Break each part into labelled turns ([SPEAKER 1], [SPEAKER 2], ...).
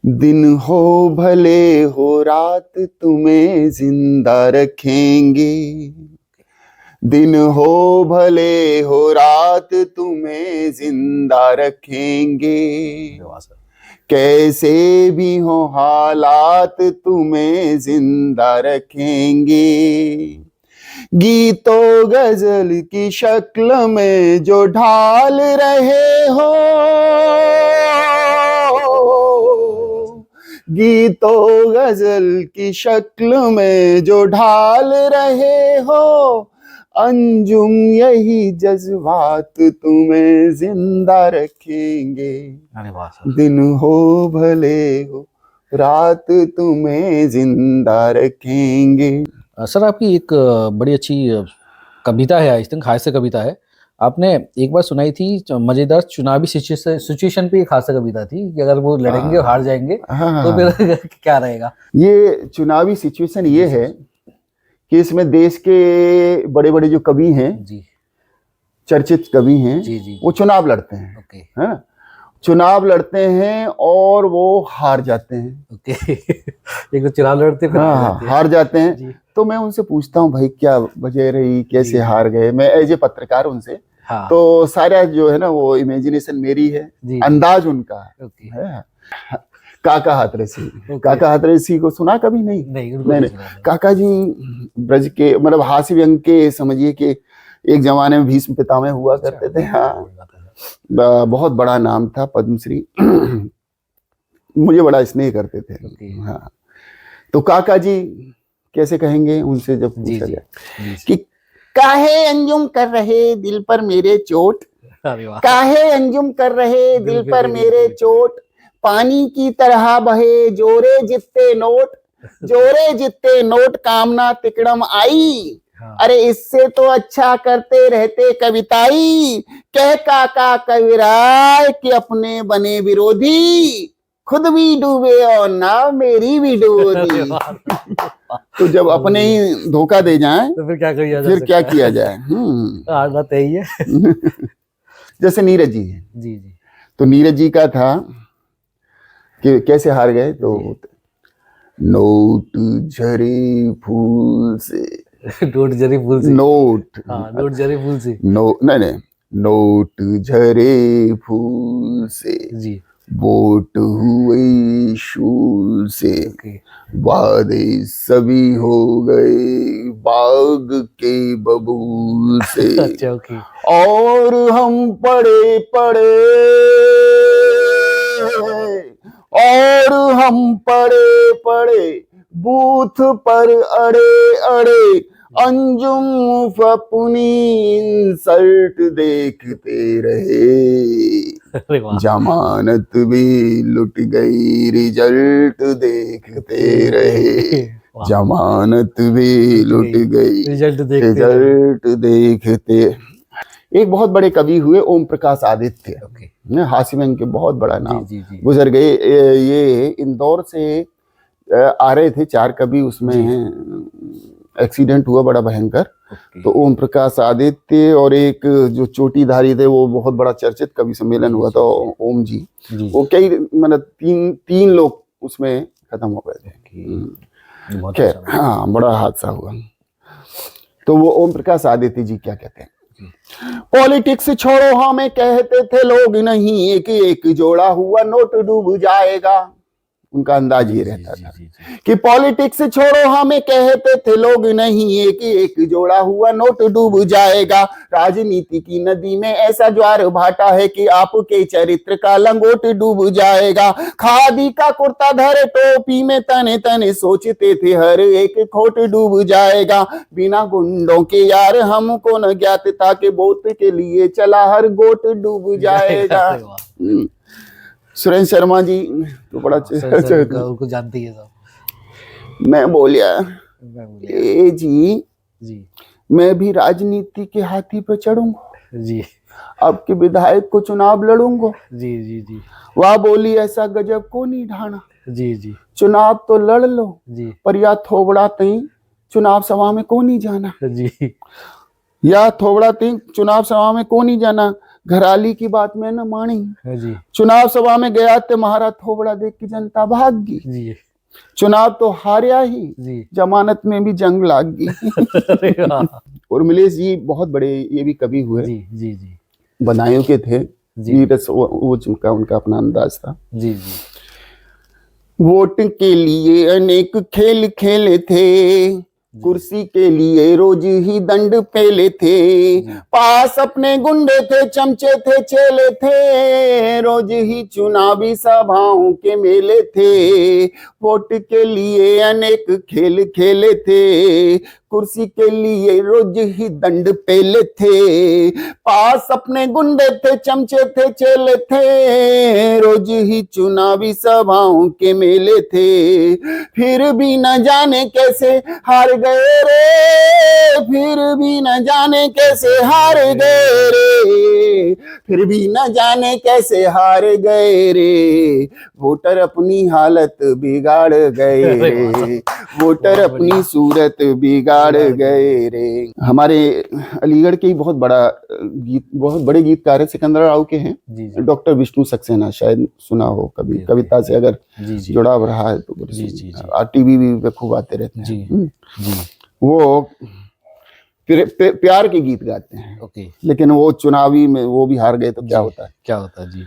[SPEAKER 1] दिन हो भले हो रात तुम्हें जिंदा रखेंगे। दिन हो भले हो रात तुम्हें जिंदा रखेंगे। कैसे भी हो हालात तुम्हें जिंदा रखेंगे। गीतों गजल की शक्ल में जो ढाल रहे हो, गीतों गजल की शक्ल में जो ढाल रहे हो, अंजुम यही जज्बात तुम्हें जिंदा रखेंगे। दिन हो भले हो रात तुम्हें जिंदा रखेंगे।
[SPEAKER 2] सर आपकी एक बड़ी अच्छी कविता है, आई थिंक हास्य कविता है। आपने एक बार सुनाई थी मजेदार चुनावी सिचुएशन पे एक हास्य कविता थी कि अगर वो लड़ेंगे और हार जाएंगे तो फिर क्या रहेगा।
[SPEAKER 1] ये चुनावी सिचुएशन ये है कि इसमें देश के बड़े बड़े जो कवि हैं
[SPEAKER 2] जी,
[SPEAKER 1] चर्चित कवि हैं
[SPEAKER 2] जी,
[SPEAKER 1] वो चुनाव लड़ते हैं।
[SPEAKER 2] ओके,
[SPEAKER 1] है ना, चुनाव लड़ते हैं और वो हार जाते हैं।
[SPEAKER 2] ओके एक चुनाव लड़ते फिर
[SPEAKER 1] हार जाते हैं। तो मैं उनसे पूछता हूँ भाई क्या वजह रही, कैसे हार गए। मैं एज ए पत्रकार उनसे तो सारा जो है ना वो इमेजिनेशन मेरी है, अंदाज उनका है। काका हाथरसी, काका हाथरसी को सुना कभी? नहीं। काका जी ब्रज के मतलब हास्य व्यंग के समझिए कि एक जमाने में भीष्म पितामह हुआ करते थे। हाँ, बहुत बड़ा नाम था, पद्मश्री। मुझे बड़ा स्नेह करते थे। हाँ, तो काका जी कैसे कहेंगे उनसे जब पूछा गया कि काहे अंजुम कर रहे दिल पर मेरे चोट, काहे अंजुम कर रहे दिल पर मेरे चोट, पानी की तरह बहे जोरे जितने नोट, जोरे जितने नोट कामना तिकड़म आई। अरे इससे तो अच्छा करते रहते कविताई, कह काका कविराय कि अपने बने विरोधी, खुद भी डूबे और ना मेरी भी डूबी। तो जब अपने ही धोखा दे जाए तो फिर क्या किया जाए।
[SPEAKER 2] बात यही है।
[SPEAKER 1] जैसे नीरज जी है
[SPEAKER 2] जी,
[SPEAKER 1] तो नीरज जी का था कि कैसे हार गए। तो नोट झरे फूल से,
[SPEAKER 2] नोट झरे फूल से, नोट झरे फूल से,
[SPEAKER 1] नहीं, नोट झरे फूल से जी, वोट हुए शूल से, वादे सभी हो गए बाग के बबूल से।
[SPEAKER 2] अच्छा,
[SPEAKER 1] और हम पड़े पड़े, और हम पड़े पड़े बूथ पर अड़े अड़े, अंजुम अपनी इंसल्ट देखते रहे, जमानत भी लुट गई रिजल्ट देखते रहे, जमानत भी लुट गई रिजल्ट देखते। एक बहुत बड़े कवि हुए ओम प्रकाश आदित्य, हास्य व्यंग के बहुत बड़ा नाम, गुजर गए। ये इंदौर से आ रहे थे 4 कवि, उसमें एक्सीडेंट हुआ बड़ा भयंकर। तो ओम प्रकाश आदित्य और एक जो चोटीधारी थे वो बहुत बड़ा चर्चित कवि सम्मेलन हुआ था, ओम जी। वो कई मतलब 3 लोग उसमें खत्म हो गए थे। खैर हाँ, बड़ा हादसा हुआ। तो वो ओम प्रकाश आदित्य जी क्या कहते हैं, पॉलिटिक्स छोड़ो हमें कहते थे लोग, नहीं एक एक जोड़ा हुआ नोट डूब जाएगा। उनका अंदाज ये रहता था कि पॉलिटिक्स छोड़ो हमें कहते थे लोग, नहीं एक एक जोड़ा हुआ नोट डूब जाएगा। राजनीति की नदी में ऐसा ज्वार भाटा है कि आपके चरित्र का लंगोट डूब जाएगा। खादी का कुर्ता धरे टोपी में तने तने सोचते थे हर एक खोट डूब जाएगा। बिना गुंडों के यार हमको न ज्ञात था कि वोट के लिए चला हर गोट डूब जाएगा। सुरेंद्र शर्मा जी तो बड़ा
[SPEAKER 2] उनको जानते ही सब।
[SPEAKER 1] मैं बोलिया ए जी मैं भी राजनीति के हाथी पे चढ़ूंगा
[SPEAKER 2] जी,
[SPEAKER 1] आपके विधायक को चुनाव लड़ूंगा।
[SPEAKER 2] जी
[SPEAKER 1] वह बोली ऐसा गजब को नहीं ढाना।
[SPEAKER 2] जी
[SPEAKER 1] चुनाव तो लड़ लो पर या थोबड़ा तई चुनाव सभा में को नहीं जाना जी, या थोबड़ा तई चुनाव सभा में को नहीं जाना। घराली की बात में न मानी,
[SPEAKER 2] जी
[SPEAKER 1] चुनाव सभा में गया ते महारा थोबड़ा देख के जनता भाग गई,
[SPEAKER 2] जी
[SPEAKER 1] चुनाव तो हारिया ही,
[SPEAKER 2] जी
[SPEAKER 1] जमानत में भी जंग लाग गई।
[SPEAKER 2] अरे वाह,
[SPEAKER 1] उर्मिलेश जी बहुत बड़े ये भी कवि हुए,
[SPEAKER 2] जी जी जी
[SPEAKER 1] बदायूं के थे,
[SPEAKER 2] जी
[SPEAKER 1] नीरस वो जिनका उनका अपना अंदाज था।
[SPEAKER 2] जी जी
[SPEAKER 1] वोट के लिए अनेक खेल खेले थे, कुर्सी के लिए रोज ही दंड पेले थे, पास अपने गुंडे थे, चमचे थे, चेले थे, रोज ही चुनावी सभाओं के मेले थे। वोट के लिए अनेक खेल खेले थे, कुर्सी के लिए रोज ही दंड पेले थे, पास अपने गुंडे थे, चमचे थे, चेले थे, रोज ही चुनावी सभाओं के मेले थे। फिर भी न जाने कैसे हार गए रे, फिर भी न जाने कैसे हार गए रे, फिर भी न जाने कैसे हार गए रे, वोटर अपनी हालत बिगाड़ गए रे, वोटर अपनी सूरत बिगाड़ गए रे। हमारे अलीगढ़ के ही बहुत बड़े गीतकार है, सिकंदर राव के हैं,
[SPEAKER 2] जी जी
[SPEAKER 1] डॉक्टर विष्णु सक्सेना, शायद सुना हो कभी,
[SPEAKER 2] जी,
[SPEAKER 1] कविता से अगर
[SPEAKER 2] जी जी
[SPEAKER 1] जुड़ाव रहा है तो
[SPEAKER 2] जी जी जी
[SPEAKER 1] टीवी पे खूब आते रहते हैं।
[SPEAKER 2] जी जी
[SPEAKER 1] वो प्यार के गीत गाते हैं,
[SPEAKER 2] ओके,
[SPEAKER 1] लेकिन वो चुनावी में वो भी हार गए तो क्या होता है।
[SPEAKER 2] क्या होता है जी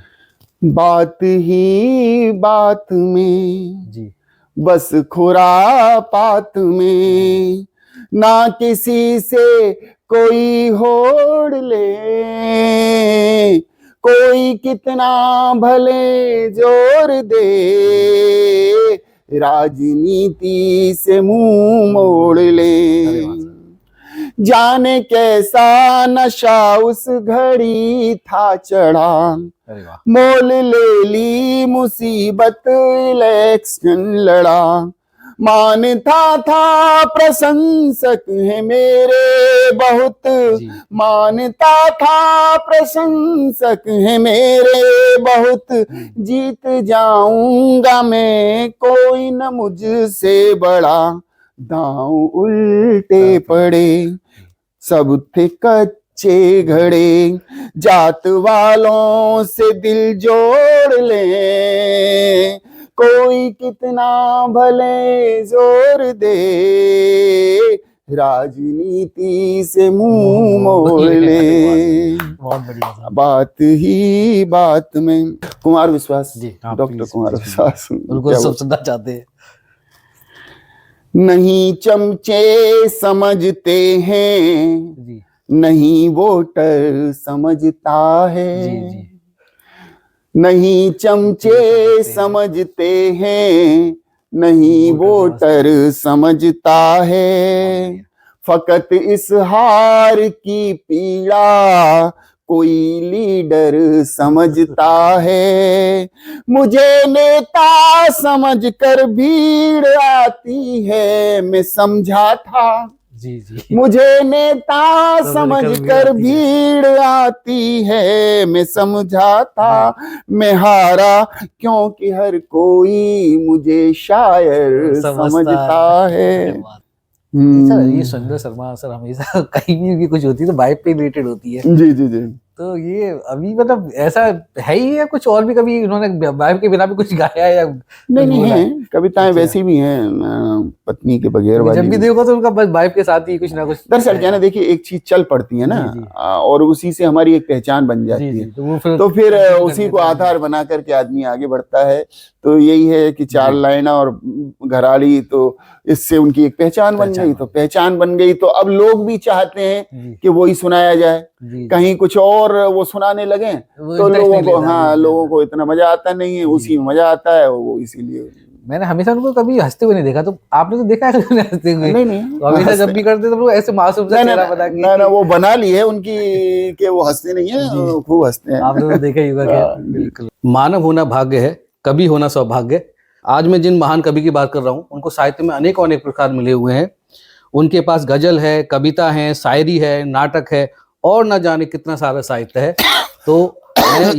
[SPEAKER 1] बात ही बात में,
[SPEAKER 2] जी
[SPEAKER 1] बस खुरापात में, ना किसी से कोई होड़ ले, कोई कितना भले जोर दे, राजनीति से मुंह मोड़ ले। जाने कैसा नशा उस घड़ी था चढ़ा,
[SPEAKER 2] अरे वाह,
[SPEAKER 1] मोल ले ली मुसीबत इलेक्शन लड़ा, मानता था प्रशंसक है मेरे बहुत,
[SPEAKER 2] जी
[SPEAKER 1] मानता था प्रशंसक है मेरे बहुत, जीत जाऊंगा मैं कोई न मुझसे बड़ा, दांव उल्टे पड़े सब थे कच्चे घड़े, जात वालों से दिल जोड़ ले, कोई कितना भले जोर दे, राजनीति से मुंह मोड़ ले।
[SPEAKER 2] बहुत बढ़िया,
[SPEAKER 1] बात ही बात में, कुमार विश्वास
[SPEAKER 2] जी हाँ,
[SPEAKER 1] डॉक्टर
[SPEAKER 2] प्लीज,
[SPEAKER 1] कुमार
[SPEAKER 2] प्लीज,
[SPEAKER 1] विश्वास
[SPEAKER 2] उनको
[SPEAKER 1] क्या
[SPEAKER 2] सब
[SPEAKER 1] बोलते?
[SPEAKER 2] सुनना चाहते हैं।
[SPEAKER 1] नहीं चमचे समझते हैं,
[SPEAKER 2] जी
[SPEAKER 1] नहीं वोटर समझता है,
[SPEAKER 2] जी जी
[SPEAKER 1] नहीं चमचे समझते हैं, नहीं वोटर समझता है, फकत इस हार की पीड़ा कोई लीडर समझता है, मुझे नेता समझकर भीड़ आती है, मैं समझा था,
[SPEAKER 2] जी जी
[SPEAKER 1] मुझे नेता
[SPEAKER 2] समझकर
[SPEAKER 1] समझकर भीड़ आती है, मैं समझा था, मैं हारा क्योंकि हर कोई मुझे शायर समझता है।
[SPEAKER 2] सर ये सुरेंद्र शर्मा सर हमेशा कहीं भी कुछ होती है तो वाइब पे रिलेटेड होती है,
[SPEAKER 1] जी जी जी।
[SPEAKER 2] तो ये अभी मतलब ऐसा है ही है कुछ और भी कभी उन्होंने वाइब के बिना भी कुछ गाया है या
[SPEAKER 1] नहीं नहीं है, कविताएं वैसी भी हैं, पत्नी के बगैर वाली
[SPEAKER 2] जब भी देखो तो उनका बस वाइब के साथ ही कुछ ना कुछ
[SPEAKER 1] दरअसल क्या ना, देखिए एक चीज चल पड़ती है ना,
[SPEAKER 2] जी, जी।
[SPEAKER 1] और उसी से हमारी एक पहचान बन जाती
[SPEAKER 2] जी,
[SPEAKER 1] है,
[SPEAKER 2] जी, तो
[SPEAKER 1] फिर उसी को आधार बना करके आदमी आगे बढ़ता है। तो यही है कि चार लाइना और घराली, तो इससे उनकी एक पहचान बन गई, तो पहचान बन गई, तो अब लोग भी चाहते हैं कि वही सुनाया जाए, कहीं कुछ और वो सुनाने लगे तो लोगों को, हाँ लोगों को इतना मजा आता नहीं है, उसी में मजा आता है वो, इसीलिए
[SPEAKER 2] मैंने हमेशा उनको कभी हंसते हुए नहीं देखा, तो आपने तो देखा है हंसते हुए?
[SPEAKER 1] नहीं
[SPEAKER 2] तो हमेशा जब भी करते तो वो ऐसे मासूम सा चेहरा बना के,
[SPEAKER 1] ना वो बना ली है उनकी कि वो हंसते नहीं है, खूब हंसते हैं।
[SPEAKER 2] आपने तो देखा ही होगा। खैर बिल्कुल, मानव होना भाग्य है, कवि होना सौभाग्य। आज मैं जिन महान कवि की बात कर रहा हूँ उनको साहित्य में अनेक पुरस्कार मिले हुए हैं, उनके पास गजल है, कविता है, शायरी है, नाटक है और न जाने कितना सारा साहित्य है। तो मैं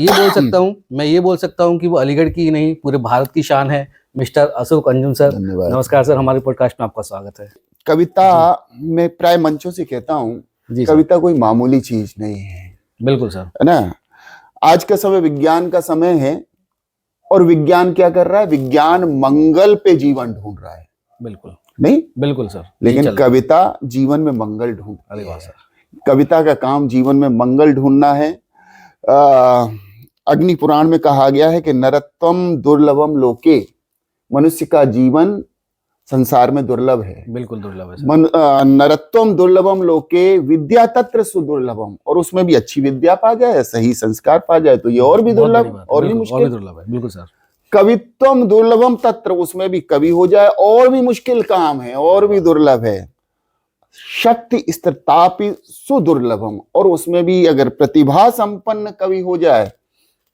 [SPEAKER 2] ये बोल सकता हूँ कि वो अलीगढ़ की ही नहीं पूरे भारत की शान है। मिस्टर अशोक अंजुम सर, नमस्कार सर, हमारे पॉडकास्ट में आपका स्वागत है।
[SPEAKER 1] कविता मैं प्राय मंचों से कहता हूँ, कविता कोई मामूली चीज नहीं है।
[SPEAKER 2] बिल्कुल सर,
[SPEAKER 1] है ना, आज का समय विज्ञान का समय है, और विज्ञान क्या कर रहा है? विज्ञान मंगल पे जीवन ढूंढ रहा है।
[SPEAKER 2] बिल्कुल
[SPEAKER 1] नहीं,
[SPEAKER 2] बिल्कुल सर।
[SPEAKER 1] लेकिन कविता जीवन में मंगल ढूंढ
[SPEAKER 2] अरे
[SPEAKER 1] रही
[SPEAKER 2] वाह
[SPEAKER 1] है।
[SPEAKER 2] सर।
[SPEAKER 1] कविता का काम जीवन में मंगल ढूंढना है। अग्नि पुराण में कहा गया है कि नरत्वम दुर्लभम लोके, मनुष्य का जीवन संसार में दुर्लभ है।
[SPEAKER 2] बिल्कुल दुर्लभ है सर।
[SPEAKER 1] नरत्वम दुर्लभम लोके विद्या तत्र सुदुर्लभम, और उसमें भी अच्छी विद्या पा जाए, सही संस्कार पा जाए तो ये और भी
[SPEAKER 2] बहुत बड़ी
[SPEAKER 1] दुर्लभ,
[SPEAKER 2] बात है,
[SPEAKER 1] और भी
[SPEAKER 2] बिल्कुल, और भी
[SPEAKER 1] मुश्किल।
[SPEAKER 2] दुर्लभ है। बिल्कुल सर।
[SPEAKER 1] कवित्वम दुर्लभम तत्र, उसमें भी कवि हो जाए और भी मुश्किल काम है, और भी दुर्लभ है। शक्ति स्थिरतापि सुदुर्लभम, और उसमें भी अगर प्रतिभा संपन्न कवि हो जाए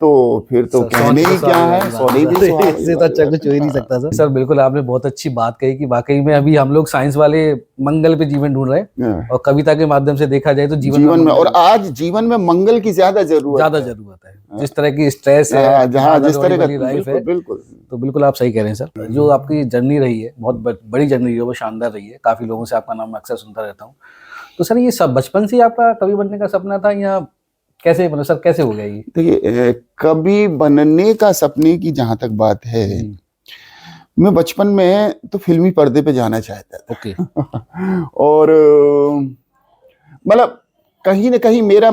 [SPEAKER 1] तो फिर तो कहने ही क्या है, सोने भी सुहावनी।
[SPEAKER 2] इससे तो अच्छा कुछ हो ही नहीं सकता सर। सर बिल्कुल आपने बहुत अच्छी बात कही कि वाकई में अभी हम लोग साइंस वाले मंगल पे जीवन ढूंढ रहे हैं, और कविता के माध्यम से देखा जाए तो जीवन में,
[SPEAKER 1] और आज जीवन में मंगल की ज्यादा जरूरत है।
[SPEAKER 2] जिस तरह की स्ट्रेस है,
[SPEAKER 1] जहाँ जिस तरह का
[SPEAKER 2] लाइफ है,
[SPEAKER 1] बिल्कुल
[SPEAKER 2] तो बिल्कुल आप सही कह रहे हैं सर। जो आपकी जर्नी रही है, बहुत बड़ी जर्नी रही है, वो शानदार रही है। काफी लोगों से आपका नाम अक्सर सुनता रहता हूँ। तो सर ये सब बचपन से ही आपका कवि बनने का सपना था, या कैसे, मतलब सर कैसे हो गया ये?
[SPEAKER 1] देखिए, कवि बनने का सपने की जहां तक बात है, मैं बचपन में तो फिल्मी पर्दे पे जाना चाहता था।
[SPEAKER 2] ओके।
[SPEAKER 1] और मतलब कहीं ना कहीं मेरा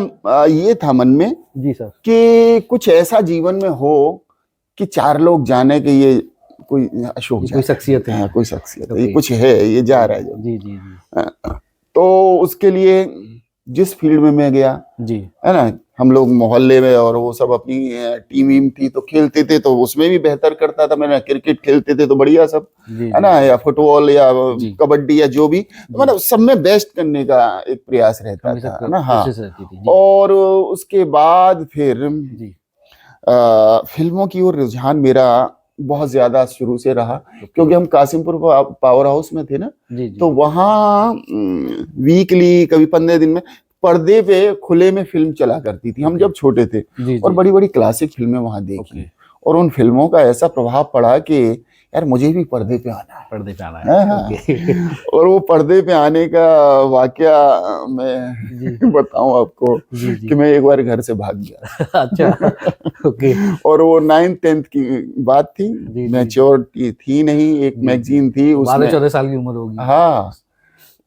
[SPEAKER 1] ये था मन में
[SPEAKER 2] जी सर
[SPEAKER 1] कि कुछ ऐसा जीवन में हो कि चार लोग जाने कि ये कोई अशोक,
[SPEAKER 2] कोई शख्सियत है,
[SPEAKER 1] कोई शख्सियत है, ये कुछ है, ये जा रहा है।
[SPEAKER 2] जी जी जी।
[SPEAKER 1] तो उसके लिए जिस फील्ड में मैं गया,
[SPEAKER 2] जी,
[SPEAKER 1] है ना, हम लोग मोहल्ले में और वो सब अपनी टीम वीम थी तो खेलते थे, तो उसमें भी बेहतर करता था। मैंने क्रिकेट खेलते थे तो बढ़िया सब, है ना, या फुटबॉल या कबड्डी या जो भी, मतलब सब में बेस्ट करने का एक प्रयास रहता था, है ना। हाँ, और उसके बाद फिर फिल्मों की ओर रुझान मेरा बहुत ज्यादा शुरू से रहा, क्योंकि हम कासिमपुर पावर हाउस में थे ना, तो वहाँ वीकली कभी 15 दिन में पर्दे पे खुले में फिल्म चला करती थी। हम जब छोटे थे, और बड़ी बड़ी क्लासिक फिल्में वहाँ देखी, और उन फिल्मों का ऐसा प्रभाव पड़ा कि यार मुझे भी पर्दे पे आना है। और वो पर्दे पे आने का वाकया मैं बताऊं आपको कि मैं एक बार घर से भाग गया।
[SPEAKER 2] अच्छा, ओके।
[SPEAKER 1] और वो 9th-10th की बात थी, मैच्योरिटी थी नहीं। एक मैगजीन थी, उसमें
[SPEAKER 2] 12-14 साल की उम्र होगी।
[SPEAKER 1] हाँ,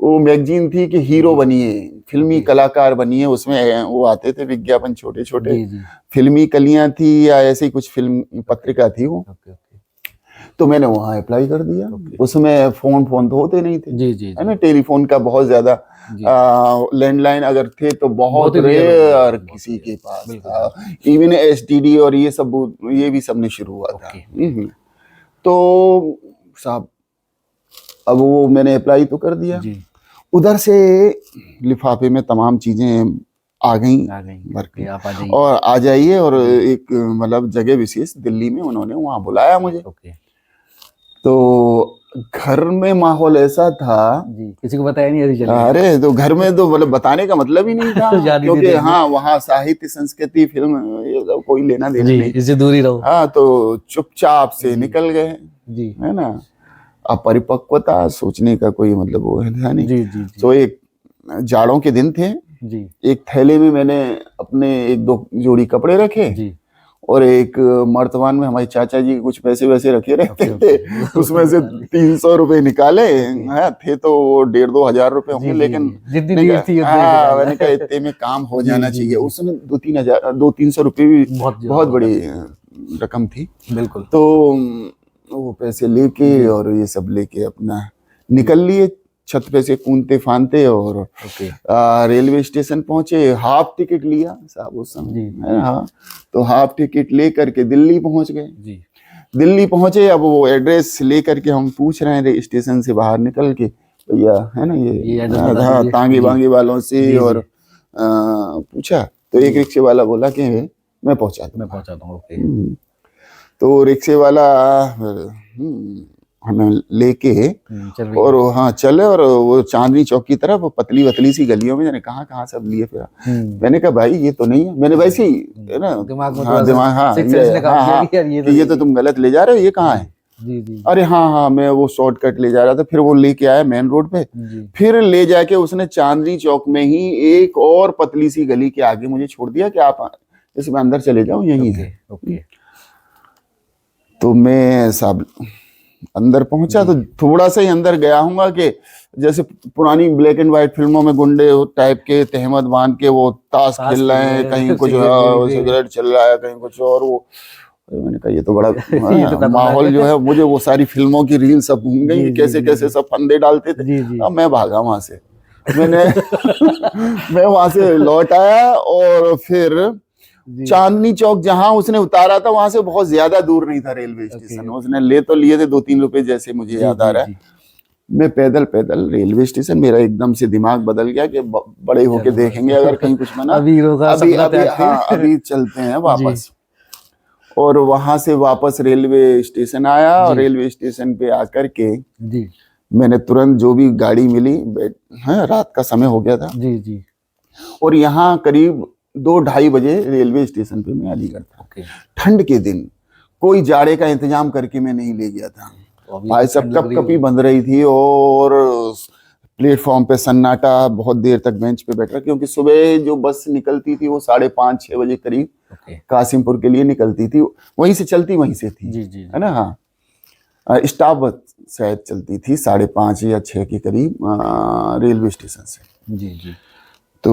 [SPEAKER 1] वो मैगजीन थी कि हीरो बनिए, फिल्मी कलाकार बनिए। उसमें वो आते थे विज्ञापन, छोटे छोटे फिल्मी कलियां थी या ऐसी कुछ फिल्म पत्रिका थी वो। तो मैंने वहां अप्लाई कर दिया। उसमें फोन तो होते नहीं थे, है ना, टेलीफोन का बहुत ज्यादा, लैंडलाइन अगर थे तो बहुत रेयर किसी के पास था। इवन एसटीडी और ये भी सब ने शुरू हुआ था। तो साहब, अब वो मैंने अप्लाई तो कर दिया, उधर से लिफाफे में तमाम चीजें आ गई भर के, और आ जाइए, और एक मतलब जगह विशेष दिल्ली में उन्होंने वहां बुलाया मुझे। तो घर में माहौल ऐसा था,
[SPEAKER 2] किसी को बताया नहीं?
[SPEAKER 1] अरे तो घर में तो मतलब बताने का मतलब ही नहीं था, क्योंकि हाँ, वहाँ साहित्य, संस्कृति, फिल्म, ये सब कोई लेना देना नहीं,
[SPEAKER 2] इससे दूर ही रहो।
[SPEAKER 1] हाँ, तो चुपचाप से निकल गए, है ना। अब परिपक्वता सोचने का कोई मतलब वो है नहीं। तो एक जाड़ों के दिन थे, एक थैले में मैंने अपने 1-2 जोड़ी कपड़े रखे, और एक मर्तबान में हमारे चाचा जी कुछ पैसे वैसे रखे रहते थे, उसमें से 300 रुपए निकाले। थे तो 1,500-2 हजार रुपए होंगे, लेकिन मैंने कहा इतने में काम हो जाना चाहिए। उसमें 200-300 रुपए भी बहुत बड़ी रकम थी। बिल्कुल। तो वो पैसे लेके और ये सब लेके अपना निकल लिए, छत पे से कूदते फानते, और रेलवे स्टेशन पहुंचे। हाफ टिकट लिया साहब उस समय, हाँ, तो हाफ टिकट लेकर के दिल्ली पहुंच गए। दिल्ली पहुंचे, अब वो एड्रेस लेकर के हम पूछ रहे हैं स्टेशन से बाहर निकल के, भैया, है ना, ये तांगे बांगे वालों से, और पूछा तो एक रिक्शे वाला बोला कि मैं पहुंचाता हूँ। तो रिक्शे वाला हमें लेके और हाँ चले, और वो चांदनी चौक की तरफ पतली वतली सी गलियों में, जाने कहाँ सब लिए फिर। मैंने कहा भाई ये तो नहीं है, मैंने वैसे ही, है ना, दिमाग, ये तो तुम गलत ले जा रहे हो, ये कहाँ है? अरे हाँ, मैं वो शॉर्टकट ले जा रहा था। फिर वो लेके आया मेन रोड पे, फिर ले जाके उसने चांदनी चौक में ही एक और पतली सी गली के आगे मुझे छोड़ दिया कि आप जैसे मैं अंदर चले जाऊं यही
[SPEAKER 2] ओके
[SPEAKER 1] है।
[SPEAKER 2] ओके
[SPEAKER 1] तो मैं साहब अंदर पहुंचा तो थोड़ा सा ही अंदर गया हूँगा कि जैसे पुरानी ब्लैक एंड व्हाइट फिल्मों में गुंडे टाइप के तहमत बांध के वो ताश
[SPEAKER 2] ताश
[SPEAKER 1] खेल रहे
[SPEAKER 2] खेल
[SPEAKER 1] हैं,
[SPEAKER 2] रहे
[SPEAKER 1] कहीं
[SPEAKER 2] हैं,
[SPEAKER 1] कुछ सिगरेट चल रहा है, कहीं कुछ और। वो मैंने कहा ये तो बड़ा
[SPEAKER 2] ये तो खतरनाक
[SPEAKER 1] माहौल
[SPEAKER 2] है।
[SPEAKER 1] जो है, मुझे वो सारी फिल्मों की रील सब घूम गई
[SPEAKER 2] जी,
[SPEAKER 1] कि
[SPEAKER 2] जी,
[SPEAKER 1] कैसे
[SPEAKER 2] जी,
[SPEAKER 1] कैसे
[SPEAKER 2] जी।
[SPEAKER 1] सब फंदे डालते थे।
[SPEAKER 2] जी जी
[SPEAKER 1] अब मैं भागा वहां से, मैंने मैं वहां से लौट आया और फिर
[SPEAKER 2] जी
[SPEAKER 1] चांदनी चौक जहां उसने उतारा था वहां से बहुत ज्यादा दूर नहीं था रेलवे
[SPEAKER 2] ओके
[SPEAKER 1] स्टेशन। उसने ले तो लिए थे 2-3 रुपए, जैसे मुझे
[SPEAKER 2] जी
[SPEAKER 1] याद आ
[SPEAKER 2] जी
[SPEAKER 1] रहा है।
[SPEAKER 2] जी
[SPEAKER 1] मैं पैदल पैदल रेलवे स्टेशन, मेरा एकदम से दिमाग बदल गया कि बड़े होके
[SPEAKER 2] चलो
[SPEAKER 1] देखेंगे अगर कहीं कुछ बना।
[SPEAKER 2] अभी हीरो का
[SPEAKER 1] अभी
[SPEAKER 2] सपना
[SPEAKER 1] अभी
[SPEAKER 2] त्यागते
[SPEAKER 1] हाँ, अभी चलते हैं
[SPEAKER 2] जी
[SPEAKER 1] वापस। और वहां से वापस रेलवे स्टेशन आया और
[SPEAKER 2] जी
[SPEAKER 1] रेलवे स्टेशन पे आकर के
[SPEAKER 2] जी
[SPEAKER 1] मैंने तुरंत जो भी गाड़ी मिली रात का समय हो गया था।
[SPEAKER 2] जी जी
[SPEAKER 1] और यहाँ करीब 2-2:30 बजे रेलवे स्टेशन पे मैं अलीगढ़ था।
[SPEAKER 2] ओके
[SPEAKER 1] ठंड के दिन, कोई जाड़े का इंतजाम करके मैं नहीं ले गया था।
[SPEAKER 2] तो अभी
[SPEAKER 1] भाई
[SPEAKER 2] तो
[SPEAKER 1] सब
[SPEAKER 2] ठंड लग रही
[SPEAKER 1] कपकपी
[SPEAKER 2] होगी।
[SPEAKER 1] बंध रही थी और प्लेटफॉर्म पे सन्नाटा, बहुत देर तक बेंच पे बैठ रहा, क्योंकि सुबह जो बस निकलती थी वो 5:30-6 बजे करीब
[SPEAKER 2] ओके
[SPEAKER 1] कासिमपुर के लिए निकलती थी, वहीं से चलती वहीं से थी,
[SPEAKER 2] जी जी
[SPEAKER 1] है ना। हाँ, स्टाफ बस शायद चलती थी 5:30 या 6 के करीब रेलवे स्टेशन से।
[SPEAKER 2] जी जी
[SPEAKER 1] तो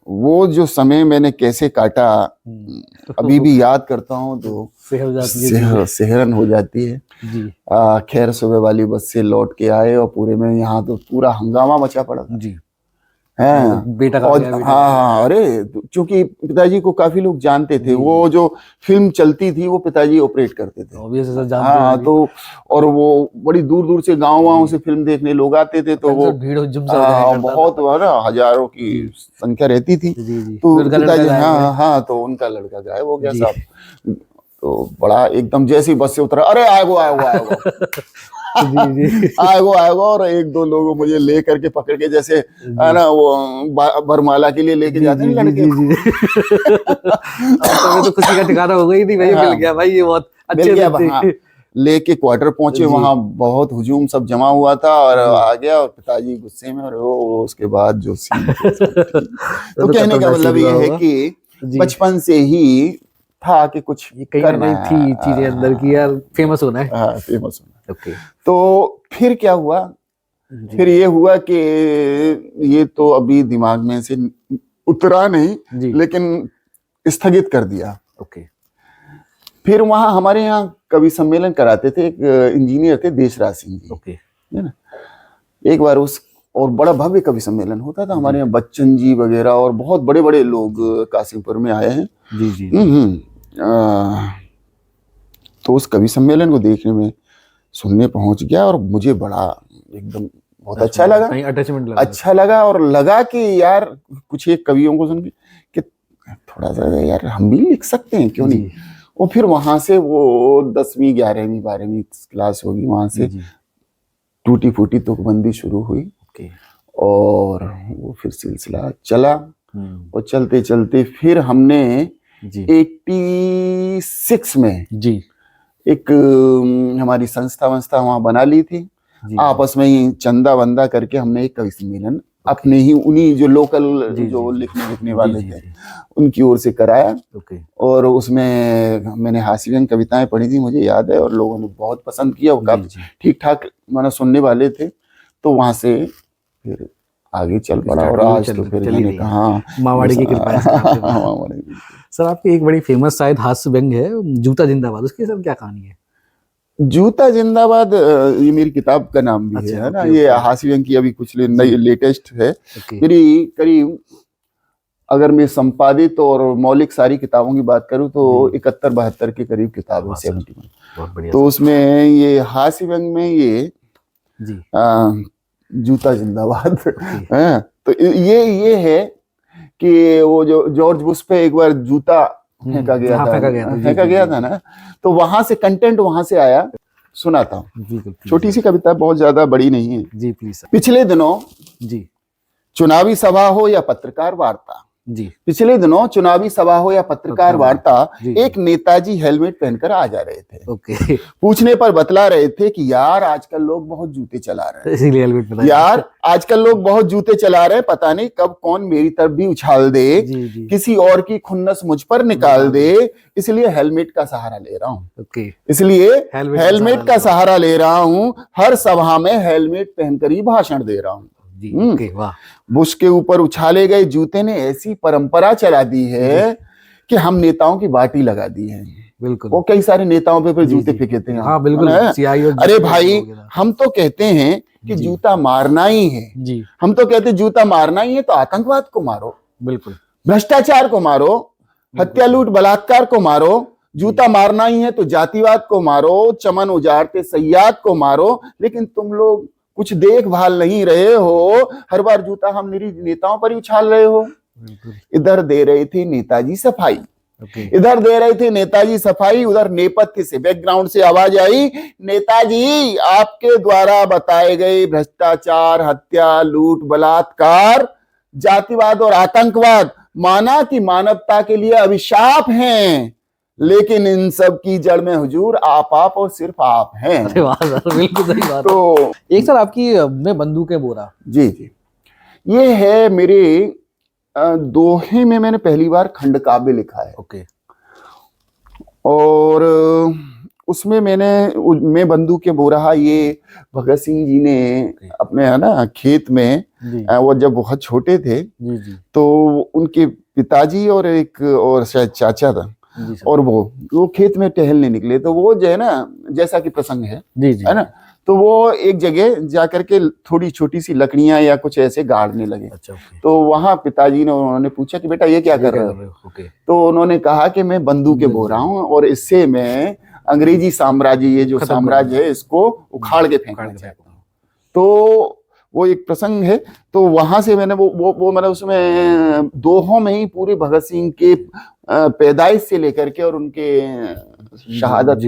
[SPEAKER 1] वो जो समय मैंने कैसे काटा, अभी भी याद करता हूँ तो
[SPEAKER 2] सेहर हो जाती है
[SPEAKER 1] सेहरन हो जाती है।
[SPEAKER 2] जी
[SPEAKER 1] खैर सुबह वाली बस से लौट के आए और पूरे में यहाँ तो पूरा हंगामा मचा पड़ा था।
[SPEAKER 2] जी
[SPEAKER 1] हैं।
[SPEAKER 2] बेटा का
[SPEAKER 1] और
[SPEAKER 2] गया बेटा
[SPEAKER 1] हाँ हाँ, अरे क्योंकि पिताजी को काफी लोग जानते थे, वो जो फिल्म चलती थी वो पिताजी ऑपरेट करते थे।
[SPEAKER 2] ऑब्वियस सर जानते
[SPEAKER 1] हाँ
[SPEAKER 2] हैं
[SPEAKER 1] तो, और वो बड़ी दूर दूर से गाँव से फिल्म देखने लोग आते थे, तो वो
[SPEAKER 2] भीड़ जुम सा हो जाया करता
[SPEAKER 1] बहुत ना हजारों की संख्या रहती थी।
[SPEAKER 2] था। जी जी
[SPEAKER 1] तो
[SPEAKER 2] फिर उनका लड़का
[SPEAKER 1] पिताजी
[SPEAKER 2] गायब है।
[SPEAKER 1] हाँ हाँ, तो उनका लड़का गायब हो गया
[SPEAKER 2] जी।
[SPEAKER 1] साहब। तो बड़ा एकदम जैसे ही बस से उतरा, अरे आएगो आएगो आएगो
[SPEAKER 2] जी जी
[SPEAKER 1] आएगो आएगो। और 1-2 लोग मुझे ले करके पकड़ के, जैसे है ना वो बरमाला के लिए लेके
[SPEAKER 2] जी
[SPEAKER 1] जाते
[SPEAKER 2] जी
[SPEAKER 1] हैं
[SPEAKER 2] जी
[SPEAKER 1] लड़के
[SPEAKER 2] जी जी अब तो मैं तो खुशी का ठिकाना हो गई थी भाई मिल गया भाई ये बहुत
[SPEAKER 1] मिल
[SPEAKER 2] अच्छे
[SPEAKER 1] गया
[SPEAKER 2] दिन थे।
[SPEAKER 1] हाँ। लेके क्वार्टर पहुंचे,
[SPEAKER 2] जी।
[SPEAKER 1] वहां बहुत हुजूम सब जमा हुआ था और
[SPEAKER 2] जी।
[SPEAKER 1] आ गया और पिताजी गुस्से में, और वो उसके बाद जो सीन तो
[SPEAKER 2] तो
[SPEAKER 1] कहने का
[SPEAKER 2] खतरनाक
[SPEAKER 1] मतलब
[SPEAKER 2] सीन
[SPEAKER 1] ये
[SPEAKER 2] हुआ
[SPEAKER 1] है
[SPEAKER 2] होगा।
[SPEAKER 1] कि
[SPEAKER 2] जी
[SPEAKER 1] बचपन से ही था कि कुछ
[SPEAKER 2] ये कहीं ना
[SPEAKER 1] करना
[SPEAKER 2] कहीं थी चीजें अंदर की यार फेमस होना है।
[SPEAKER 1] हाँ, फेमस होना।
[SPEAKER 2] ओके
[SPEAKER 1] तो फिर क्या हुआ,
[SPEAKER 2] जी
[SPEAKER 1] फिर ये हुआ कि ये तो अभी दिमाग में से उतरा नहीं,
[SPEAKER 2] जी
[SPEAKER 1] लेकिन स्थगित कर दिया।
[SPEAKER 2] ओके
[SPEAKER 1] फिर वहां हमारे यहाँ कवि सम्मेलन कराते थे, एक इंजीनियर थे देशराज सिंह जी,
[SPEAKER 2] ओके
[SPEAKER 1] है ना। एक बार उस और बड़ा भव्य कवि सम्मेलन होता था हमारे यहाँ, बच्चन जी वगैरह और बहुत बड़े बड़े लोग कासिमपुर में आए हैं।
[SPEAKER 2] जी जी
[SPEAKER 1] तो उस कवि सम्मेलन को देखने में, सुनने पहुंच गया और मुझे बड़ा एकदम बहुत अच्छा लगा,
[SPEAKER 2] कहीं अटैचमेंट लगा
[SPEAKER 1] अच्छा लगा। और लगा कि यार कुछ एक कवियों को सुन के कि थोड़ा सा यार हम भी लिख सकते हैं, क्यों नहीं। और फिर वहां से वो 10वीं 11वीं 12वीं क्लास होगी, वहां से
[SPEAKER 2] जी
[SPEAKER 1] टूटी फूटी तुकबंदी शुरू हुई
[SPEAKER 2] ओके
[SPEAKER 1] और वो फिर सिलसिला चला।
[SPEAKER 2] हम्म
[SPEAKER 1] और चलते चलते फिर हमने
[SPEAKER 2] जी
[SPEAKER 1] 86 में
[SPEAKER 2] जी
[SPEAKER 1] एक हमारी संस्था वहाँ बना ली थी।
[SPEAKER 2] जी
[SPEAKER 1] आपस में ही चंदा वंदा करके हमने एक कवि सम्मेलन अपने ही उन्हीं जो लोकल
[SPEAKER 2] जी,
[SPEAKER 1] जो
[SPEAKER 2] जी,
[SPEAKER 1] लिखने वाले
[SPEAKER 2] जी
[SPEAKER 1] थे
[SPEAKER 2] जी
[SPEAKER 1] उनकी ओर से कराया।
[SPEAKER 2] ओके
[SPEAKER 1] और उसमें मैंने हास्य व्यंग कविताएं पढ़ी थी, मुझे याद है, और लोगों ने बहुत पसंद किया। वो
[SPEAKER 2] जी
[SPEAKER 1] काफी
[SPEAKER 2] जी
[SPEAKER 1] ठीक ठाक माना सुनने वाले थे। तो वहां से फिर आगे चल पड़ा और आज तो फिर मैंने कहा
[SPEAKER 2] मावाड़ी की कृपा है सर आपके पास।
[SPEAKER 1] मावाड़ी की।
[SPEAKER 2] सर आपकी एक बड़ी फेमस शायद हास्य व्यंग है जूता जिंदाबाद, उसकी सर क्या कहानी है?
[SPEAKER 1] जूता जिंदाबाद ये मेरी किताब का नाम भी
[SPEAKER 2] अच्छा,
[SPEAKER 1] है ना।
[SPEAKER 2] ओके,
[SPEAKER 1] ये
[SPEAKER 2] ओके।
[SPEAKER 1] हास्य व्यंग की अभी कुछ नई लेटेस्ट है
[SPEAKER 2] ओके
[SPEAKER 1] मेरी। करीब अगर मैं संपादित और मौलिक सारी किताबों की बात करूं तो 71-72 के करीब किताब है,
[SPEAKER 2] वाह सर,
[SPEAKER 1] 71।
[SPEAKER 2] बहुत बढ़िया
[SPEAKER 1] तो उसमें ये हास्य व्यंग में ये
[SPEAKER 2] जी
[SPEAKER 1] जूता जिंदाबाद है। तो ये है कि वो जो जॉर्ज बुश पे एक बार जूता फेंका गया
[SPEAKER 2] हाँ,
[SPEAKER 1] था, फेंका गया था ना, तो वहां से कंटेंट वहां से आया, सुना था। छोटी सी कविता, बहुत ज्यादा बड़ी नहीं है।
[SPEAKER 2] जी प्लीज सर।
[SPEAKER 1] पिछले दिनों
[SPEAKER 2] जी
[SPEAKER 1] चुनावी सभा हो या पत्रकार वार्ता,
[SPEAKER 2] जी
[SPEAKER 1] पिछले दिनों चुनावी सभा हो या पत्रकार वार्ता,
[SPEAKER 2] जी,
[SPEAKER 1] एक नेताजी हेलमेट पहनकर आ जा रहे थे।
[SPEAKER 2] ओके।
[SPEAKER 1] पूछने पर बतला रहे थे कि यार आजकल लोग बहुत जूते चला रहे हैं,
[SPEAKER 2] इसीलिए हेलमेट पहना है।
[SPEAKER 1] यार आजकल लोग बहुत जूते चला रहे हैं, पता नहीं कब कौन मेरी तरफ भी उछाल दे,
[SPEAKER 2] जी जी,
[SPEAKER 1] किसी और की खुन्नस मुझ पर निकाल दे, इसलिए हेलमेट का सहारा ले रहा हूँ।
[SPEAKER 2] ओके,
[SPEAKER 1] इसलिए
[SPEAKER 2] हेलमेट
[SPEAKER 1] हेलमेट का सहारा ले रहा हूँ, हर सभा में हेलमेट पहनकर ही भाषण दे रहा हूँ।
[SPEAKER 2] जी, ओके, वाह,
[SPEAKER 1] बुश के ऊपर उछाले गए जूते ने ऐसी परंपरा चला दी है कि हम नेताओं की बाटी लगा दी है।
[SPEAKER 2] बिल्कुल।
[SPEAKER 1] वो कई सारे नेताओं पे फिर
[SPEAKER 2] जी,
[SPEAKER 1] जूते
[SPEAKER 2] जी,
[SPEAKER 1] फेंकते हैं।
[SPEAKER 2] हाँ बिल्कुल,
[SPEAKER 1] है ना?
[SPEAKER 2] सियाही और
[SPEAKER 1] अरे
[SPEAKER 2] जूते
[SPEAKER 1] भाई,
[SPEAKER 2] वगैरह।
[SPEAKER 1] हम तो कहते हैं कि
[SPEAKER 2] जी।
[SPEAKER 1] जूता मारना ही है।
[SPEAKER 2] जी,
[SPEAKER 1] हम तो कहते हैं जूता मारना ही है तो आतंकवाद को मारो,
[SPEAKER 2] बिल्कुल,
[SPEAKER 1] भ्रष्टाचार को मारो, हत्या लूट बलात्कार को मारो। जूता मारना ही है तो जातिवाद को मारो, चमन उजाड़ते सयाद को मारो। लेकिन तुम लोग कुछ देखभाल नहीं रहे हो, हर बार जूता हम निरी नेताओं पर ही उछाल रहे हो।
[SPEAKER 2] बिल्कुल,
[SPEAKER 1] इधर दे रहे थे नेताजी सफाई,
[SPEAKER 2] ओके,
[SPEAKER 1] इधर दे रहे थे नेताजी सफाई, उधर नेपथ्य से बैकग्राउंड से आवाज आई, नेताजी आपके द्वारा बताए गए भ्रष्टाचार, हत्या, लूट, बलात्कार, जातिवाद और आतंकवाद माना कि मानवता के लिए अभिशाप हैं, लेकिन इन सब की जड़ में हुजूर आप और सिर्फ आप हैं।
[SPEAKER 2] अरे वाह सर, बिल्कुल सही बात है।
[SPEAKER 1] तो
[SPEAKER 2] एक सर आपकी में बंदूकें बोरा।
[SPEAKER 1] जी जी, ये है मेरे दोहे में मैंने पहली बार खंड काव्य लिखा है।
[SPEAKER 2] ओके,
[SPEAKER 1] और उसमें मैं बंदूक के बो रहा, ये भगत सिंह जी ने अपने है ना खेत में,
[SPEAKER 2] जी
[SPEAKER 1] वो जब बहुत छोटे थे
[SPEAKER 2] जी जी,
[SPEAKER 1] तो उनके पिताजी और एक और शायद चाचा था,
[SPEAKER 2] जी सर,
[SPEAKER 1] और वो खेत में टहलने निकले। तो वो जो है ना, जैसा कि प्रसंग है
[SPEAKER 2] जी जी,
[SPEAKER 1] है ना, तो वो एक जगह जाकर के थोड़ी छोटी सी लकड़ियां या कुछ ऐसे गाड़ने लगे।
[SPEAKER 2] अच्छा, ओके,
[SPEAKER 1] तो वहां पिताजी ने उन्होंने पूछा कि बेटा ये क्या कर रहे हो?
[SPEAKER 2] ओके,
[SPEAKER 1] तो उन्होंने कहा कि मैं बंदूकें बो रहा हूँ और इससे मैं अंग्रेजी साम्राज्य, ये जो
[SPEAKER 2] खत्म
[SPEAKER 1] साम्राज्य है, इसको उखाड़ के फेंकना चाहता हूँ। तो वो एक प्रसंग है। तो वहां से मैंने वो मतलब उसमें दोहों में ही पूरे भगत सिंह के पैदाइश से लेकर के और उनके शहादत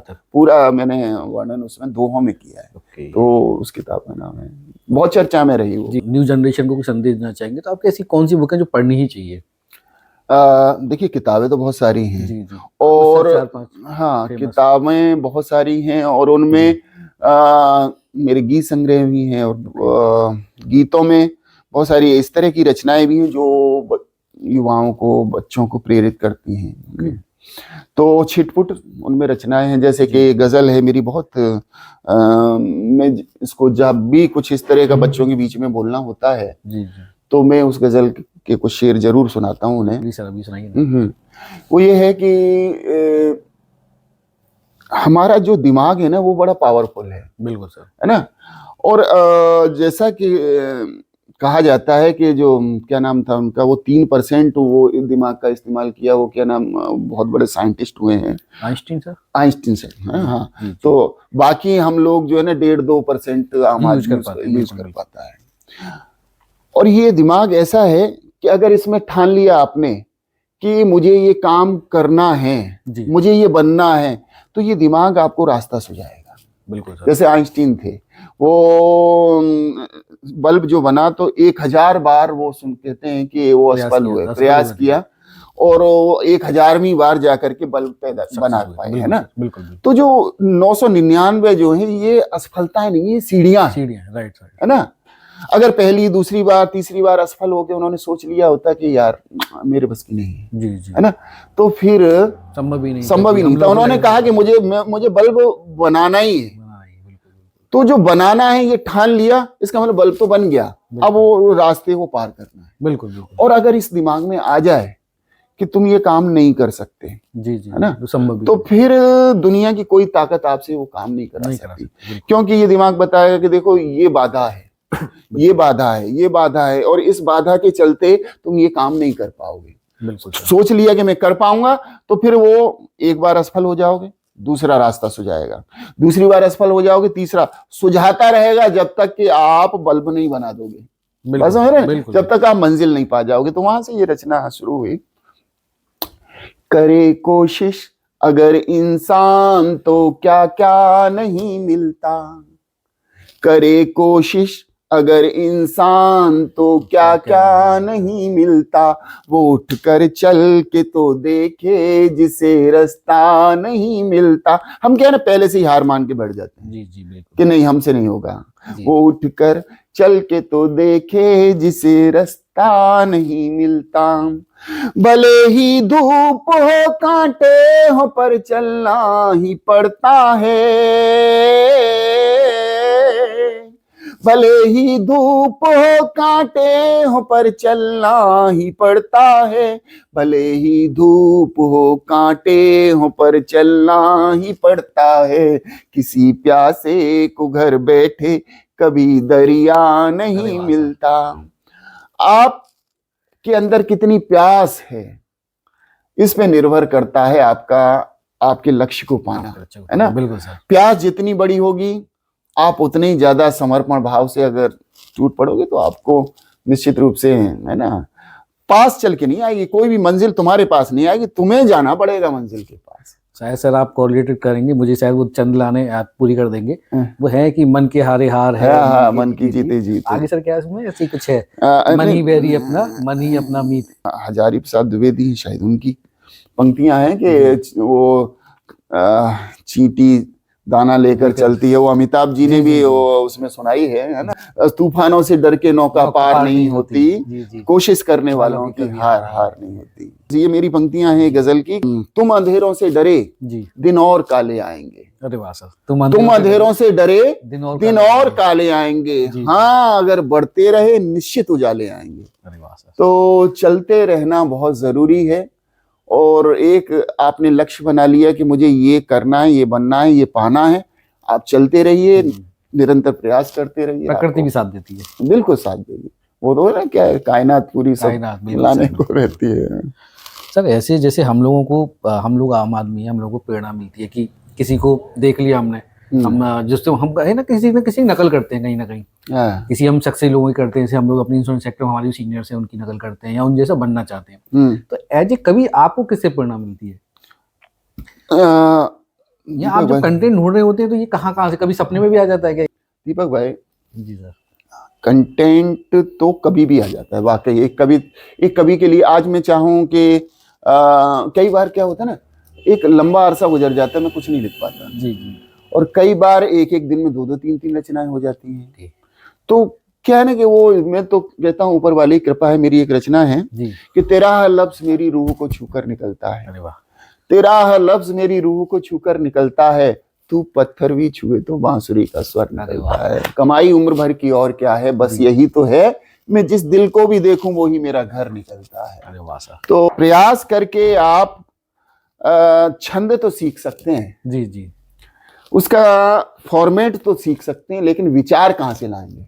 [SPEAKER 1] तक पूरा मैंने वर्णन उसमें दोहों में किया है।
[SPEAKER 2] ओके,
[SPEAKER 1] तो उस किताब का नाम है, बहुत चर्चा में रही वो।
[SPEAKER 2] न्यू जनरेशन को कुछ संदेश देना चाहेंगे तो आपकी ऐसी कौन सी बुक है जो पढ़नी ही चाहिए?
[SPEAKER 1] देखिए किताबें तो बहुत सारी हैं।
[SPEAKER 2] जी जी,
[SPEAKER 1] और
[SPEAKER 2] 4-5
[SPEAKER 1] हाँ, किताबें बहुत सारी हैं और उनमें मेरे गीत संग्रह भी हैं और गीतों में बहुत सारी इस तरह की रचनाएं भी हैं जो युवाओं को, बच्चों को प्रेरित करती हैं। तो छिटपुट उनमें रचनाएं हैं, जैसे कि गजल है मेरी बहुत, मैं इसको जब भी कुछ इस तरह का बच्चों के बीच में बोलना होता है
[SPEAKER 2] जी जी,
[SPEAKER 1] तो मैं उस गजल के कुछ शेर जरूर सुनाता हूँ उन्हें।
[SPEAKER 2] सर अभी सुनाइए।
[SPEAKER 1] वो ये है कि हमारा जो दिमाग है ना वो बड़ा पावरफुल है।
[SPEAKER 2] बिल्कुल सर,
[SPEAKER 1] है ना। और जैसा कि कहा जाता है कि जो क्या नाम था उनका, वो 3% वो दिमाग का इस्तेमाल किया, वो क्या नाम, बहुत बड़े साइंटिस्ट हुए हैं,
[SPEAKER 2] आइंस्टीन सर,
[SPEAKER 1] आइंस्टीन से। हाँ, तो बाकी हम लोग जो है ना 1.5-2% आम आदमी यूज कर पाता है। और ये दिमाग ऐसा है कि अगर इसमें ठान लिया आपने कि मुझे ये काम करना है, मुझे ये बनना है, तो ये दिमाग आपको रास्ता सुझाएगा।
[SPEAKER 2] बिल्कुल सर। जैसे
[SPEAKER 1] आइंस्टीन थे, वो बल्ब जो बना तो 1000 बार वो कहते हैं कि वो असफल हुए, प्रयास किया और 1000वीं बार जाकर के बल्ब पैदा बना पाए, है ना।
[SPEAKER 2] बिल्कुल।
[SPEAKER 1] तो जो 999 जो है ये असफलताएं नहीं, ये सीढ़ियां हैं,
[SPEAKER 2] राइट,
[SPEAKER 1] है ना। अगर पहली, दूसरी बार, तीसरी बार असफल होकर उन्होंने सोच लिया होता कि यार मेरे बस की नहीं है,
[SPEAKER 2] जी जी, है
[SPEAKER 1] ना, तो फिर
[SPEAKER 2] संभव ही
[SPEAKER 1] नहीं था। उन्होंने कहा कि मुझे बल्ब बनाना ही है। तो जो बनाना है ये ठान लिया, इसका मतलब बल्ब तो बन गया, अब वो रास्ते को पार करना है।
[SPEAKER 2] बिल्कुल।
[SPEAKER 1] और अगर इस दिमाग में आ जाए कि तुम ये काम नहीं कर सकते,
[SPEAKER 2] जी जी,
[SPEAKER 1] है ना,
[SPEAKER 2] तो
[SPEAKER 1] फिर दुनिया की कोई ताकत आपसे वो काम नहीं करा सकती, क्योंकि ये दिमाग बताएगा कि देखो ये बाधा है, ये बाधा है, ये बाधा है, और इस बाधा के चलते तुम ये काम नहीं कर पाओगे।
[SPEAKER 2] बिल्कुल।
[SPEAKER 1] सोच लिया कि मैं कर पाऊंगा, तो फिर वो एक बार असफल हो जाओगे, दूसरा रास्ता सुझाएगा, दूसरी बार असफल हो जाओगे, तीसरा सुझाता रहेगा जब तक कि आप बल्ब नहीं बना दोगे, जब तक आप मंजिल नहीं पा जाओगे। तो वहां से ये रचना शुरू हुई। करे कोशिश अगर इंसान तो क्या क्या नहीं मिलता, करे कोशिश अगर इंसान तो क्या क्या नहीं मिलता, वो उठ कर चल के तो देखे जिसे रास्ता नहीं मिलता। हम क्या है ना, पहले से ही हार मान के बैठ जाते हैं
[SPEAKER 2] जी जी बिल्कुल
[SPEAKER 1] कि नहीं हमसे नहीं होगा।
[SPEAKER 2] जी।
[SPEAKER 1] वो उठ कर चल के तो देखे जिसे रास्ता नहीं मिलता। भले ही धूप हो कांटे हो पर चलना ही पड़ता है। भले ही धूप हो कांटे हो पर चलना ही पड़ता है। भले ही धूप हो कांटे हो पर चलना ही पड़ता है। किसी प्यासे को घर बैठे कभी दरिया नहीं मिलता। आप के अंदर कितनी प्यास है इस पे निर्भर करता है आपका, आपके लक्ष्य को पाना, है ना।
[SPEAKER 2] बिल्कुल सर।
[SPEAKER 1] प्यास जितनी बड़ी होगी आप उतने ही ज्यादा समर्पण भाव से अगर टूट पड़ोगे तो आपको निश्चित रूप से, है ना, पास चल के नहीं आएगी कोई भी मंजिल, तुम्हारे पास नहीं आएगी, तुम्हें जाना पड़ेगा मंजिल के पास।
[SPEAKER 2] शायद सर आप कोरिलेटेड करेंगे, मुझे शायद वो चंद लाने आप पूरी कर देंगे। वो है कि मन के हारे हार है,
[SPEAKER 1] हाँ, मन की जीते जीत।
[SPEAKER 2] आगे सर क्या है इसमें ऐसी कुछ है, मन ही बैरी अपना, मन ही अपना मीत।
[SPEAKER 1] हजारी प्रसाद द्विवेदी शायद उनकी पंक्तियां हैं कि वो चींटी दाना लेकर चलती है। वो अमिताभ जी ने भी वो उसमें सुनाई है ना। तूफानों से डर के नौका पार नहीं होती, कोशिश करने वालों की हार नहीं होती। ये मेरी पंक्तियां हैं गजल की। तुम अंधेरों से डरे दिन और काले आएंगे।
[SPEAKER 2] अरे वाह सर।
[SPEAKER 1] तुम अंधेरों से डरे दिन और काले आएंगे। हाँ, अगर बढ़ते रहे निश्चित उजाले आएंगे।
[SPEAKER 2] अरे वाह सर।
[SPEAKER 1] तो चलते रहना बहुत जरूरी है। और एक आपने लक्ष्य बना लिया कि मुझे ये करना है, ये बनना है, ये पाना है, आप चलते रहिए, निरंतर प्रयास करते रहिए।
[SPEAKER 2] प्रकृति भी साथ देती है।
[SPEAKER 1] बिल्कुल साथ देगी। वो तो है ना, क्या है, कायनात पूरी सब लाने को रहती है।
[SPEAKER 2] सर ऐसे जैसे हम लोगों को, हम लोग आम आदमी है, हम लोगों को प्रेरणा मिलती है कि किसी को देख लिया हमने, हम जिससे हम है ना किसी न किसी नकल करते हैं कहीं ना कहीं। किसी हम सक्सेस लोगों की करते हैं, जैसे हम लोग अपनी इंश्योरेंस सेक्टर में हमारे सीनियर्स हैं उनकी नकल करते हैं या उन जैसा बनना चाहते हैं। तो एज ए कभी आपको किससे प्रेरणा मिलती है? या आप जब कंटेंट ढूंढ रहे होते हैं तो ये कहाँ से, कभी सपने में भी आ जाता है क्या?
[SPEAKER 1] दीपक भाई
[SPEAKER 2] जी सर।
[SPEAKER 1] कंटेंट तो कभी भी आ जाता है वाकई। एक कवि के लिए आज मैं चाहूं कि कई बार क्या होता है ना, एक लंबा अरसा गुजर जाता है, मैं कुछ नहीं लिख पाता।
[SPEAKER 2] जी जी।
[SPEAKER 1] और कई बार एक दिन में 2-2 3-3 रचनाएं हो जाती हैं। तो क्या है ना कि वो, मैं तो कहता हूँ ऊपर वाली कृपा है। मेरी एक रचना है कि तेरा हर लफ्ज मेरी रूह को छूकर निकलता है।
[SPEAKER 2] अरे वाह।
[SPEAKER 1] तेरा हर लफ्ज मेरी रूह को छूकर निकलता है, तू पत्थर भी छुए तो बांसुरी का स्वर निकलता है। कमाई उम्र भर की और क्या है, बस यही तो है, मैं जिस दिल को भी देखूं वो ही मेरा घर निकलता है।
[SPEAKER 2] अरे वाह सर।
[SPEAKER 1] तो प्रयास करके आप छंद तो सीख सकते हैं,
[SPEAKER 2] जी जी,
[SPEAKER 1] उसका फॉर्मेट तो सीख सकते हैं, लेकिन विचार कहाँ से लाएंगे?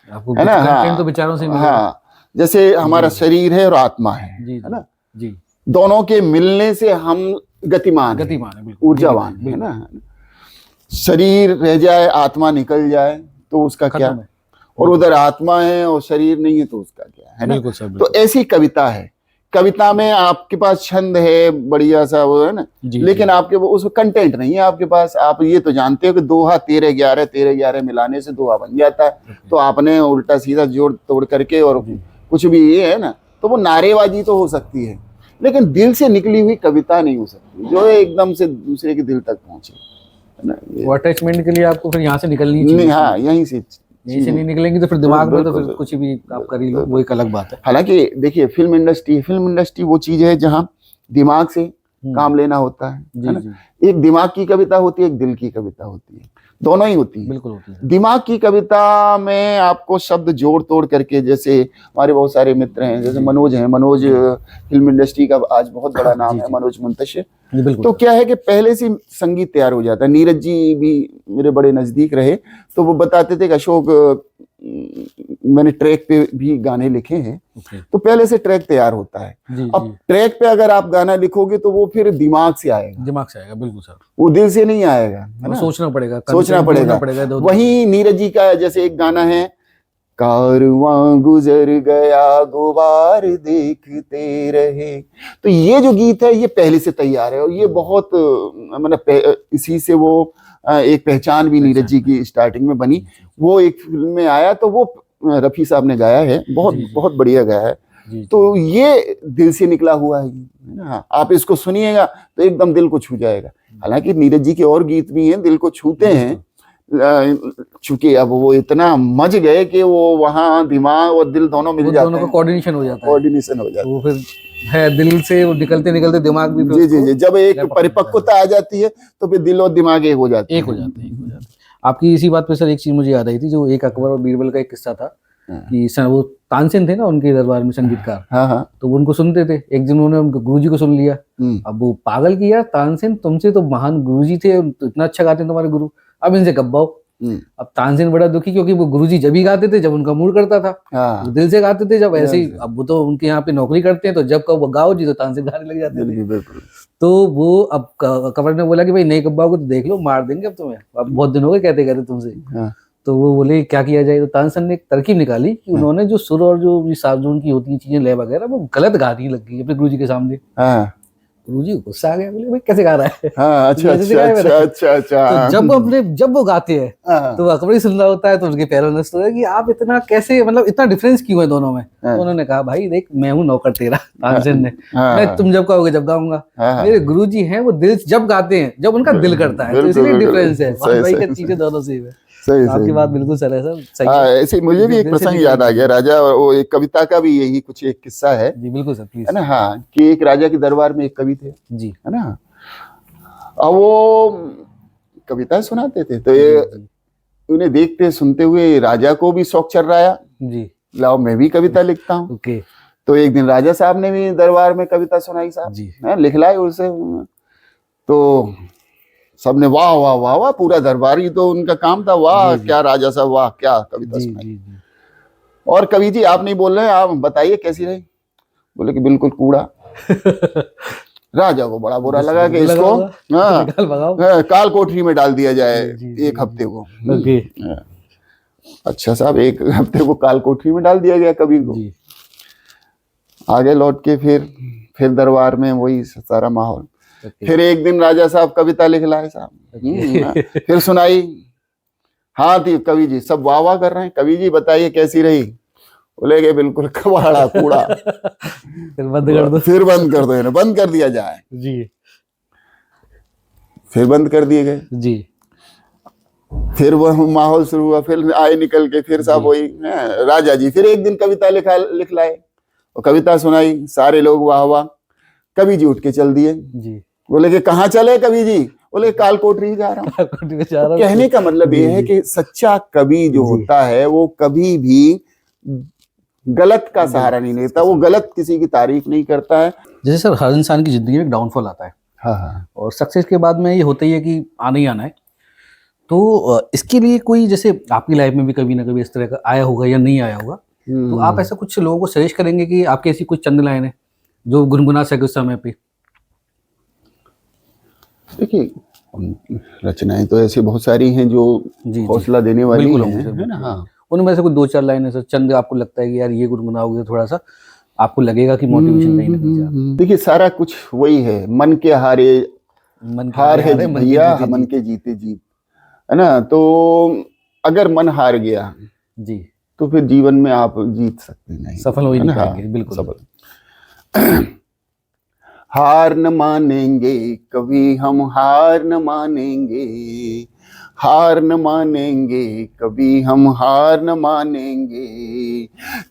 [SPEAKER 2] आपको
[SPEAKER 1] है ना।
[SPEAKER 2] कंटेंट तो विचारों से मिलेगा।
[SPEAKER 1] हाँ, जैसे हमारा शरीर है और आत्मा है ना
[SPEAKER 2] जी। दोनों
[SPEAKER 1] दोनों के मिलने से हम गतिमान है, ऊर्जावान है ना। शरीर रह जाए, आत्मा निकल जाए तो उसका क्या, और उधर आत्मा है और शरीर नहीं है तो उसका क्या, है ना। तो ऐसी कविता है। कविता में आपके पास छंद है बढ़िया सा, वो है ना, लेकिन आपके उसमें कंटेंट नहीं है आपके पास। आप ये तो जानते हो कि 2 हाथ 13-11 मिलाने से 2 बन जाता है। तो आपने उल्टा सीधा जोड़ तोड़ करके और कुछ भी ये है ना, तो वो नारेबाजी तो हो सकती है, लेकिन दिल से निकली हुई कविता नहीं हो सकती जो एकदम से दूसरे के दिल तक पहुंचे, है ना।
[SPEAKER 2] वो अटैचमेंट के लिए आपको फिर यहाँ से निकलनी चाहिए।
[SPEAKER 1] हाँ, यहीं से
[SPEAKER 2] नहीं निकलेंगे तो फिर दिमाग में तो फिर कुछ भी आप कर ही लो, वो एक अलग बात है।
[SPEAKER 1] हालांकि देखिए, फिल्म इंडस्ट्री वो चीज है जहां दिमाग से काम लेना होता है ना। एक दिमाग की कविता होती है, एक दिल की कविता होती है, दोनों ही होती है।
[SPEAKER 2] बिल्कुल होती है।
[SPEAKER 1] दिमाग की कविता में आपको शब्द जोड़ तोड़ करके, जैसे हमारे बहुत सारे मित्र हैं, जैसे मनोज हैं, मनोज फिल्म इंडस्ट्री का आज बहुत बड़ा नाम है, मनोज मुंतशिर। तो क्या है कि पहले से संगीत तैयार हो जाता है। नीरज जी भी मेरे बड़े नजदीक रहे, तो वो बताते थे कि अशोक, मैंने ट्रैक पे भी गाने लिखे हैं, तो पहले से ट्रैक तैयार होता है। अब ट्रैक पे अगर आप गाना लिखोगे तो वो फिर दिमाग से आएगा, बिल्कुल सर, वो दिल से नहीं आएगा, है ना। सोचना पड़ेगा। वही नीरज जी का जैसे एक गाना है, कारवां गुजर गया गुबार देखते रहे, तो ये जो गीत है ये पहले से तैयार है और ये बहुत, मतलब इसी से वो एक पहचान भी नीरज जी की स्टार्टिंग में बनी, वो एक फिल्म में आया, तो वो रफी साहब ने गाया है, बहुत बहुत बढ़िया गाया है। तो ये दिल से निकला हुआ है ना, आप इसको सुनिएगा तो एकदम दिल को छू जाएगा। हालांकि नीरज जी के और गीत भी हैं दिल को छूते हैं, चूंकि अब वो इतना मज गए कि वो वहाँ दिमाग और दिल दोनों मिल जाते हैं,
[SPEAKER 2] दोनों का कोऑर्डिनेशन हो जाता है,
[SPEAKER 1] कोऑर्डिनेशन हो जाता है,
[SPEAKER 2] वो फिर है दिल से वो निकलते निकलते दिमाग भी
[SPEAKER 1] जी जी जी, जब एक परिपक्वता आ जाती है तो फिर दिल और दिमाग एक हो जाते हैं।
[SPEAKER 2] आपकी इसी बात पे सर एक चीज मुझे याद आई थी, जो एक अकबर और बीरबल का एक किस्सा था कि वो तानसेन थे ना उनके दरबार में संगीतकार,
[SPEAKER 1] हाँ,
[SPEAKER 2] तो वो उनको सुनते थे। एक दिन उन्होंने उनके गुरुजी को सुन लिया, अब वो पागल किया, तानसेन तुमसे तो महान गुरुजी थे, इतना अच्छा गाते हैं तुम्हारे गुरु, अब इनसे गब्बाओ। अब तानसेन बड़ा दुखी, क्योंकि वो गुरुजी जब ही गाते थे जब उनका मूड करता था, वो दिल से गाते थे, जब ऐसे ही, अब वो तो उनके यहाँ पे नौकरी करते हैं, तो जब कब गाओ जी तो तानसेन गाने लग जाते थे। तो वो अब कंवर ने बोला कि भाई नहीं गब्बाओगे तो देख लो, मार देंगे अब तुम्हें, अब बहुत दिन हो गए कहते कहते तुमसे। तो वो बोले क्या किया जाए, तो तानसेन ने एक तरकीब निकाली कि उन्होंने जो सुर और जो सावजून की होती है चीजें, लय वगैरह, वो गलत गाने लग गई अपने गुरुजी के सामने। गुरुजी को गुस्सा आ गया, बोले भाई कैसे गा रहा है।
[SPEAKER 1] अच्छा अच्छा अच्छा।
[SPEAKER 2] तो जब वो गाते हैं तो अकबर ही सुन रहा होता है, तो उनके पैरों में है कि आप इतना कैसे, मतलब इतना डिफरेंस क्यों है दोनों में। तो उन्होंने कहा भाई देख मैं हूँ नौकर तेरा, तानसेन ने, मैं तुम जब कहोगे जब गाऊंगा, मेरे गुरुजी हैं वो दिल जब गाते हैं जब उनका दिल करता है, तो इसलिए डिफरेंस है, भाई का चीजें दोनों सेम है। आपकी बात बिल्कुल सर है सर, सही है।
[SPEAKER 1] ऐसे मुझे भी एक प्रसंग याद आ गया राजा, वो एक कविता का भी यही कुछ एक किस्सा है
[SPEAKER 2] जी। बिल्कुल सर प्लीज।
[SPEAKER 1] है ना, हाँ, कि एक राजा के दरबार में एक कवि थे जी, है ना, अब वो कविता सुनाते थे, तो ये उन्हें देखते सुनते हुए राजा को भी शौक चढ़ रहा जी, लाओ मैं भी कविता लिखता हूँ। ओके। तो एक दिन राजा साहब ने भी दरबार में कविता सुनाई साहब जी, लिख लाई उसे, तो सबने वाह वाह वाह वाह, पूरा दरबारी तो उनका काम था, वाह क्या राजा साहब, वाह क्या कविता सुनाई। और कवि जी आप नहीं बोल रहे, आप बताइए कैसी रही। बोले कि बिल्कुल कूड़ा। राजा को बड़ा बुरा लगा कि इसको काल कोठरी में डाल दिया जाए एक हफ्ते को। अच्छा साहब, एक हफ्ते को काल कोठरी में डाल दिया गया कवि को। आगे लौट के फिर दरबार में वही सारा माहौल। फिर एक दिन राजा साहब कविता लिख लाए साहब, फिर सुनाई। हाँ थी कवि जी, सब वाह वाह कर रहे हैं, कवि जी बताइए कैसी रही। बोले गए बिल्कुल कबाड़ा कूड़ा।
[SPEAKER 2] फिर बंद कर दो,
[SPEAKER 1] फिर बंद कर दो, बंद कर दिया जाए जी। फिर बंद कर दिए गए जी। फिर वह माहौल शुरू हुआ, फिर आए निकल के, फिर साहब वही राजा जी फिर एक दिन कविता लिख लाए और कविता सुनाई, सारे लोग वाह वाह। कवि जी उठ के चल दिए जी। बोले कि कहाँ चले कवि जी। बोले काल कोठरी जा रहा हूँ। तो कहने का मतलब ये है कि सच्चा कवि जो होता है वो कभी भी गलत का सहारा नहीं लेता, वो गलत किसी की तारीफ नहीं करता है।
[SPEAKER 2] जैसे सर हर इंसान की जिंदगी में डाउनफॉल आता है, हाँ, और सक्सेस के बाद में ये होता ही है कि आना ही आना है। तो इसके लिए कोई, जैसे आपकी लाइफ में भी कभी ना कभी इस तरह का आया होगा या नहीं आया होगा, तो आप ऐसा कुछ लोगों को सजेस्ट करेंगे कि आपकी ऐसी कुछ चंद लाइन है जो गुनगुना सके उस समय पे।
[SPEAKER 1] देखिए रचनाएं तो ऐसी बहुत सारी हैं जो हौसला देने वाली है ना, हाँ,
[SPEAKER 2] उनमें से कुछ दो चार लाइन है चंद आपको लगता है कि यार ये गुनगुनाओगे थोड़ा सा आपको लगेगा कि मोटिवेशन कहीं ना कहीं।
[SPEAKER 1] देखिए सारा कुछ वही है, मन के हारे हार है भैया, मन के जीते जीत, है ना। तो अगर मन हार गया जी तो फिर जीवन में आप जीत सकते नहीं,
[SPEAKER 2] सफल हो ही नहीं पाएंगे। बिल्कुल
[SPEAKER 1] सफल। हार न मानेंगे कभी हम, हार न मानेंगे, हार न मानेंगे कभी हम, हार न मानेंगे,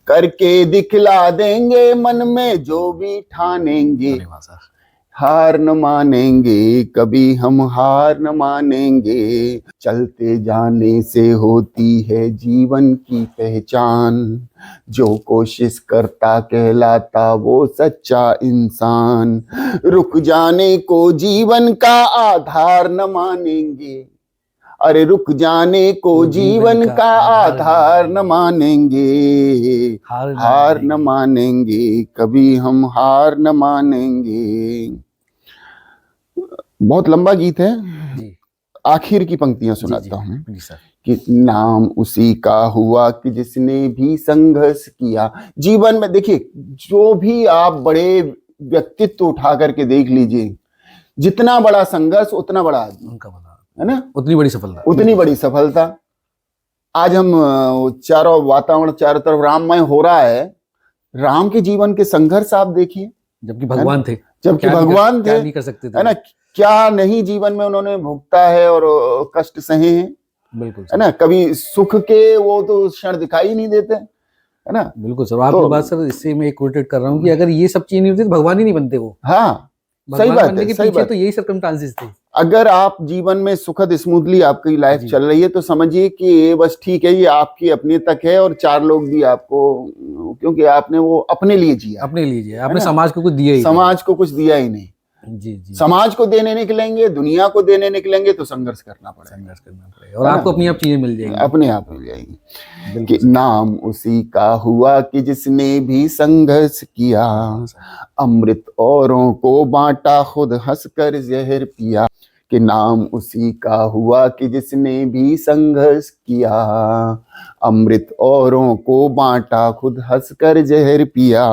[SPEAKER 1] करके दिखला देंगे मन में जो भी ठानेंगे। हार न मानेंगे कभी हम, हार न मानेंगे, चलते जाने से होती है जीवन की पहचान, जो कोशिश करता कहलाता वो सच्चा इंसान, रुक जाने को जीवन का आधार न मानेंगे, अरे रुक जाने को जीवन का आधार न मानेंगे, हार न मानेंगे कभी हम, हार न मानेंगे। बहुत लंबा गीत है, आखिर की पंक्तियां सुनाता हूँ कि नाम उसी का हुआ कि जिसने भी संघर्ष किया जीवन में। देखिए जो भी आप बड़े व्यक्तित्व उठा करके देख लीजिए, जितना बड़ा संघर्ष उतना बड़ा आदमी उनका बना, है ना,
[SPEAKER 2] उतनी बड़ी सफलता।
[SPEAKER 1] उतनी बड़ी सफलता। आज हम चारों वातावरण चारों तरफ राममय हो रहा है, राम के जीवन के संघर्ष आप देखिए,
[SPEAKER 2] जबकि भगवान थे,
[SPEAKER 1] जबकि भगवान थे,
[SPEAKER 2] क्या नहीं कर सकते थे,
[SPEAKER 1] है ना, क्या नहीं जीवन में उन्होंने भुगता है और कष्ट सहे हैं,
[SPEAKER 2] बिल्कुल
[SPEAKER 1] है ना, कभी सुख के वो तो क्षण दिखाई नहीं देते, है ना।
[SPEAKER 2] बिल्कुल सर, आपकी बात सर इससे मैं एक कोटेट कर रहा हूँ कि अगर ये सब चीज नहीं होती तो भगवान ही नहीं बनते वो।
[SPEAKER 1] हाँ, सही बात है, सही बात।
[SPEAKER 2] तो यही सर्कमस्टांसेस थे।
[SPEAKER 1] अगर आप जीवन में सुखद स्मूथली आपकी लाइफ चल रही है तो समझिए कि ये बस ठीक है, ये आपकी अपने तक है और चार लोग भी आपको, क्योंकि आपने वो अपने लिए जिया,
[SPEAKER 2] अपने लिए जिया, आपने समाज को कुछ दिया ही,
[SPEAKER 1] समाज को कुछ दिया ही नहीं।
[SPEAKER 2] जी जी,
[SPEAKER 1] समाज को देने निकलेंगे, दुनिया को देने निकलेंगे तो संघर्ष करना पड़ेगा,
[SPEAKER 2] और आपको अपनी आप चीजें मिल जाएंगी,
[SPEAKER 1] अपने आप मिल जाएंगी। कि नाम उसी का हुआ कि जिसने भी संघर्ष किया, अमृत औरों को बांटा खुद हंसकर जहर पिया। कि नाम उसी का हुआ कि जिसने भी संघर्ष किया, अमृत औरों को बांटा खुद हंसकर जहर पिया।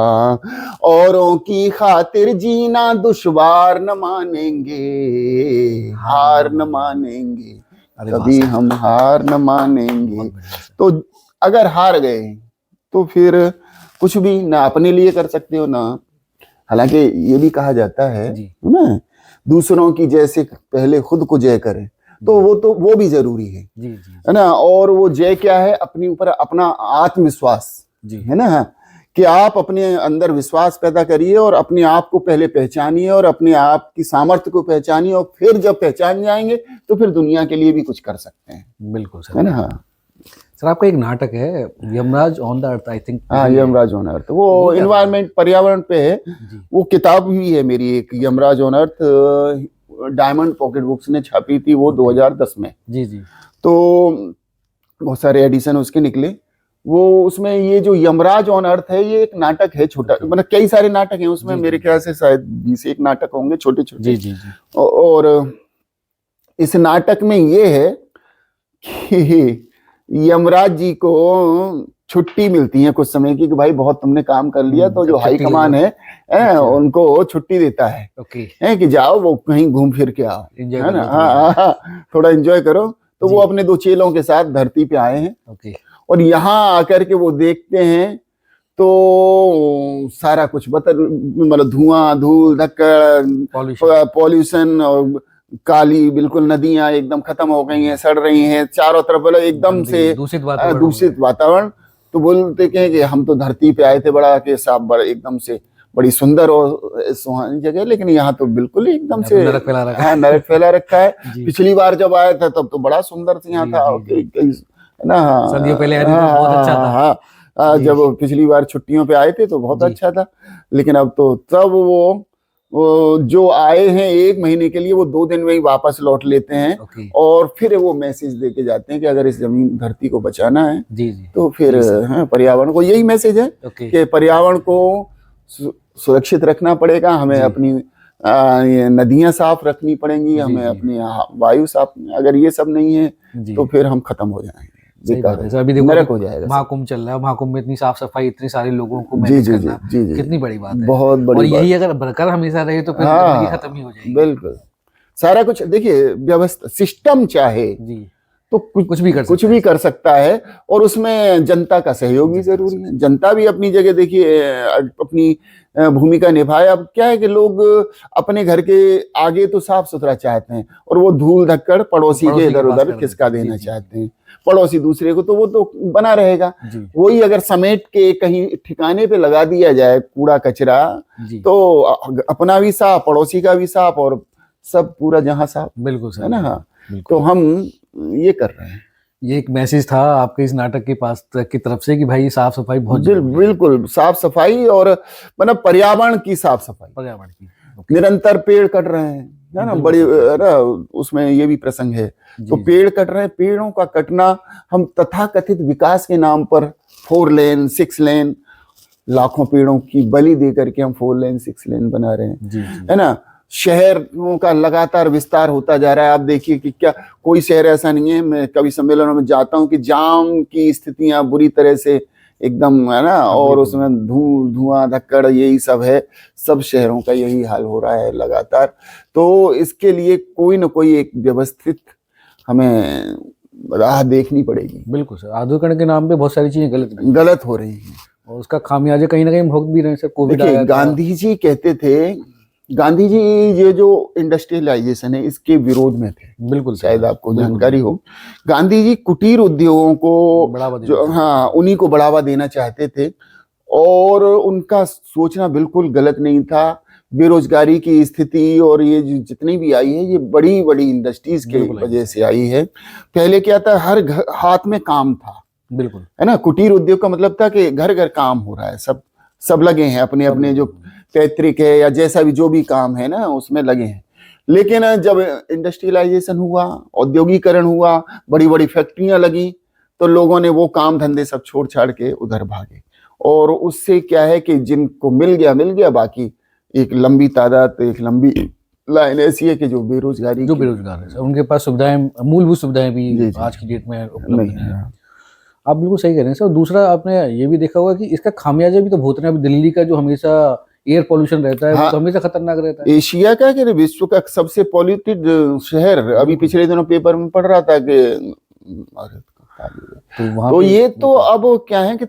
[SPEAKER 1] औरों की खातिर जीना दुश्वार न मानेंगे, हार न मानेंगे, कभी हम हार न मानेंगे। तो अगर हार गए तो फिर कुछ भी ना अपने लिए कर सकते हो ना, हालांकि ये भी कहा जाता है ना, दूसरों की जैसे पहले खुद को जय करें, तो वो भी जरूरी है, है ना। और वो जय क्या है, अपने ऊपर अपना आत्मविश्वास, है ना, कि आप अपने अंदर विश्वास पैदा करिए और अपने आप को पहले पहचानिए और अपने आप की सामर्थ्य को पहचानिए, और फिर जब पहचान जाएंगे तो फिर दुनिया के लिए भी कुछ कर सकते हैं।
[SPEAKER 2] बिल्कुल सर,
[SPEAKER 1] है ना।
[SPEAKER 2] सर आपका एक नाटक है Yamraj on the earth, I think.
[SPEAKER 1] हाँ, यमराज ऑन अर्थ, वो इन्वायरमेंट पर्यावरण पे है। वो किताब भी है मेरी एक, Yamraj on earth, diamond pocket books ने छापी थी वो 2010 में।
[SPEAKER 2] जी जी।
[SPEAKER 1] तो बहुत सारे एडिशन उसके निकले। वो उसमें ये जो यमराज ऑन अर्थ है ये एक नाटक है छोटा, मतलब कई सारे नाटक हैं उसमें, मेरे ख्याल से शायद 20 नाटक होंगे छोटे छोटे।
[SPEAKER 2] जी जी जी।
[SPEAKER 1] और इस नाटक में ये है कि यमराज जी को छुट्टी मिलती है कुछ समय की, कि भाई बहुत तुमने काम कर लिया, तो जो हाई कमान है उनको छुट्टी देता है, है कि जाओ वो कहीं घूम फिर के आओ, है ना, हाँ, थोड़ा एंजॉय करो। तो वो अपने 2 चेलों के साथ धरती पे आए हैं, और यहाँ आकर के वो देखते हैं तो सारा कुछ मतलब धुआं, धूल, धक्कड़, पॉल्यूशन, और काली बिल्कुल नदियां एकदम खत्म हो गई हैं, सड़ रही हैं चारों तरफ, एकदम से दूषित वातावरण। तो बोलते हैं कि हम तो धरती पे आए थे, बड़ा के साफ, बड़ा एकदम से बड़ी सुंदर और सुहानी जगह, लेकिन यहाँ तो बिल्कुल एकदम से नरक फैला रखा है। पिछली बार जब आया था तब तो बड़ा सुंदर यहाँ था, ना,
[SPEAKER 2] सदियों पहले आए थे तो बहुत अच्छा था।
[SPEAKER 1] हाँ, जब पिछली बार छुट्टियों पे आए थे तो बहुत अच्छा था, लेकिन अब तो तब वो जो आए हैं 1 महीने के लिए वो 2 दिन में ही वापस लौट लेते हैं, और फिर वो मैसेज देके जाते हैं कि अगर इस जमीन धरती को बचाना है तो फिर पर्यावरण को, यही मैसेज है कि पर्यावरण को सुरक्षित रखना पड़ेगा, हमें अपनी नदियां साफ रखनी पड़ेंगी, हमें अपनी वायु साफ, अगर ये सब नहीं है तो फिर हम खत्म हो जाएंगे,
[SPEAKER 2] अभी देखो
[SPEAKER 1] नरक हो जाएगा।
[SPEAKER 2] महाकुंभ चल रहा है, महाकुंभ में इतनी साफ सफाई, इतने सारे लोगों को मैनेज करना, कितनी बड़ी बात है,
[SPEAKER 1] बहुत बड़ी।
[SPEAKER 2] और यही अगर बरकरार हमेशा रहे तो फिर जिंदगी खत्म ही हो जाएगी।
[SPEAKER 1] बिल्कुल, सारा कुछ देखिए, व्यवस्था सिस्टम चाहे तो कुछ भी कर सकता है, और उसमें जनता का सहयोग भी जरूरी है। जनता भी अपनी जगह देखिए अपनी भूमिका निभाए। अब क्या है कि लोग अपने घर के आगे तो साफ सुथरा चाहते हैं, और वो धूल धक्कड़ पड़ोसी के इधर उधर खिसका देना चाहते हैं, पड़ोसी दूसरे को, तो वो तो बना रहेगा। वही अगर समेट के कहीं ठिकाने पे लगा दिया जाए कूड़ा कचरा, तो अपना भी साफ, पड़ोसी का भी साफ, और सब पूरा जहां साफ,
[SPEAKER 2] बिल्कुल
[SPEAKER 1] है ना। तो हम ये कर रहे हैं।
[SPEAKER 2] ये एक मैसेज था आपके इस नाटक के पास की तरफ से कि भाई साफ सफाई बहुत
[SPEAKER 1] बिल्कुल साफ सफाई, और मतलब पर्यावरण की साफ सफाई,
[SPEAKER 2] पर्यावरण की।
[SPEAKER 1] निरंतर पेड़ कट रहे हैं, है ना, बड़ी उसमें ये भी प्रसंग है। तो पेड़ कट रहे हैं, पेड़ों का कटना, हम तथाकथित विकास के नाम पर 4 लेन 6 लेन, लाखों पेड़ों की बलि दे करके हम 4 लेन 6 लेन बना रहे हैं, है ना। शहरों का लगातार विस्तार होता जा रहा है। आप देखिए कि क्या कोई शहर ऐसा नहीं है, मैं कभी सम्मेलनों में जाता हूं कि जाम की स्थितियां बुरी तरह से एकदम, है ना, और उसमें धुआं धक्कड़ यही सब है, सब शहरों का यही हाल हो रहा है लगातार। तो इसके लिए कोई ना कोई एक व्यवस्थित हमें राह देखनी पड़ेगी।
[SPEAKER 2] बिल्कुल सर, आधुनिकरण के नाम पे बहुत सारी चीजें
[SPEAKER 1] गलत हो रही हैं
[SPEAKER 2] और उसका खामियाजा कहीं ना कहीं भुगत भी रहे हैं सर। कोविड
[SPEAKER 1] देखिए,
[SPEAKER 2] आया था।
[SPEAKER 1] गांधी जी कहते थे, गांधी जी ये जो इंडस्ट्रियलाइजेशन है इसके विरोध में थे।
[SPEAKER 2] बिल्कुल
[SPEAKER 1] शायद आपको
[SPEAKER 2] बिल्कुल,
[SPEAKER 1] जानकारी हो, गांधी जी कुटीर उद्योगों को
[SPEAKER 2] बढ़ावा देना
[SPEAKER 1] जो
[SPEAKER 2] चाहते
[SPEAKER 1] हाँ उन्हीं को बढ़ावा देना चाहते थे और उनका सोचना बिल्कुल गलत नहीं था। बेरोजगारी की स्थिति और ये जितनी भी आई है ये बड़ी बड़ी इंडस्ट्रीज के
[SPEAKER 2] बिल्कुल आई
[SPEAKER 1] वजह से आई है। पहले क्या था, हर घर हाथ में काम था,
[SPEAKER 2] बिल्कुल
[SPEAKER 1] है ना। कुटीर उद्योग का मतलब था कि घर घर काम हो रहा है, सब लगे हैं अपने अपने जो पैतृक है या जैसा भी जो भी काम है ना उसमें लगे हैं। लेकिन जब इंडस्ट्रियलाइजेशन हुआ, औद्योगिकरण हुआ, बड़ी बड़ी फैक्ट्रियां लगी तो लोगों ने वो काम धंधे सब छोड़ छाड़ के उधर भागे और उससे क्या है कि जिनको मिल गया, बाकी एक लंबी तादाद, एक लंबी लाइन ऐसी है कि जो बेरोजगार
[SPEAKER 2] है सर, उनके पास सुविधाएं, मूलभूत सुविधाएं भी आज की डेट में उपलब्ध नहीं है। आप बिल्कुल सही कह रहे हैं सर। दूसरा आपने ये भी देखा होगा कि इसका खामियाजा भी तो भुगतना है। दिल्ली का जो हमेशा एयर पोल्यूशन रहता है,
[SPEAKER 1] हाँ,
[SPEAKER 2] तो हमेशा खतरनाक रहता है।
[SPEAKER 1] एशिया का कि विश्व का सबसे पॉल्यूटेड शहर। अभी पिछले दिनों पेपर में पढ़ रहा था कि तो ये तो अब क्या है कि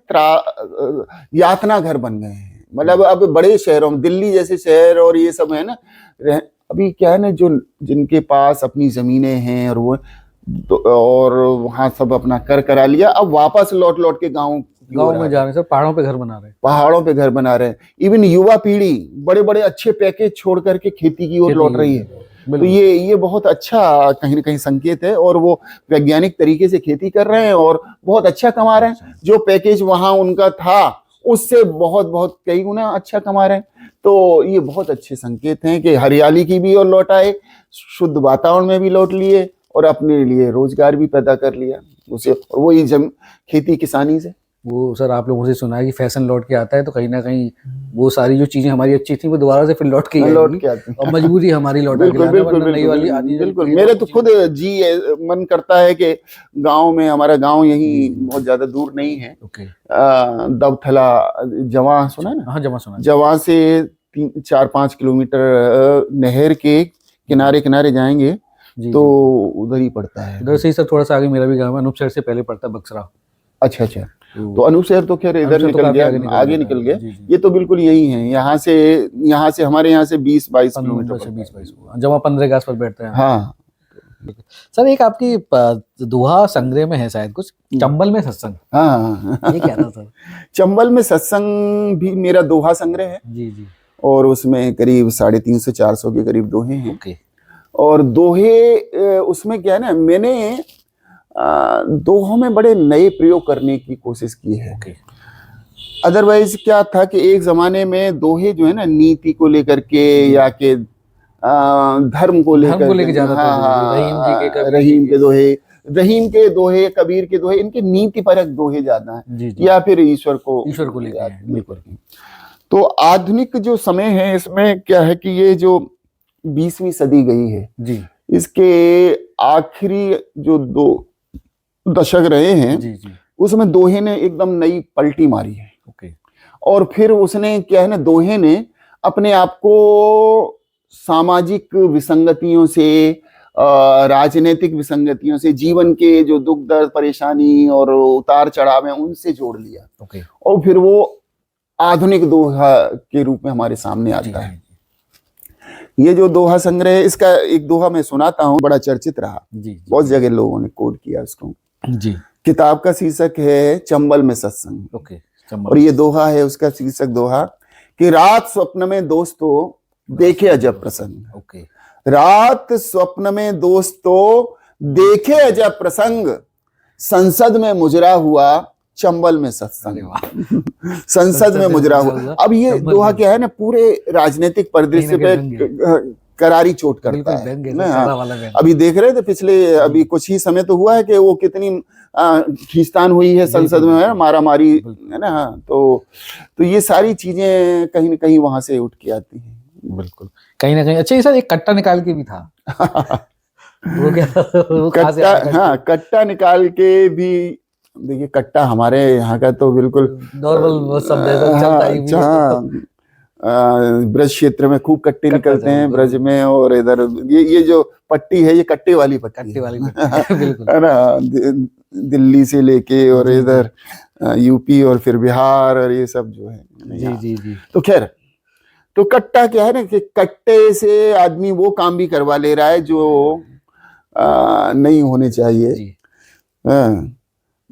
[SPEAKER 1] यातना घर बन गए हैं। मतलब अब बड़े शहरों में, दिल्ली जैसे शहर और ये सब है ना, अभी क्या है ना, जो जिनके पास अपनी जमीनें हैं और वो और वहां सब अपना करा लिया, अब वापस लौट के गाँव में
[SPEAKER 2] जा रहे हैं सर, पहाड़ों पे घर बना रहे हैं।
[SPEAKER 1] इवन युवा पीढ़ी बड़े बड़े अच्छे पैकेज छोड़ करके खेती की ओर लौट रही है। तो ये बहुत अच्छा कहीं ना कहीं संकेत है और वो वैज्ञानिक तरीके से खेती कर रहे हैं और बहुत अच्छा कमा रहे हैं। जो पैकेज वहां उनका था उससे बहुत कई गुना अच्छा कमा रहे हैं। तो ये बहुत अच्छे संकेत हैं कि हरियाली की भी ओर लौट आए, शुद्ध वातावरण में भी लौट लिए और अपने लिए रोजगार भी पैदा कर लिया उसे, वो ही खेती किसानी से।
[SPEAKER 2] वो सर आप लोगों से सुना है कि फैशन लौट के आता है, तो कहीं ना कहीं वो सारी जो चीजें हमारी अच्छी थी वो दोबारा से फिर लौट के आती है और मजबूरी हमारी लौटा के लाना, वरना नई वाली आती है।
[SPEAKER 1] बिल्कुल, मेरे तो खुद मन करता है कि गांव में, हमारा गांव यही बहुत ज्यादा दूर नहीं है, दबथला जवां सुना है ना?
[SPEAKER 2] हाँ,
[SPEAKER 1] जवां से 3-4-5 किलोमीटर नहर के किनारे जाएंगे तो उधर ही पड़ता है।
[SPEAKER 2] उधर से ही सर थोड़ा सा आगे मेरा भी गाँव है, अनूप शहर से पहले पड़ता है बक्सरा।
[SPEAKER 1] अच्छा, तो अनूप शहर तो खैर इधर निकल गया, आगे निकल गया। ये तो बिल्कुल यही है, यहाँ से हमारे यहाँ से 20-22 किलोमीटर,
[SPEAKER 2] जमा 15 के आसपास बैठते हैं।
[SPEAKER 1] हाँ
[SPEAKER 2] सर, एक आपकी दोहा संग्रह में है शायद कुछ, चंबल में सत्संग।
[SPEAKER 1] हाँ,
[SPEAKER 2] ये क्या था सर?
[SPEAKER 1] चंबल में सत्संग भी मेरा दोहा संग्रह है
[SPEAKER 2] जी,
[SPEAKER 1] और उसमें करीब 350-400 के करीब दोहे हैं। और दोहे उसमें क्या है ना, मैंने दोहों में बड़े नए प्रयोग करने की कोशिश की है। अदरवाइज क्या था कि एक जमाने में दोहे जो है ना, नीति को लेकर के या के धर्म को लेकर
[SPEAKER 2] ज्यादा
[SPEAKER 1] रहीम के दोहे, कबीर के दोहे, इनके नीति परक दोहे ज्यादा हैं या फिर ईश्वर को लेकर। तो आधुनिक जो समय है इसमें क्या है कि ये जो 20वीं सदी गई है
[SPEAKER 2] जी,
[SPEAKER 1] इसके आखिरी जो 2 दशक रहे हैं
[SPEAKER 2] जी,
[SPEAKER 1] उसमें दोहे ने एकदम नई पलटी मारी है। और फिर उसने क्या है ना, दोहे ने अपने आप को सामाजिक विसंगतियों से, राजनीतिक विसंगतियों से, जीवन के जो दुख दर्द परेशानी और उतार चढ़ाव है उनसे जोड़ लिया और फिर वो आधुनिक दोहा के रूप में हमारे सामने आता है। ये जो दोहा संग्रह है, इसका एक दोहा मैं सुनाता हूँ, बड़ा चर्चित रहा, बहुत जगह लोगों ने कोट किया इसको जी। किताब का शीर्षक है चंबल में सत्संग और ये दोहा है, उसका शीर्षक दोहा कि रात स्वप्न में दोस्तों देखे अजब प्रसंग। रात स्वप्न में दोस्तों देखे अजब प्रसंग, संसद में मुजरा हुआ चंबल में सत्संग। संसद में मुजरा हुआ। अब ये दोहा क्या है ना, पूरे राजनीतिक परिदृश्य पे करारी चोट करता है। अभी देख रहे थे पिछले अभी कुछ ही समय तो हुआ है कि वो कितनी खींचतान हुई है संसद में, है मारा मारी है ना। तो ये सारी चीजें कहीं ना कहीं वहां से उठ के आती हैं।
[SPEAKER 2] बिल्कुल, कहीं ना कहीं। अच्छा, ये सर एक कट्टा निकाल के भी था। वो क्या वो
[SPEAKER 1] कट्टा? हाँ, कट्टा निकाल के भी, देखिए कट्टा हमारे यहाँ का तो बिल्कुल
[SPEAKER 2] नॉर्मल शब्द है, चलता ही भी।
[SPEAKER 1] ब्रज क्षेत्र में खूब कट्टे
[SPEAKER 2] कट्टा
[SPEAKER 1] निकलते हैं
[SPEAKER 2] चाहिए,
[SPEAKER 1] ब्रज में, और इधर ये जो पट्टी है ये कट्टे वाली पट्टी
[SPEAKER 2] कट्टे वाली पट्टी, बिल्कुल।
[SPEAKER 1] है ना, दिल्ली से लेके और
[SPEAKER 2] जी,
[SPEAKER 1] इधर यूपी और फिर बिहार और ये सब जो है
[SPEAKER 2] जी जी जी।
[SPEAKER 1] तो खैर, तो कट्टा क्या है ना कि कट्टे से आदमी वो काम भी करवा ले रहा है जो नहीं होने चाहिए।
[SPEAKER 2] जी।
[SPEAKER 1] हाँ,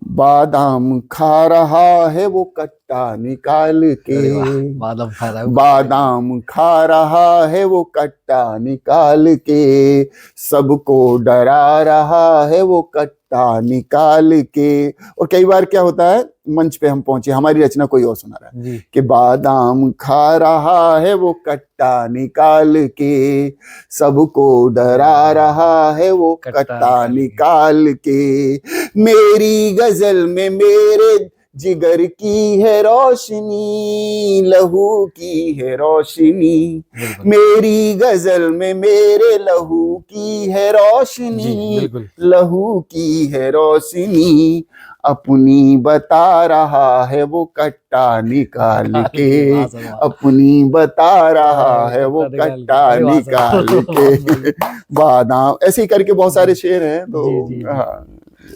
[SPEAKER 1] बादाम खा रहा है वो कट्टा निकाल के,
[SPEAKER 2] अरे वाह, बादाम खा रहा है वो।
[SPEAKER 1] बादाम खा रहा है वो कट्टा निकाल के, सबको डरा रहा है वो कट्टा निकाल के। और कई बार क्या होता है, मंच पे हम पहुंचे, हमारी रचना कोई और सुना रहा है
[SPEAKER 2] जी
[SPEAKER 1] कि बादाम खा रहा है वो कट्टा निकाल के, सबको डरा रहा है वो कट्टा निकाल के। मेरी गजल में मेरे जिगर की है रोशनी, लहू की है रोशनी,
[SPEAKER 2] बिल्कुल।
[SPEAKER 1] मेरी गजल में मेरे लहू की है
[SPEAKER 2] जी
[SPEAKER 1] रोशनी,
[SPEAKER 2] बिल्कुल।
[SPEAKER 1] लहू की है रोशनी, अपनी बता रहा है वो कट्टा निकाल के,
[SPEAKER 2] वाह सर वाह।
[SPEAKER 1] अपनी बता रहा है वो कट्टा
[SPEAKER 2] अरे वाह सर,
[SPEAKER 1] निकाल
[SPEAKER 2] बहुत
[SPEAKER 1] के, बादाम, ऐसे ही करके बहुत सारे शेर हैं। तो
[SPEAKER 2] जी, जी, जी।
[SPEAKER 1] हाँ,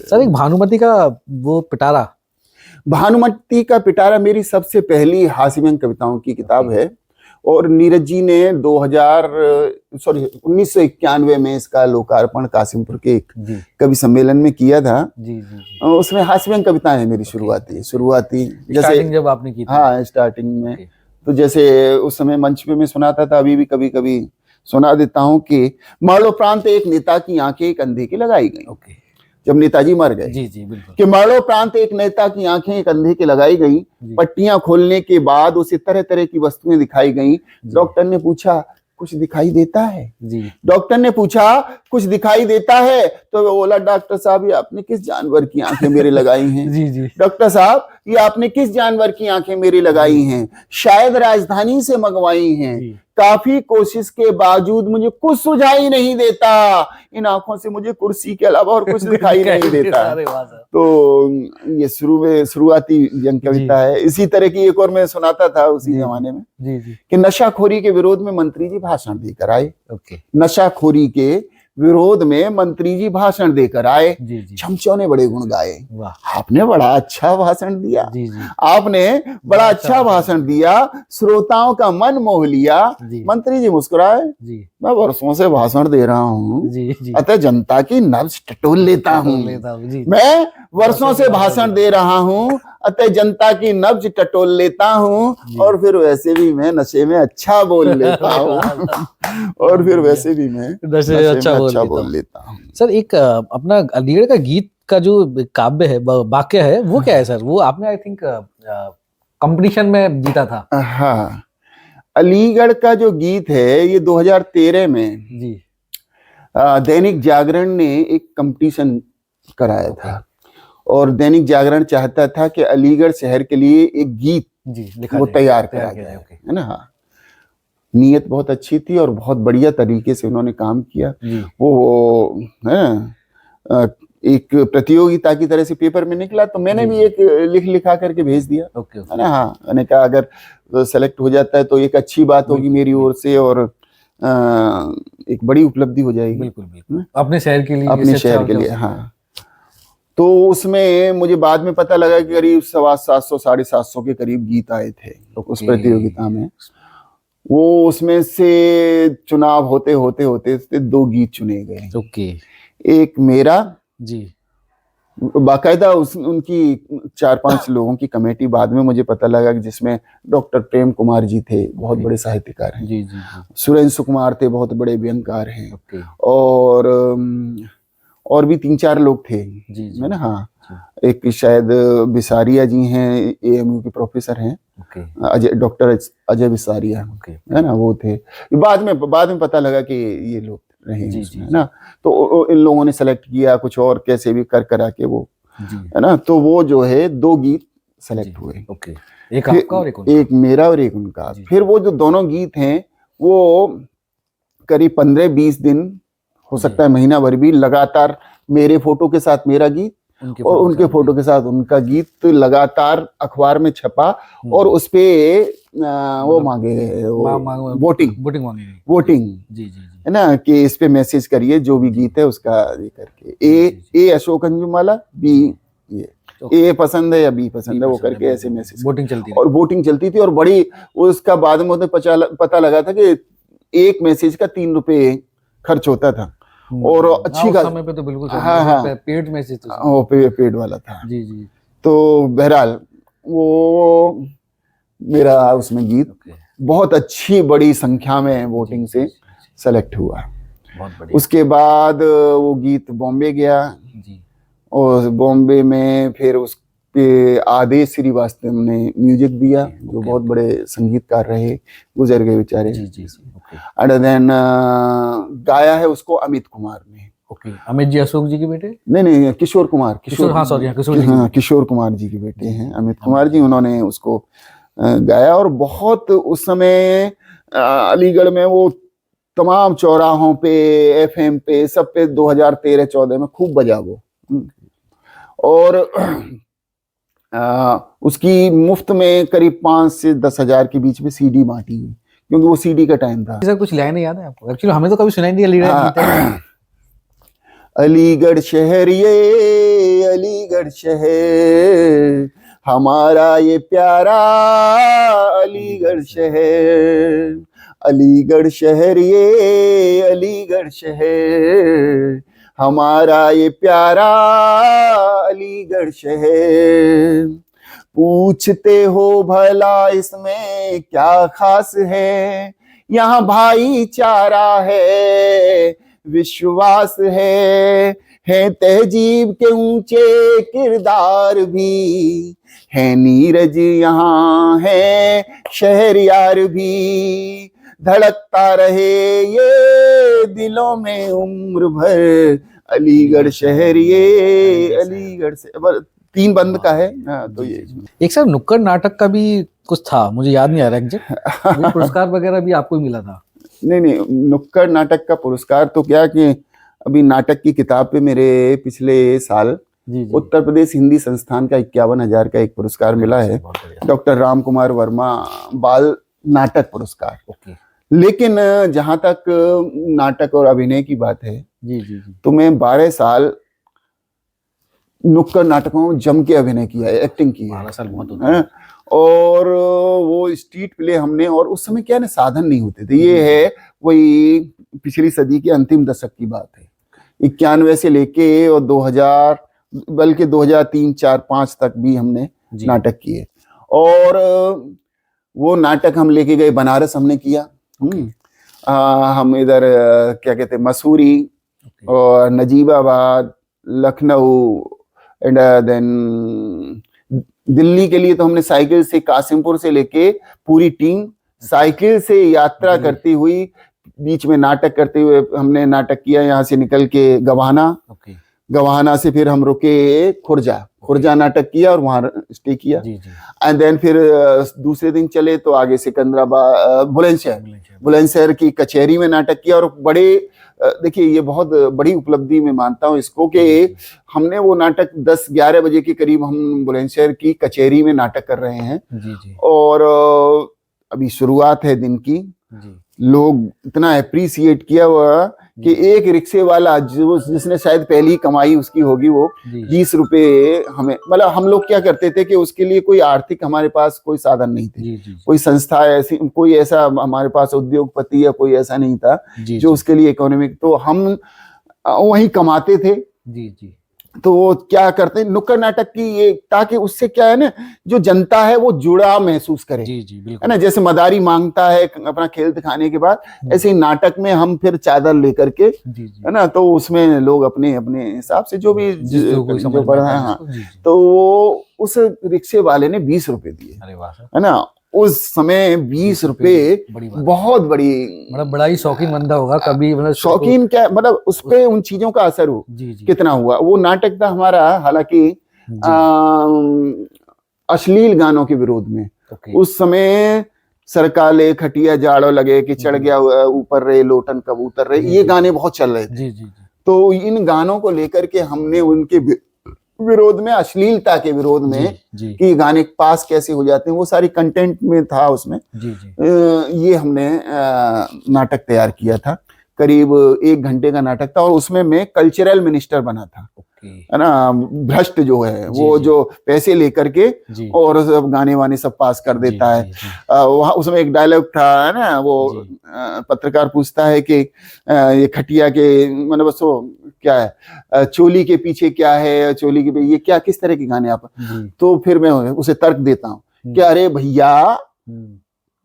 [SPEAKER 2] सर एक भानुमति का वो पिटारा।
[SPEAKER 1] भानुमति का पिटारा मेरी सबसे पहली हास्यव्यंग्य कविताओं की किताब है, और नीरज जी ने 1991 में इसका लोकार्पण कासिमपुर के एक
[SPEAKER 2] जी
[SPEAKER 1] कवि सम्मेलन में किया था।
[SPEAKER 2] जी जी जी।
[SPEAKER 1] उसमें हास्यव्यंग्य कविताएं हैं मेरी शुरुआती जैसे,
[SPEAKER 2] स्टार्टिंग जब आपने की थी।
[SPEAKER 1] हाँ स्टार्टिंग में,
[SPEAKER 2] Okay.
[SPEAKER 1] तो जैसे उस समय मंच पे मैं सुनाता था, अभी भी कभी कभी सुना देता हूँ कि मरणो प्रांत एक नेता की आंखें एक अंधे की लगाई गई।
[SPEAKER 2] ओके।
[SPEAKER 1] जब नेताजी मर गए,
[SPEAKER 2] जी जी बिल्कुल।
[SPEAKER 1] कि मरणो प्रांत एक नेता की आंखें एक अंधे की लगाई गई,
[SPEAKER 2] जी।
[SPEAKER 1] पट्टियां खोलने के बाद उसे तरह तरह की वस्तुएं दिखाई गई। डॉक्टर ने पूछा कुछ दिखाई देता है?
[SPEAKER 2] जी
[SPEAKER 1] डॉक्टर ने पूछा कुछ दिखाई देता है? तो वो बोला डॉक्टर साहब ये आपने किस जानवर की आंखें मेरे लगाई हैं?
[SPEAKER 2] जी जी।
[SPEAKER 1] डॉक्टर साहब ये आपने किस जानवर की आंखें मेरी लगाई हैं? शायद राजधानी से मंगवाई हैं।
[SPEAKER 2] जी।
[SPEAKER 1] काफी कोशिश के बावजूद मुझे कुछ सुझाई नहीं देता, इन आंखों से मुझे कुर्सी के अलावा और कुछ दिखाई नहीं देता।
[SPEAKER 2] अरे वाह सर।
[SPEAKER 1] तो ये शुरुआती व्यंग्य कविता है। इसी तरह की एक और मैं सुनाता था उसी
[SPEAKER 2] जी।
[SPEAKER 1] जमाने में,
[SPEAKER 2] जी जी।
[SPEAKER 1] कि नशाखोरी के विरोध में मंत्री जी भाषण देकर आए।
[SPEAKER 2] ओके।
[SPEAKER 1] नशाखोरी के विरोध में मंत्री जी भाषण देकर आए।
[SPEAKER 2] जी जी।
[SPEAKER 1] चमचों ने बड़े गुण गाए।
[SPEAKER 2] वाह।
[SPEAKER 1] आपने बड़ा अच्छा भाषण दिया,
[SPEAKER 2] जी जी।
[SPEAKER 1] आपने बड़ा अच्छा भाषण दिया, श्रोताओं का मन मोह लिया।
[SPEAKER 2] जी।
[SPEAKER 1] मंत्री जी मुस्कुराए,
[SPEAKER 2] जी
[SPEAKER 1] मैं वर्षों से भाषण दे रहा हूँ,
[SPEAKER 2] जी जी।
[SPEAKER 1] अतः जनता की नब्ज टटोल लेता हूँ।
[SPEAKER 2] जी।
[SPEAKER 1] मैं वर्षों से भाषण दे रहा हूँ, अतः जनता की नब्ज टटोल लेता हूँ, और फिर वैसे भी मैं नशे में अच्छा बोल लेता हूँ और फिर वैसे भी मैं
[SPEAKER 2] नशे में अच्छा
[SPEAKER 1] बोल लेता हूँ।
[SPEAKER 2] सर एक अपना अलीगढ़ का गीत का जो काव्य है, वाक्य है, वो क्या है सर? वो आपने आई थिंक कंपटीशन में जीता था।
[SPEAKER 1] हाँ, अलीगढ़ का जो गीत है ये 2013 में
[SPEAKER 2] जी।
[SPEAKER 1] दैनिक जागरण ने एक कंपटीशन कराया था, और दैनिक जागरण चाहता था कि अलीगढ़ शहर के लिए एक गीत
[SPEAKER 2] जी
[SPEAKER 1] वो तैयार करा जाए, है ना। हाँ, नीयत बहुत अच्छी थी और बहुत बढ़िया तरीके से उन्होंने काम किया। वो एक प्रतियोगिता की तरह से पेपर में निकला, तो मैंने भी एक लिखा करके भेज दिया, है ना। हाँ, मैंने कहा अगर सेलेक्ट हो जाता है तो एक अच्छी बात होगी मेरी ओर से, और एक बड़ी उपलब्धि हो जाएगी।
[SPEAKER 2] बिल्कुल बिल्कुल, अपने शहर के लिए,
[SPEAKER 1] अपने शहर के लिए। हाँ, तो उसमें मुझे बाद में पता लगा कि करीब 750 750 के करीब गीत आए थे उस प्रतियोगिता में। वो उसमें से चुनाव होते होते होते 2 गीत चुने गए।
[SPEAKER 2] ओके।
[SPEAKER 1] एक मेरा
[SPEAKER 2] जी,
[SPEAKER 1] बाकायदा उनकी 4-5 लोगों की कमेटी, बाद में मुझे पता लगा कि जिसमें डॉक्टर प्रेम कुमार जी थे, बहुत बड़े साहित्यकार हैं।
[SPEAKER 2] जी जी।
[SPEAKER 1] सुरेंद्र कुमार थे, बहुत बड़े व्यंग्यकार हैं।
[SPEAKER 2] ओके।
[SPEAKER 1] और भी 3-4 लोग थे,
[SPEAKER 2] जी जी।
[SPEAKER 1] है ना। हाँ, एक शायद बिसारिया जी हैं, एएमयू के प्रोफेसर हैं, अजय, डॉक्टर अजय बिसारिया, है ना, वो थे। बाद में पता लगा कि ये लोग रहे हैं उसमें, है ना। तो इन लोगों ने सेलेक्ट किया, कुछ और कैसे भी करा के वो, है ना। तो वो जो है 2 गीत सेलेक्ट हुए।
[SPEAKER 2] ओके। एक आपका और एक उनका।
[SPEAKER 1] एक मेरा और एक उनका। फिर वो जो दोनों गीत हैं वो करीब 15-20 दिन, हो सकता है महीना भर भी, लगातार मेरे फोटो के साथ मेरा गीत और उनके फोटो के साथ उनका गीत लगातार अखबार में छपा, और उस पे वो मांगे, वोटिंग
[SPEAKER 2] वोटिंग मांगी
[SPEAKER 1] वोटिंग
[SPEAKER 2] जी जी जी
[SPEAKER 1] है ना, कि इस पे मैसेज करिए जो भी गीत है उसका ये करके। ए अशोक अंजुमवाला, बी ये ए पसंद है या बी पसंद है, वो करके ऐसे मैसेज
[SPEAKER 2] वोटिंग चलती
[SPEAKER 1] और वोटिंग चलती थी। और बड़ी उसका बाद में मुझे पता लगा था कि एक मैसेज का 3 रुपए खर्च होता था। और अच्छी
[SPEAKER 2] उस समय पे तो बिल्कुल
[SPEAKER 1] हाँ
[SPEAKER 2] पेड मैसेज तो
[SPEAKER 1] वो पेड वाला था
[SPEAKER 2] जी जी।
[SPEAKER 1] तो बहरहाल वो मेरा उसमें गीत बहुत अच्छी बड़ी संख्या में वोटिंग से सेलेक्ट हुआ।
[SPEAKER 2] बहुत बढ़िया।
[SPEAKER 1] उसके बाद वो गीत बॉम्बे गया
[SPEAKER 2] जी
[SPEAKER 1] और बॉम्बे में फिर उस पे आदेश श्रीवास्तव ने म्यूजिक दिया, जो बहुत बड़े संगीतकार रहे, गुजर गए बेचारे।
[SPEAKER 2] जी जी
[SPEAKER 1] एंड देन गाया है उसको अमित कुमार ने।
[SPEAKER 2] ओके, अमित जी अशोक जी के बेटे?
[SPEAKER 1] नहीं, किशोर कुमार,
[SPEAKER 2] हाँ सॉरी,
[SPEAKER 1] किशोर कुमार जी के बेटे हैं अमित कुमार जी। उन्होंने उसको गाया और बहुत उस समय अलीगढ़ में वो तमाम चौराहों पे, FM पे, सब पे 2013-14 में खूब बजा वो। और उसकी मुफ्त में करीब 5 से 10 हजार के बीच में CD बांटी हुई, क्योंकि वो CD का टाइम था।
[SPEAKER 2] सर कुछ लाइनें याद है आपको? एक्चुअली हमें तो कभी सुनाई नहीं दिया।
[SPEAKER 1] अलीगढ़ शहर ये अलीगढ़ शहर, हमारा ये प्यारा अलीगढ़ शहर, अलीगढ़ शहर ये अलीगढ़ शहर, हमारा ये प्यारा अलीगढ़ शहर। पूछते हो भला इसमें क्या खास है, यहाँ भाईचारा है, विश्वास है तहजीब के ऊंचे किरदार भी, है नीरज यहाँ है शहरयार भी, धड़कता रहे ये दिलों में उम्र भर, अलीगढ़ शहर ये अलीगढ़ से। 3 बंद का है। तो ये
[SPEAKER 2] एक सर नुक्कड़ नाटक का भी कुछ था, मुझे याद नहीं आ रहा एग्जैक्ट, पुरस्कार वगैरह भी आपको मिला था?
[SPEAKER 1] नहीं, नुक्कड़ नाटक का पुरस्कार तो क्या कि अभी नाटक की किताब पे मेरे पिछले साल उत्तर प्रदेश हिंदी संस्थान का 51,000 का एक पुरस्कार मिला है, डॉक्टर राम कुमार वर्मा बाल नाटक पुरस्कार। लेकिन जहां तक नाटक और अभिनय की बात है तो मैं 12 साल नुक्कड़ नाटकों में जम के अभिनय किया है, एक्टिंग की है।
[SPEAKER 2] 12 साल बहुत होता है।
[SPEAKER 1] और वो स्ट्रीट प्ले हमने, और उस समय क्या ना साधन नहीं होते थे। ये है वही पिछली सदी के अंतिम दशक की बात है, 91 से लेके और 2000, बल्कि 2003, 4, 5 तक भी हमने नाटक किए। और वो नाटक हम लेके गए बनारस, हमने किया। हम इधर क्या कहते हैं मसूरी और नजीबाबाद, लखनऊ, एंड देन दिल्ली के लिए तो हमने साइकिल से कासिमपुर से लेके पूरी टीम साइकिल से यात्रा करती हुई, बीच में नाटक करते हुए हमने नाटक किया। यहाँ से निकल के गवाना, गवाना से फिर हम रुके खुर्जा नाटक किया और वहां स्टे किया। एंड देन फिर दूसरे दिन चले तो आगे सिकंदराबाद, बुलंदशहर की कचहरी में नाटक किया। और बड़े देखिए ये बहुत बड़ी उपलब्धि मैं मानता हूँ इसको कि हमने वो नाटक 10-11 बजे के करीब हम बुलंदशहर की कचहरी में नाटक कर रहे हैं। और अभी शुरुआत है दिन की, लोग इतना अप्रिसिएट किया हुआ कि एक रिक्शे वाला जिसने शायद पहली कमाई उसकी होगी, वो 20 रुपए हमें, मतलब हम लोग क्या करते थे कि उसके लिए कोई आर्थिक हमारे पास कोई साधन नहीं थे, कोई संस्था ऐसी, कोई ऐसा हमारे पास उद्योगपति या कोई ऐसा नहीं था जो उसके लिए इकोनॉमिक, तो हम वही कमाते थे। तो वो क्या करते हैं नुक्कड़ नाटक की ये, ताकि उससे क्या है ना, जो जनता है वो जुड़ा महसूस करे, है ना। जैसे मदारी मांगता है अपना खेल दिखाने के बाद, ऐसे ही नाटक में हम फिर चादर लेकर के, है ना, तो उसमें लोग अपने अपने हिसाब से जो भी जो पढ़ा है, हाँ, तो वो उस रिक्शे वाले ने 20 रुपए दिए, है ना। उस समय 20 रुपए बहुत बड़ी,
[SPEAKER 2] मतलब बड़ा ही शौकीन बंदा होगा कभी, मतलब
[SPEAKER 1] शौकीन क्या, मतलब उस पे उन चीजों का असर हो कितना हुआ। वो नाटक था हमारा हालांकि अश्लील गानों के विरोध में। उस समय सरकाले खटिया जाड़ो लगे कि चढ़ गया ऊपर रे लोटन कबूतर रे, ये गाने बहुत चल रहे थे। तो इन गानों को लेकर के हमने उनके विरोध में, अश्लीलता के विरोध में
[SPEAKER 2] जी
[SPEAKER 1] कि गाने पास कैसे हो जाते हैं, वो सारी कंटेंट में था उसमें।
[SPEAKER 2] जी जी
[SPEAKER 1] ये हमने नाटक तैयार किया था, करीब 1 घंटे का नाटक था, और उसमें मैं कल्चरल मिनिस्टर बना था,
[SPEAKER 2] ओके
[SPEAKER 1] है ना। भ्रष्ट जो है
[SPEAKER 2] जी,
[SPEAKER 1] वो
[SPEAKER 2] जी।
[SPEAKER 1] जो पैसे लेकर के
[SPEAKER 2] जी
[SPEAKER 1] और सब गाने वाने सब पास कर
[SPEAKER 2] जी
[SPEAKER 1] देता है।
[SPEAKER 2] जी जी
[SPEAKER 1] वहाँ उसमें एक डायलॉग था, है ना, वो
[SPEAKER 2] जी
[SPEAKER 1] पत्रकार पूछता है कि ये खटिया के मतलब सो क्या है, चोली के पीछे क्या है, चोली के ये क्या, किस तरह के गाने आप।
[SPEAKER 2] जी
[SPEAKER 1] तो फिर मैं उसे तर्क देता हूँ कि अरे भैया,
[SPEAKER 2] हम्म,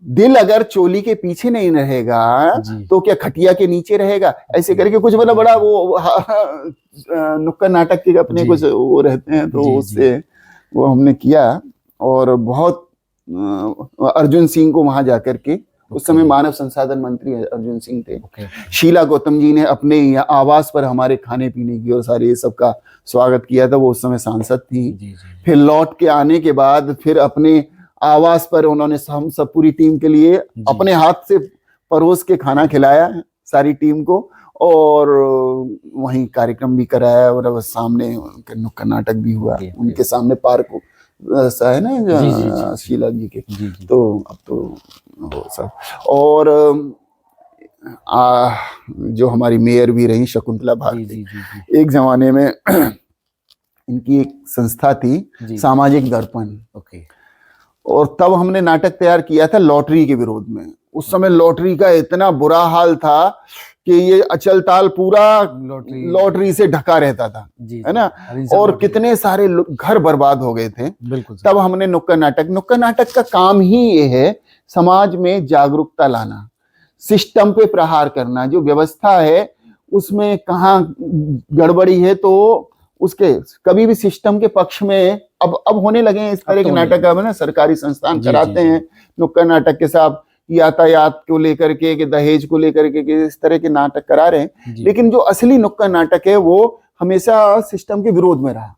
[SPEAKER 1] दिल अगर चोली के पीछे नहीं रहेगा
[SPEAKER 2] जी
[SPEAKER 1] तो क्या खटिया के नीचे रहेगा, ऐसे करके कुछ मतलब बड़ा वो नुक्कड़ नाटक के अपने
[SPEAKER 2] जी
[SPEAKER 1] कुछ वो रहते हैं, तो
[SPEAKER 2] जी जी
[SPEAKER 1] उससे वो हमने किया। और बहुत अर्जुन सिंह को वहां जाकर के, उस समय
[SPEAKER 2] ओके
[SPEAKER 1] मानव संसाधन मंत्री अर्जुन सिंह थे,
[SPEAKER 2] ओके
[SPEAKER 1] शीला गौतम जी ने अपने आवास पर हमारे खाने पीने की और सारे ये सब का स्वागत किया था, वो उस समय सांसद थी।
[SPEAKER 2] जी जी
[SPEAKER 1] फिर लौट के आने के बाद फिर अपने आवास पर उन्होंने हम सब पूरी टीम के लिए
[SPEAKER 2] जी
[SPEAKER 1] अपने हाथ से परोस के खाना खिलाया सारी टीम को, और वहीं कार्यक्रम भी कराया, और सामने उनका नुक्कड़ नाटक भी हुआ
[SPEAKER 2] ओके
[SPEAKER 1] उनके सामने, पार्क ऐसा है ना
[SPEAKER 2] जी जी जी
[SPEAKER 1] शीला जी के।
[SPEAKER 2] जी जी
[SPEAKER 1] तो अब तो वो सब, और जो हमारी मेयर भी रही शकुंतला
[SPEAKER 2] जी
[SPEAKER 1] भारती,
[SPEAKER 2] जी जी
[SPEAKER 1] एक जमाने में इनकी एक संस्था थी
[SPEAKER 2] जी
[SPEAKER 1] सामाजिक दर्पण,
[SPEAKER 2] ओके
[SPEAKER 1] और तब हमने नाटक तैयार किया था लॉटरी के विरोध में। उस समय लॉटरी का इतना बुरा हाल था कि ये अचल ताल पूरा
[SPEAKER 2] लॉटरी
[SPEAKER 1] लॉटरी से ढका रहता था,
[SPEAKER 2] जी
[SPEAKER 1] है ना,
[SPEAKER 2] हरिंसर
[SPEAKER 1] और
[SPEAKER 2] लॉटरी
[SPEAKER 1] कितने सारे घर बर्बाद हो गए थे।
[SPEAKER 2] बिल्कुल सर
[SPEAKER 1] तब हमने नुक्कड़ नाटक का काम ही ये है, समाज में जागरूकता लाना, सिस्टम पे प्रहार करना, जो व्यवस्था है उसमें कहाँ गड़बड़ी है, तो उसके कभी भी सिस्टम के पक्ष में अब होने लगे हैं इस तरह
[SPEAKER 2] अब तो
[SPEAKER 1] के
[SPEAKER 2] होने
[SPEAKER 1] नाटक,
[SPEAKER 2] लगे।
[SPEAKER 1] अब ना सरकारी संस्थान
[SPEAKER 2] जी, जी,
[SPEAKER 1] कराते
[SPEAKER 2] जी।
[SPEAKER 1] हैं नुक्कड़ नाटक के साथ, यातायात को लेकर के, कि दहेज को लेकर के, कि इस तरह के नाटक करा रहे हैं।
[SPEAKER 2] जी
[SPEAKER 1] लेकिन जो असली नुक्कड़ नाटक है वो हमेशा सिस्टम के विरोध में रहा।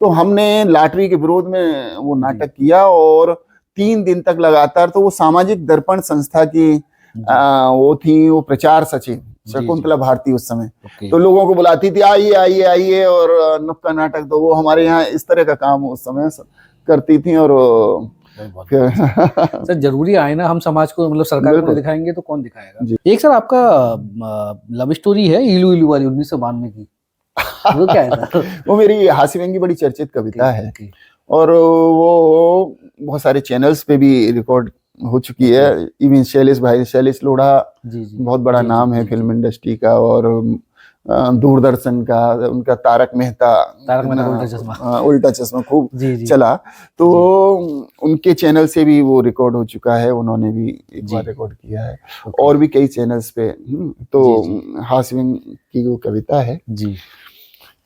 [SPEAKER 1] तो हमने लॉटरी के विरोध में वो नाटक किया, और 3 दिन तक लगातार, तो वो सामाजिक दर्पण संस्था की
[SPEAKER 2] जी
[SPEAKER 1] वो थी, वो प्रचार सचिव
[SPEAKER 2] जी
[SPEAKER 1] शकुंतला भारती उस समय,
[SPEAKER 2] ओके
[SPEAKER 1] तो लोगों को बुलाती थी, आइए आइए आइए, और नुक्कड़ नाटक, तो वो हमारे यहाँ इस तरह का काम उस समय करती थी। और
[SPEAKER 2] बहुत
[SPEAKER 1] फिर
[SPEAKER 2] सर जरूरी आए ना, हम समाज को मतलब सरकार को
[SPEAKER 1] बिल्कुल।
[SPEAKER 2] नहीं दिखाएंगे तो कौन दिखाएगा।
[SPEAKER 1] जी।
[SPEAKER 2] एक सर आपका लव स्टोरी है इलू इलू वाली 1992 की, वो क्या है सर?
[SPEAKER 1] वो मेरी हास्य व्यंग्य बड़ी चर्चित कविता है,
[SPEAKER 2] ओके,
[SPEAKER 1] और वो बहुत सारे चैनल्स पे भी रिकॉर्ड हो चुकी है। इवन शैलेश लोढ़ा
[SPEAKER 2] जी जी
[SPEAKER 1] बहुत बड़ा
[SPEAKER 2] जी,
[SPEAKER 1] नाम
[SPEAKER 2] जी,
[SPEAKER 1] है
[SPEAKER 2] जी,
[SPEAKER 1] फिल्म इंडस्ट्री का, और दूरदर्शन का उनका तारक मेहता
[SPEAKER 2] तारक मेहता का उल्टा चश्मा।
[SPEAKER 1] उल्टा चश्मा खूब
[SPEAKER 2] जी जी
[SPEAKER 1] चला, तो उनके चैनल से भी वो रिकॉर्ड हो चुका है, उन्होंने भी एक
[SPEAKER 2] जी।
[SPEAKER 1] बार रिकॉर्ड किया है,
[SPEAKER 2] ओके,
[SPEAKER 1] और भी कई चैनल्स पे। तो
[SPEAKER 2] जी,
[SPEAKER 1] हास्य व्यंग्य की वो कविता है।
[SPEAKER 2] जी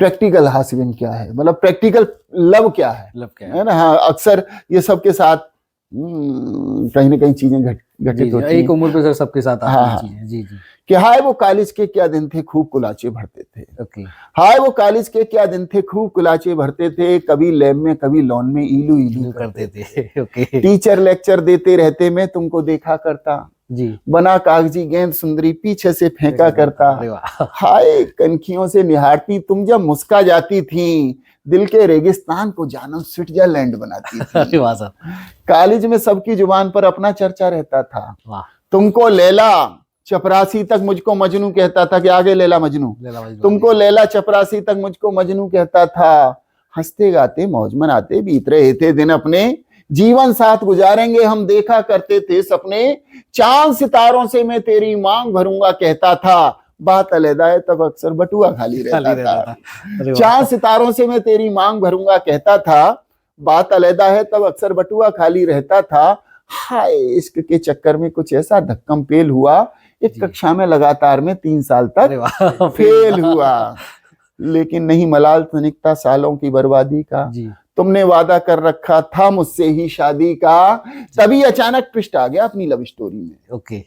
[SPEAKER 1] प्रैक्टिकल हास्य व्यंग्य क्या है, मतलब प्रैक्टिकल लव क्या है
[SPEAKER 2] लव क्या
[SPEAKER 1] है ना। हाँ, अक्सर ये सबके साथ कहीं ना कहीं चीजें घटित होती
[SPEAKER 2] एक
[SPEAKER 1] हैं।
[SPEAKER 2] उम्र पे सर सबके साथ आती
[SPEAKER 1] हाँ,
[SPEAKER 2] है
[SPEAKER 1] हाँ।
[SPEAKER 2] चीजें। जी जी
[SPEAKER 1] कि हाय वो कॉलेज के क्या दिन थे, खूब कुलाचे भरते थे।
[SPEAKER 2] ओके
[SPEAKER 1] हाय वो कॉलेज के क्या दिन थे, खूब कुलाचे भरते थे, कभी लैब में कभी लॉन में इलू इलू
[SPEAKER 2] करते थे। ओके
[SPEAKER 1] टीचर लेक्चर देते रहते, मैं तुमको देखा करता,
[SPEAKER 2] जी
[SPEAKER 1] बना कागजी गेंद सुंदरी पीछे से फेंका करता।
[SPEAKER 2] अरे वाह
[SPEAKER 1] हाय कनखियों से निहारती तुम जब मुस्का जाती थी, दिल के रेगिस्तान को जानम स्विट्जरलैंड बनाती
[SPEAKER 2] अरे
[SPEAKER 1] थी।
[SPEAKER 2] वाह सर
[SPEAKER 1] कॉलेज में सबकी जुबान पर अपना चर्चा रहता था,
[SPEAKER 2] वाह
[SPEAKER 1] तुमको लैला चपरासी तक मुझको मजनू कहता था, कि आगे लैला मजनू,
[SPEAKER 2] लैला मजनू
[SPEAKER 1] तुमको लैला चपरासी तक मुझको मजनू कहता था। हंसते गाते मौज मनाते बीत रहे थे दिन अपने, जीवन साथ गुजारेंगे हम देखा करते थे सपने। चांद सितारों से मैं तेरी मांग भरूंगा कहता था, बात अलहदा है तब अक्सर बटुआ खाली रहता था।
[SPEAKER 2] अरे वाह
[SPEAKER 1] चांद सितारों से मैं तेरी मांग भरूंगा कहता था, बात अलहदा है तब अक्सर बटुआ खाली रहता था। हाय इश्क के चक्कर में कुछ ऐसा धक्कम पेल हुआ, एक
[SPEAKER 2] जी।
[SPEAKER 1] कक्षा में लगातार में 3 साल
[SPEAKER 2] अरे
[SPEAKER 1] तक
[SPEAKER 2] वाह
[SPEAKER 1] फेल हुआ, लेकिन नहीं मलाल तनिकता सालों की बर्बादी का।
[SPEAKER 2] जी
[SPEAKER 1] तुमने वादा कर रखा था मुझसे ही शादी का, तभी अचानक ट्विस्ट आ गया अपनी लव स्टोरी में।
[SPEAKER 2] ओके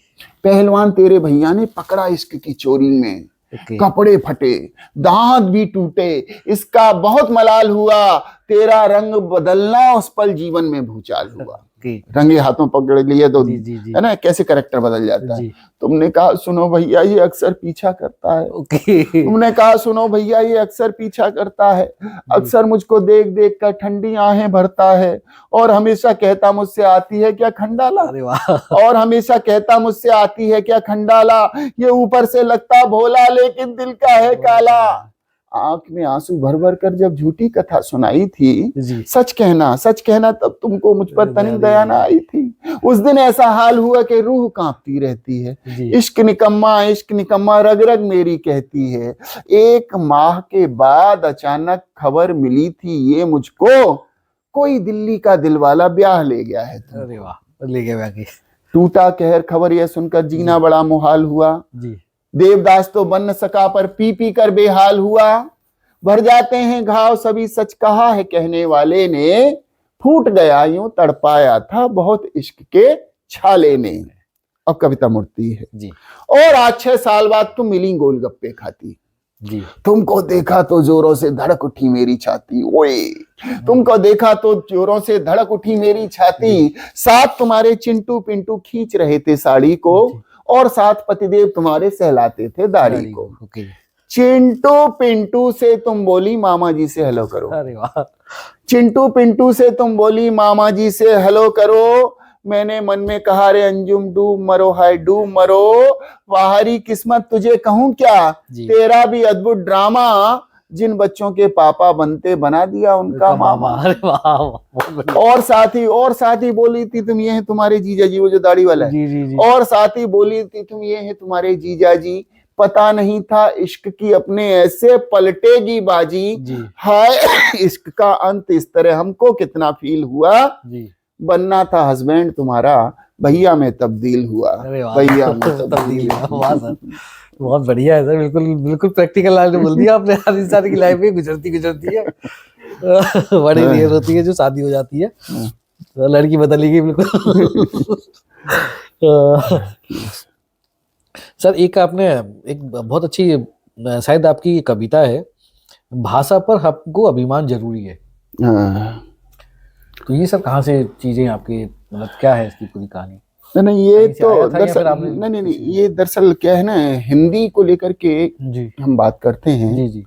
[SPEAKER 1] पहलवान तेरे भैया ने पकड़ा इश्क की चोरी में,
[SPEAKER 2] ओके
[SPEAKER 1] कपड़े फटे दांत भी टूटे, इसका बहुत मलाल हुआ, तेरा रंग बदलना उस पल जीवन में भूचाल हुआ।
[SPEAKER 2] ओके।
[SPEAKER 1] रंगे हाथों पकड़ लिए तो
[SPEAKER 2] जी जी जी
[SPEAKER 1] है ना, कैसे करेक्टर बदल जाता है।
[SPEAKER 2] जी।
[SPEAKER 1] तुमने कहा सुनो भैया ये अक्सर पीछा करता है,
[SPEAKER 2] ओके।
[SPEAKER 1] तुमने कहा सुनो भैया ये अक्सर पीछा करता है, अक्सर मुझको देख देख कर ठंडी आहें भरता है, और हमेशा कहता मुझसे आती है क्या खंडाला,
[SPEAKER 2] अरे वाह।
[SPEAKER 1] और हमेशा कहता मुझसे आती है क्या खंडाला, ये ऊपर से लगता भोला लेकिन दिल का है काला। आंख में आंसू भर भर कर जब झूठी कथा सुनाई थी,
[SPEAKER 2] जी।
[SPEAKER 1] सच कहना तब तुमको मुझ पर तनिक दया ना आई थी। उस दिन ऐसा हाल हुआ कि रूह कांपती रहती है,
[SPEAKER 2] जी।
[SPEAKER 1] इश्क निकम्मा रग रग मेरी कहती है। 1 माह के बाद अचानक खबर मिली थी ये मुझको, कोई दिल्ली का दिलवाला ब्याह ले गया है तुमको।
[SPEAKER 2] अरे वाह, ले गए बाकी।
[SPEAKER 1] टूटा कहर खबर यह सुनकर जीना बड़ा मुहाल हुआ,
[SPEAKER 2] जी।
[SPEAKER 1] देवदास तो बन न सका पर पी पी कर बेहाल हुआ। भर जाते हैं घाव सभी सच कहा है कहने वाले ने, फूट गया यूं तड़पाया था बहुत इश्क के छाले ने। अब कविता मुड़ती है
[SPEAKER 2] जी।
[SPEAKER 1] और आज 6 साल बाद तुम मिली गोलगप्पे खाती,
[SPEAKER 2] जी।
[SPEAKER 1] तुमको देखा तो जोरों से धड़क उठी मेरी छाती, ओए तुमको देखा तो जोरों से धड़क उठी मेरी छाती। साथ तुम्हारे चिंटू पिंटू खींच रहे थे साड़ी को, और साथ पतिदेव तुम्हारे सहलाते थे दाढ़ी को।
[SPEAKER 2] ओके।
[SPEAKER 1] चिंटू पिंटू से तुम बोली मामा जी से हेलो करो,
[SPEAKER 2] अरे वाह।
[SPEAKER 1] चिंटू पिंटू से तुम बोली मामा जी से हेलो करो। मैंने मन में कहा रे अंजुम डूब मरो हाय डूब मरो, बाहरी किस्मत तुझे कहूं क्या, तेरा भी अद्भुत ड्रामा, जिन बच्चों के पापा बनते बना दिया उनका मामा।
[SPEAKER 2] अरे वाह।
[SPEAKER 1] और साथ ही बोली थी तुम ये है तुम्हारे जीजा जी, वो जो दाढ़ी वाला है।
[SPEAKER 2] जी जी जी।
[SPEAKER 1] और साथ ही बोली थी तुम ये है तुम्हारे जीजा जी, पता नहीं था इश्क की अपने ऐसे पलटेगी बाजी। हाय इश्क का अंत इस तरह हमको कितना फील हुआ,
[SPEAKER 2] जी।
[SPEAKER 1] बनना था हस्बैंड तुम्हारा भैया में तब्दील हुआ, भैया में तब्दील
[SPEAKER 2] हुआ। सर बहुत बढ़िया है सर, बिल्कुल बिल्कुल प्रैक्टिकल लाइन बोल दिया आपने। हर इंसान की लाइफ में गुजरती है बड़ी देर होती है जो शादी हो जाती है, तो लड़की बदली गई बिल्कुल। सर एक आपने एक बहुत अच्छी शायद आपकी कविता है, भाषा पर हमको अभिमान जरूरी है। तो ये सब कहाँ से चीजें आपकी, मतलब क्या है इसकी पूरी कहानी?
[SPEAKER 1] नहीं ये तो दरअसल नहीं ये दरअसल क्या है ना, हिंदी को लेकर के
[SPEAKER 2] जी
[SPEAKER 1] हम बात करते हैं।
[SPEAKER 2] जी जी।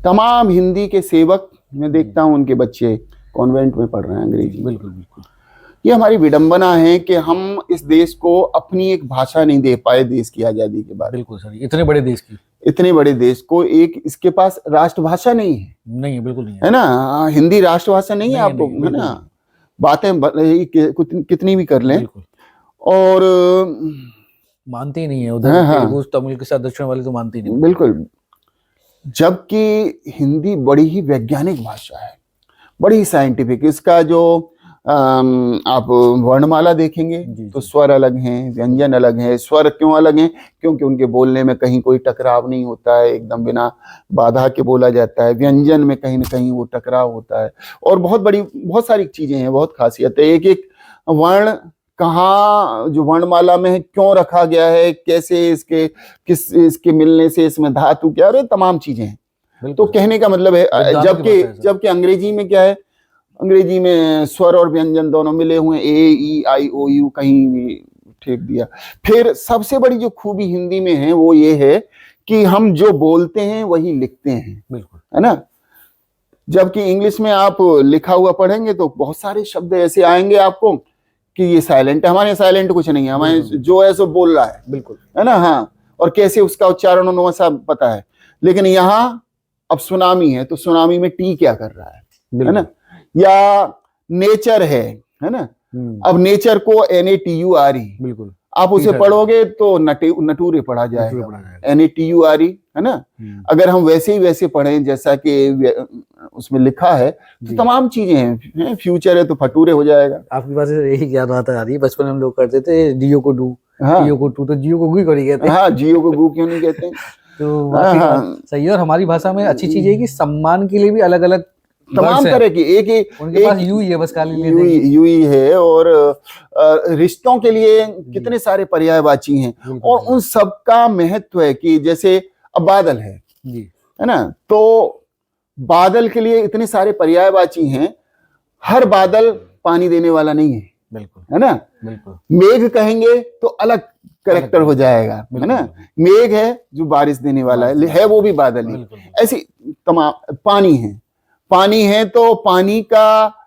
[SPEAKER 1] तमाम हिंदी के सेवक मैं देखता हूँ उनके बच्चे कॉन्वेंट में पढ़ रहे हैं अंग्रेजी।
[SPEAKER 2] बिल्कुल बिल्कुल।
[SPEAKER 1] ये हमारी विडंबना है कि हम इस देश को अपनी एक भाषा नहीं दे पाए देश की आजादी के बाद।
[SPEAKER 2] बिल्कुल सर, इतने बड़े देश की, इतने
[SPEAKER 1] बड़े देश को एक इसके पास राष्ट्रभाषा नहीं है।
[SPEAKER 2] नहीं है, बिल्कुल नहीं
[SPEAKER 1] है ना, हिंदी राष्ट्रभाषा नहीं है आपको, है ना, बातें कितनी भी कर लें और
[SPEAKER 2] मानते ही नहीं है उधर। तमिल के साथ दक्षिण वाले तो मानते ही नहीं। बिल्कुल।
[SPEAKER 1] जबकि हिंदी बड़ी ही वैज्ञानिक भाषा है, बड़ी साइंटिफिक। इसका जो आप वर्णमाला देखेंगे तो स्वर अलग हैं, व्यंजन अलग हैं। स्वर क्यों अलग हैं? क्योंकि उनके बोलने में कहीं कोई टकराव नहीं होता है, एकदम बिना बाधा के बोला जाता है। व्यंजन में कहीं ना कहीं वो टकराव होता है, और बहुत सारी चीजें हैं, बहुत खासियत है। एक एक वर्ण कहाँ जो वर्णमाला में है, क्यों रखा गया है, कैसे इसके मिलने से इसमें धातु क्या, और तमाम चीजें हैं। तो कहने का मतलब है, जबकि अंग्रेजी में क्या है, अंग्रेजी में स्वर और व्यंजन दोनों मिले हुए, ए ई आई ओ यू, कहीं भी ठीक दिया। फिर सबसे बड़ी जो खूबी हिंदी में है वो ये है कि हम जो बोलते हैं वही लिखते हैं। बिल्कुल, है ना। जबकि इंग्लिश में आप लिखा हुआ पढ़ेंगे तो बहुत सारे शब्द ऐसे आएंगे आपको कि ये साइलेंट है, हमारे साइलेंट कुछ नहीं है, हमारे जो है सो बोल रहा है। बिल्कुल, है ना। हाँ, और कैसे उसका उच्चारण उन्होंने सब पता है। लेकिन यहाँ अब सुनामी है तो सुनामी में टी क्या कर रहा है ना। या नेचर है ना। अब नेचर को NATURE, बिल्कुल, आप उसे पढ़ोगे तो नटूरे पढ़ा जाएगा, NATURE, है ना। अगर हम वैसे पढ़ें जैसा कि उसमें लिखा है तो तमाम चीजें हैं। फ्यूचर है तो फटूरे हो जाएगा।
[SPEAKER 2] आपकी बात से यही याद आता आ रही है, बचपन में हम लोग करते थे डीओ को डू, टीओ को टू, तो जियो को गू नहीं कहते।
[SPEAKER 1] हाँ, जियो को गू क्यों नहीं कहते?
[SPEAKER 2] तो सही है। और हमारी भाषा में अच्छी चीज है कि सम्मान के लिए भी अलग अलग
[SPEAKER 1] तमाम तरह की
[SPEAKER 2] उनके पास यू ही है, बस खाली
[SPEAKER 1] यू ही है। और रिश्तों के लिए कितने सारे पर्यायवाची हैं, और उन सब का महत्व है कि जैसे अब बादल है ना, तो बादल के लिए इतने सारे पर्यायवाची हैं। हर बादल पानी देने वाला नहीं है,
[SPEAKER 2] बिल्कुल
[SPEAKER 1] है ना।
[SPEAKER 2] बिल्कुल
[SPEAKER 1] मेघ कहेंगे तो अलग करेक्टर हो जाएगा, है ना। मेघ है जो बारिश देने वाला है वो भी बादल ही।
[SPEAKER 2] बिल्कुल
[SPEAKER 1] ऐसी तमाम पानी है तो पानी का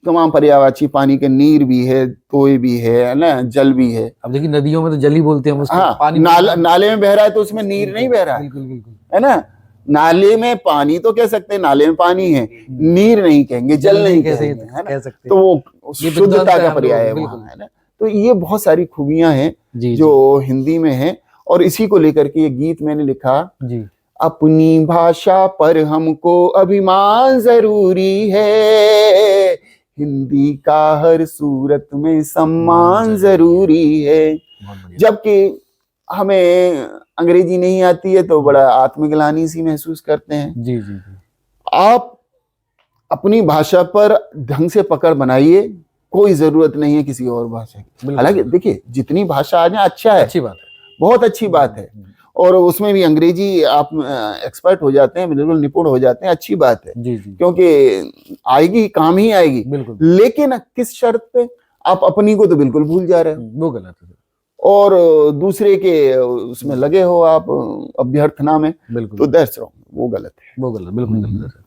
[SPEAKER 1] तमाम पर्यायवाची, पानी के नीर भी है, तोय भी है ना, जल भी है।
[SPEAKER 2] अब देखिए नदियों में तो जल ही बोलते हैं हम उसको,
[SPEAKER 1] हाँ,
[SPEAKER 2] पानी
[SPEAKER 1] नाले में बह रहा है तो उसमें नीर नहीं बह रहा है,
[SPEAKER 2] बिल्कुल बिल्कुल
[SPEAKER 1] है ना। नाले में पानी तो कह सकते हैं, नाले में पानी है, नीर नहीं कहेंगे, जल नहीं कहेंगे, है ना।
[SPEAKER 2] कह सकते
[SPEAKER 1] तो वो
[SPEAKER 2] ये
[SPEAKER 1] शुद्धता
[SPEAKER 2] विद्वान
[SPEAKER 1] का
[SPEAKER 2] हम
[SPEAKER 1] पर्याय है
[SPEAKER 2] लोग,
[SPEAKER 1] वहाँ, है ना। तो ये बहुत सारी खूबियां हैं
[SPEAKER 2] जी
[SPEAKER 1] जो हिंदी में है, और इसी को लेकर के ये गीत मैंने लिखा।
[SPEAKER 2] जी
[SPEAKER 1] अपनी भाषा पर हमको अभिमान जरूरी है, हिंदी का हर सूरत में सम्मान जरूरी है।
[SPEAKER 2] बहुत बढ़िया।
[SPEAKER 1] जबकि हमें अंग्रेजी नहीं आती है तो बड़ा आत्मग्लानि सी महसूस करते हैं।
[SPEAKER 2] जी जी जी
[SPEAKER 1] आप अपनी भाषा पर ढंग से पकड़ बनाइए, कोई जरूरत नहीं है किसी और भाषा की।
[SPEAKER 2] बिल्कुल।
[SPEAKER 1] हालांकि देखिए जितनी भाषा आ जाए अच्छा है,
[SPEAKER 2] अच्छी बात है,
[SPEAKER 1] बहुत अच्छी बात है, और उसमें भी अंग्रेजी आप एक्सपर्ट हो जाते हैं, बिल्कुल निपुण हो जाते हैं, अच्छी बात है,
[SPEAKER 2] जी जी
[SPEAKER 1] क्योंकि आएगी, काम ही आएगी।
[SPEAKER 2] बिल्कुल
[SPEAKER 1] लेकिन किस शर्त पे? आप अपनी को तो बिल्कुल भूल जा रहे हो,
[SPEAKER 2] वो गलत है,
[SPEAKER 1] और दूसरे के उसमें लगे हो आप अभ्यर्थना में,
[SPEAKER 2] बिल्कुल
[SPEAKER 1] तो दैट्स रॉन्ग, वो गलत है।
[SPEAKER 2] वो गलत, बिल्कुल गलत है।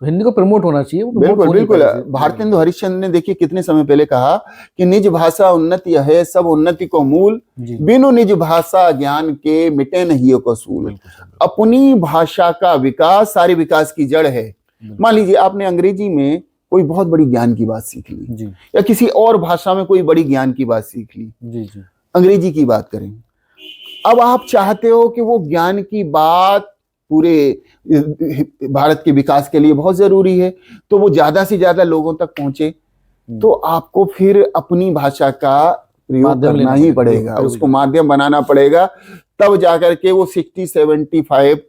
[SPEAKER 2] तो हिंदी को प्रमोट होना चाहिए, वो promote
[SPEAKER 1] बिल्कुल
[SPEAKER 2] हो नहीं
[SPEAKER 1] बिल्कुल।
[SPEAKER 2] पाई।
[SPEAKER 1] भारतेंदु हरिश्चंद्र ने देखिए कितने समय पहले कहा कि निज भाषा उन्नति है, सब उन्नति को मूल,
[SPEAKER 2] जी
[SPEAKER 1] बिनु निज भाषा ज्ञान के मिटे नहीं को सूल।
[SPEAKER 2] बिल्कुल सर,
[SPEAKER 1] अपनी भाषा का विकास सारे विकास की जड़ है। मान लीजिए आपने अंग्रेजी में कोई बहुत बड़ी ज्ञान की बात सीख ली,
[SPEAKER 2] जी
[SPEAKER 1] या किसी और भाषा में कोई बड़ी ज्ञान की बात सीख ली,
[SPEAKER 2] जी जी
[SPEAKER 1] अंग्रेजी की बात करें, अब आप चाहते हो कि वो ज्ञान की बात पूरे भारत के विकास के लिए बहुत जरूरी है, तो वो ज्यादा से ज्यादा लोगों तक पहुंचे, तो आपको फिर अपनी भाषा का प्रयोग
[SPEAKER 2] माध्यम
[SPEAKER 1] करना
[SPEAKER 2] लेना
[SPEAKER 1] ही
[SPEAKER 2] पड़ेगा,
[SPEAKER 1] पड़ेगा,
[SPEAKER 2] बिल्कुल।
[SPEAKER 1] उसको माध्यम बनाना पड़ेगा, तब जाकर के वो 60-75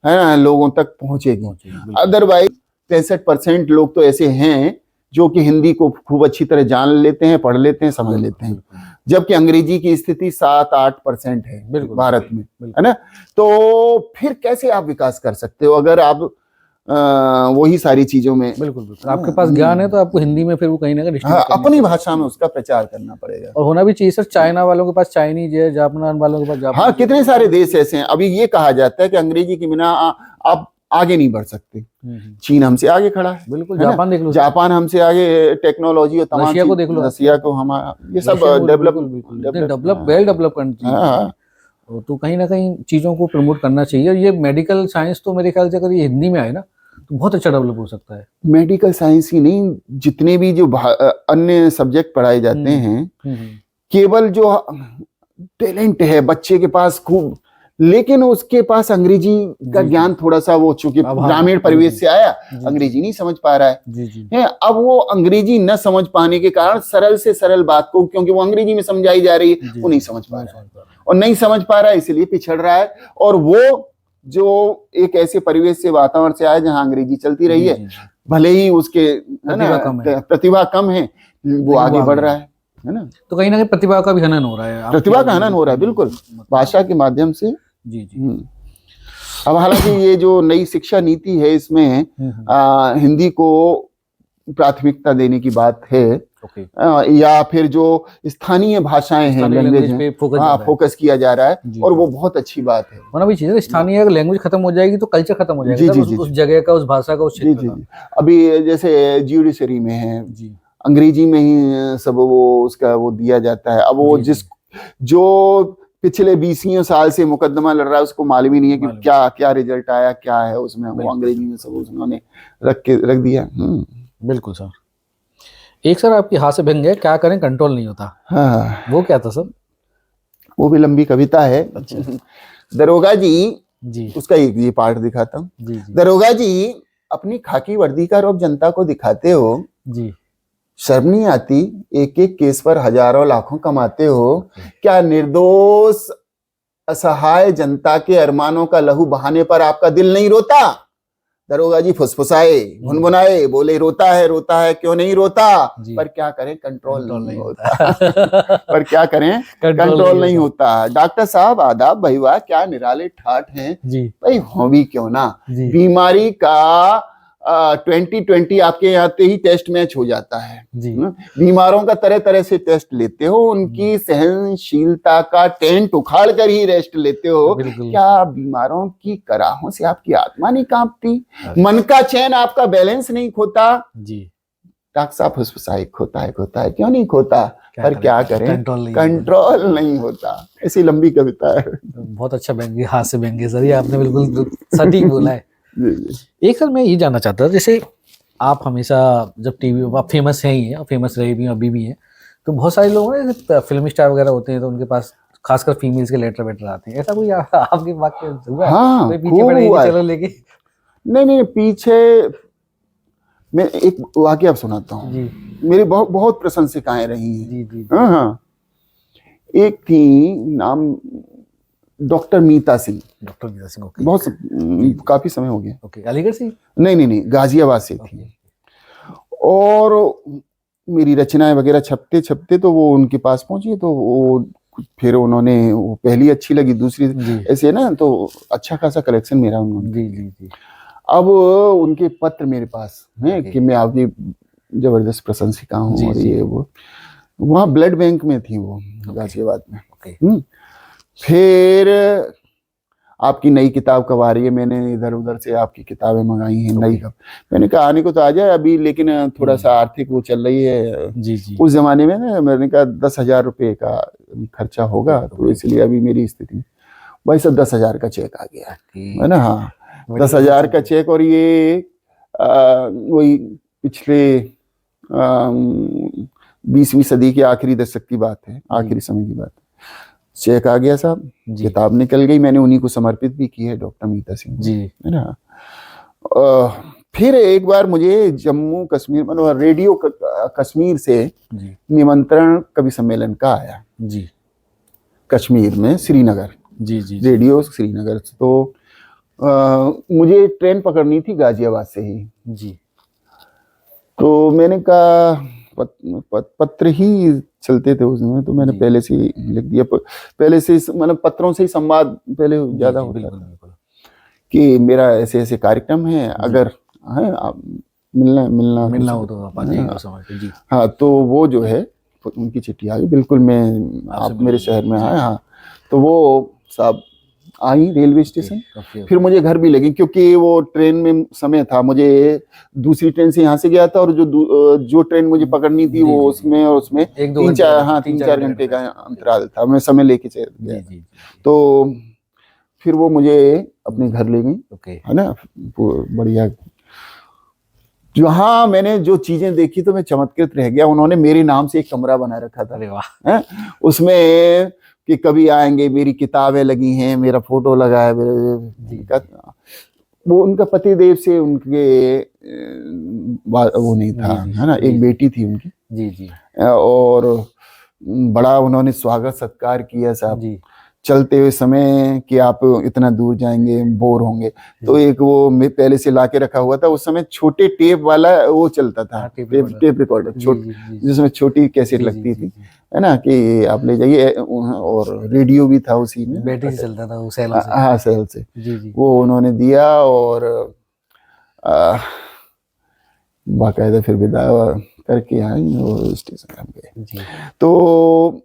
[SPEAKER 1] है ना लोगों तक पहुंचेगी।
[SPEAKER 2] बिल्कुल।
[SPEAKER 1] अदरवाइज 63% लोग तो ऐसे हैं जो कि हिंदी को खूब अच्छी तरह जान लेते हैं, पढ़ लेते हैं, समझ लेते हैं, जबकि अंग्रेजी की स्थिति 7-8% है
[SPEAKER 2] बिल्कुल,
[SPEAKER 1] भारत में,
[SPEAKER 2] बिल्कुल।
[SPEAKER 1] है ना। तो फिर कैसे आप विकास कर सकते हो अगर आप वही सारी चीजों में,
[SPEAKER 2] बिल्कुल बिल्कुल। आपके पास ज्ञान है तो आपको हिंदी में फिर वो कहीं ना कहीं
[SPEAKER 1] हाँ,
[SPEAKER 2] डिस्ट्रीब्यूट
[SPEAKER 1] अपनी भाषा में उसका प्रचार करना पड़ेगा।
[SPEAKER 2] और होना भी चाहिए सर। चाइना वालों के पास चाइनीज है, जापान वालों के पास जापानी।
[SPEAKER 1] हाँ, कितने सारे देश ऐसे हैं। अभी ये कहा जाता है कि अंग्रेजी के बिना आप आगे नहीं बढ़ सकते। चीन हमसे आगे खड़ा है,
[SPEAKER 2] बिल्कुल।
[SPEAKER 1] है ना?
[SPEAKER 2] जापान देख लो,
[SPEAKER 1] जापान हमसे आगे टेक्नोलॉजी और तमाम
[SPEAKER 2] रशिया को देख लो,
[SPEAKER 1] रशिया को, हमारा ये सब
[SPEAKER 2] डेवलप वेल डेवलप कंट्री। तो कहीं ना कहीं चीजों को प्रमोट करना चाहिए। और ये मेडिकल साइंस तो मेरे ख्याल से अगर ये हिंदी में आए ना तो बहुत अच्छा डेवलप हो सकता है।
[SPEAKER 1] मेडिकल साइंस ही नहीं, जितने भी जो अन्य सब्जेक्ट पढ़ाए जाते हैं, केवल जो टैलेंट है बच्चे के पास खूब, लेकिन उसके पास अंग्रेजी का ज्ञान थोड़ा सा, वो चूंकि ग्रामीण परिवेश से आया, अंग्रेजी नहीं समझ पा रहा है। अब वो अंग्रेजी न समझ पाने के कारण सरल से सरल बात को, क्योंकि वो अंग्रेजी में समझाई जा रही है, वो नहीं समझ पा रहा है, और नहीं समझ पा रहा है इसलिए पिछड़ रहा है। और वो जो एक ऐसे परिवेश से, वातावरण से आया जहां अंग्रेजी चलती रही है, भले ही उसके प्रतिभा कम है, वो आगे बढ़ रहा है ना।
[SPEAKER 2] तो कहीं ना कहीं प्रतिभा का भी हनन हो रहा है,
[SPEAKER 1] प्रतिभा का हनन हो रहा है, बिल्कुल, भाषा के माध्यम से।
[SPEAKER 2] जी जी।
[SPEAKER 1] अब हालांकि ये जो नई शिक्षा नीति है, इसमें हिंदी को प्राथमिकता देने की बात है, या फिर जो स्थानीय भाषाएं हैं, लैंग्वेज पे फोकस किया जा रहा है, और वो बहुत अच्छी बात है।
[SPEAKER 2] होना भी चाहिए। स्थानीय अगर लैंग्वेज खत्म हो जाएगी तो कल्चर खत्म हो जाएगा, उस जगह का, उस भाषा का, उस क्षेत्र का।
[SPEAKER 1] अभी जैसे ज्यूडिशरी में है, अंग्रेजी में ही सब वो उसका वो दिया जाता है। अब वो जो पिछले 20 साल से मुकदमा लड़ रहा है, उसको मालूम ही नहीं है कि क्या क्या रिजल्ट आया, क्या है उसमें, वो अंग्रेजी में सब उन्होंने रख दिया।
[SPEAKER 2] बिल्कुल सर। एक सर आपकी हास्य व्यंग्य है, क्या करें कंट्रोल नहीं होता।
[SPEAKER 1] हाँ,
[SPEAKER 2] वो क्या था सर?
[SPEAKER 1] वो भी लंबी कविता है। दरोगा जी, उसका एक ये पार्ट दिखाता हूँ। दरोगा जी, अपनी खाकी वर्दी का रौब जनता को दिखाते हो
[SPEAKER 2] जी,
[SPEAKER 1] शर्म नहीं आती? एक एक केस पर हजारों लाखों कमाते हो, क्या निर्दोष असहाय जनता के अरमानों का लहू बहाने पर आपका दिल नहीं रोता? दरोगा जी फुसफुसाए, भुनभुनाए, बोले रोता है क्यों नहीं रोता? पर क्या करें कंट्रोल नहीं होता। पर क्या करें कंट्रोल नहीं होता। डॉक्टर साहब आदाब, भाई वाह क्या निराले ठाठ हैं भाई, हो भी क्यों ना। बीमारी का 2020 आपके यहाँ आते ही टेस्ट मैच हो जाता है।
[SPEAKER 2] जी
[SPEAKER 1] बीमारों का तरह तरह से टेस्ट लेते हो, उनकी सहनशीलता का टेंट उखाड़ कर ही रेस्ट लेते हो।
[SPEAKER 2] बिल्कुल।
[SPEAKER 1] क्या बीमारों की कराहों से आपकी आत्मा नहीं कांपती? मन का चैन आपका बैलेंस नहीं खोता?
[SPEAKER 2] जी
[SPEAKER 1] डॉक्टर साहब फुसफुसाई खोता है क्यों नहीं खोता? पर क्या करें, कंट्रोल नहीं होता। ऐसी लंबी कविता है।
[SPEAKER 2] बहुत अच्छा व्यंग्य, हाथ से व्यंग्य सर, ये आपने बिल्कुल सटीक बोला है। एक सर मैं ये जानना चाहता था, जैसे आप हमेशा जब टीवी, आप फेमस हैं ही, फेमस रहे भी हैं, अभी भी हैं, तो बहुत सारे लोग हैं फिल्म स्टार वगैरह होते हैं तो उनके पास खासकर फीमेल्स के लेटर वेटर आते हैं, ऐसा कोई आपके वाक्य हुआ है?
[SPEAKER 1] हाँ,
[SPEAKER 2] कोई पीछे पड़े
[SPEAKER 1] हुआ है।
[SPEAKER 2] चलो लेके?
[SPEAKER 1] नहीं, पीछे मैं एक वाक्य आप सुनाता हूँ।
[SPEAKER 2] जी
[SPEAKER 1] मेरी बहुत बहुत प्रशंसिकाएं रही हैं।
[SPEAKER 2] जी जी
[SPEAKER 1] हाँ, एक थी, नाम डॉक्टर मीता सिंह।
[SPEAKER 2] डॉक्टर मीता सिंह, ओके।
[SPEAKER 1] बहुत काफी समय हो गया।
[SPEAKER 2] ओके, अलीगढ़ से?
[SPEAKER 1] नहीं, गाजियाबाद से थी। और मेरी रचनाएं वगैरह छपते तो वो उनके पास पहुंची, तो वो फिर उन्होंने, वो पहली अच्छी लगी, दूसरी ऐसे ना, तो अच्छा खासा कलेक्शन मेरा उन्होंने।
[SPEAKER 2] जी।
[SPEAKER 1] अब उनके पत्र मेरे पास हैं कि मैं आपकी जबरदस्त प्रशंसिका हूँ और ये वो। वहाँ ब्लड बैंक में थी वो, गाजियाबाद में। फिर आपकी नई किताब कब आ रही है? मैंने इधर उधर से आपकी किताबें मंगाई हैं, नई कब? मैंने कहा आने को तो आ जाए अभी, लेकिन थोड़ा सा आर्थिक वो चल रही है। जी। उस जमाने में ना, मैंने कहा 10,000 रुपये का खर्चा होगा, तो इसलिए अभी मेरी स्थिति, भाई सब 10,000 का चेक आ गया है ना। हाँ, 10,000 का चेक। और ये वही पिछले 20वीं सदी के आखिरी दशक की बात है, आखिरी समय की बात है। चेक आ गया साहब, किताब निकल गई, मैंने उन्हीं को समर्पित भी की है, डॉक्टर मीता सिंह जी, है ना। फिर एक बार मुझे जम्मू कश्मीर, मतलब रेडियो कश्मीर से निमंत्रण कवि सम्मेलन का आया जी, कश्मीर में, श्रीनगर। जी रेडियो श्रीनगर। तो मुझे ट्रेन पकड़नी थी गाजियाबाद से ही जी। तो मैंने कहा पत्र ही चलते थे उस समय, तो मैंने पहले से ही लिख दिया, पहले से, मतलब पत्रों से ही संवाद पहले ज्यादा होता था कि मेरा ऐसे ऐसे कार्यक्रम है, अगर है आप मिलना हो तो आप आ जाइए जी। हाँ, तो वो जो है उनकी चिट्ठी आ गई, बिल्कुल मैं आप मेरे शहर में आए। हाँ, तो वो साहब आई रेलवे स्टेशन। फिर मुझे घर भी लगी, क्योंकि वो ट्रेन में समय था, मुझे दूसरी ट्रेन से यहाँ से गया था, और जो ट्रेन मुझे पकड़नी थी वो उसमें, और उसमें 3-4 घंटे का अंतराल था, मैं समय लेके चल गया। तो फिर वो मुझे अपने घर ले गई, है ना, बढ़िया। जहाँ मैंने जो चीजें देखी तो मैं चमत्कृत रह गया। उन्होंने मेरे नाम से एक कमरा बना रखा था, अरे वाह, उसमें कि कभी आएंगे, मेरी किताबें लगी हैं, मेरा फोटो लगा है। वो उनका पतिदेव से उनके वो नहीं था, है ना, एक बेटी थी उनकी जी। और बड़ा उन्होंने स्वागत सत्कार किया साहब, चलते हुए समय कि आप इतना दूर जाएंगे, बोर होंगे। तो एक वो मैं पहले से ला के रखा हुआ था, उस समय छोटे टेप वाला वो चलता था, टेप रिकॉर्डर, जिसमें छोटी कैसेट लगती थी, है ना, कि आप ले जाइए। और रेडियो भी था उसी में, बैटरी से चलता था वो, सेल से। हाँ, सेल से जी। वो उन्होंने दिया, और बाकायदा फिर विदा करके आई और स्टेशन हम गए। तो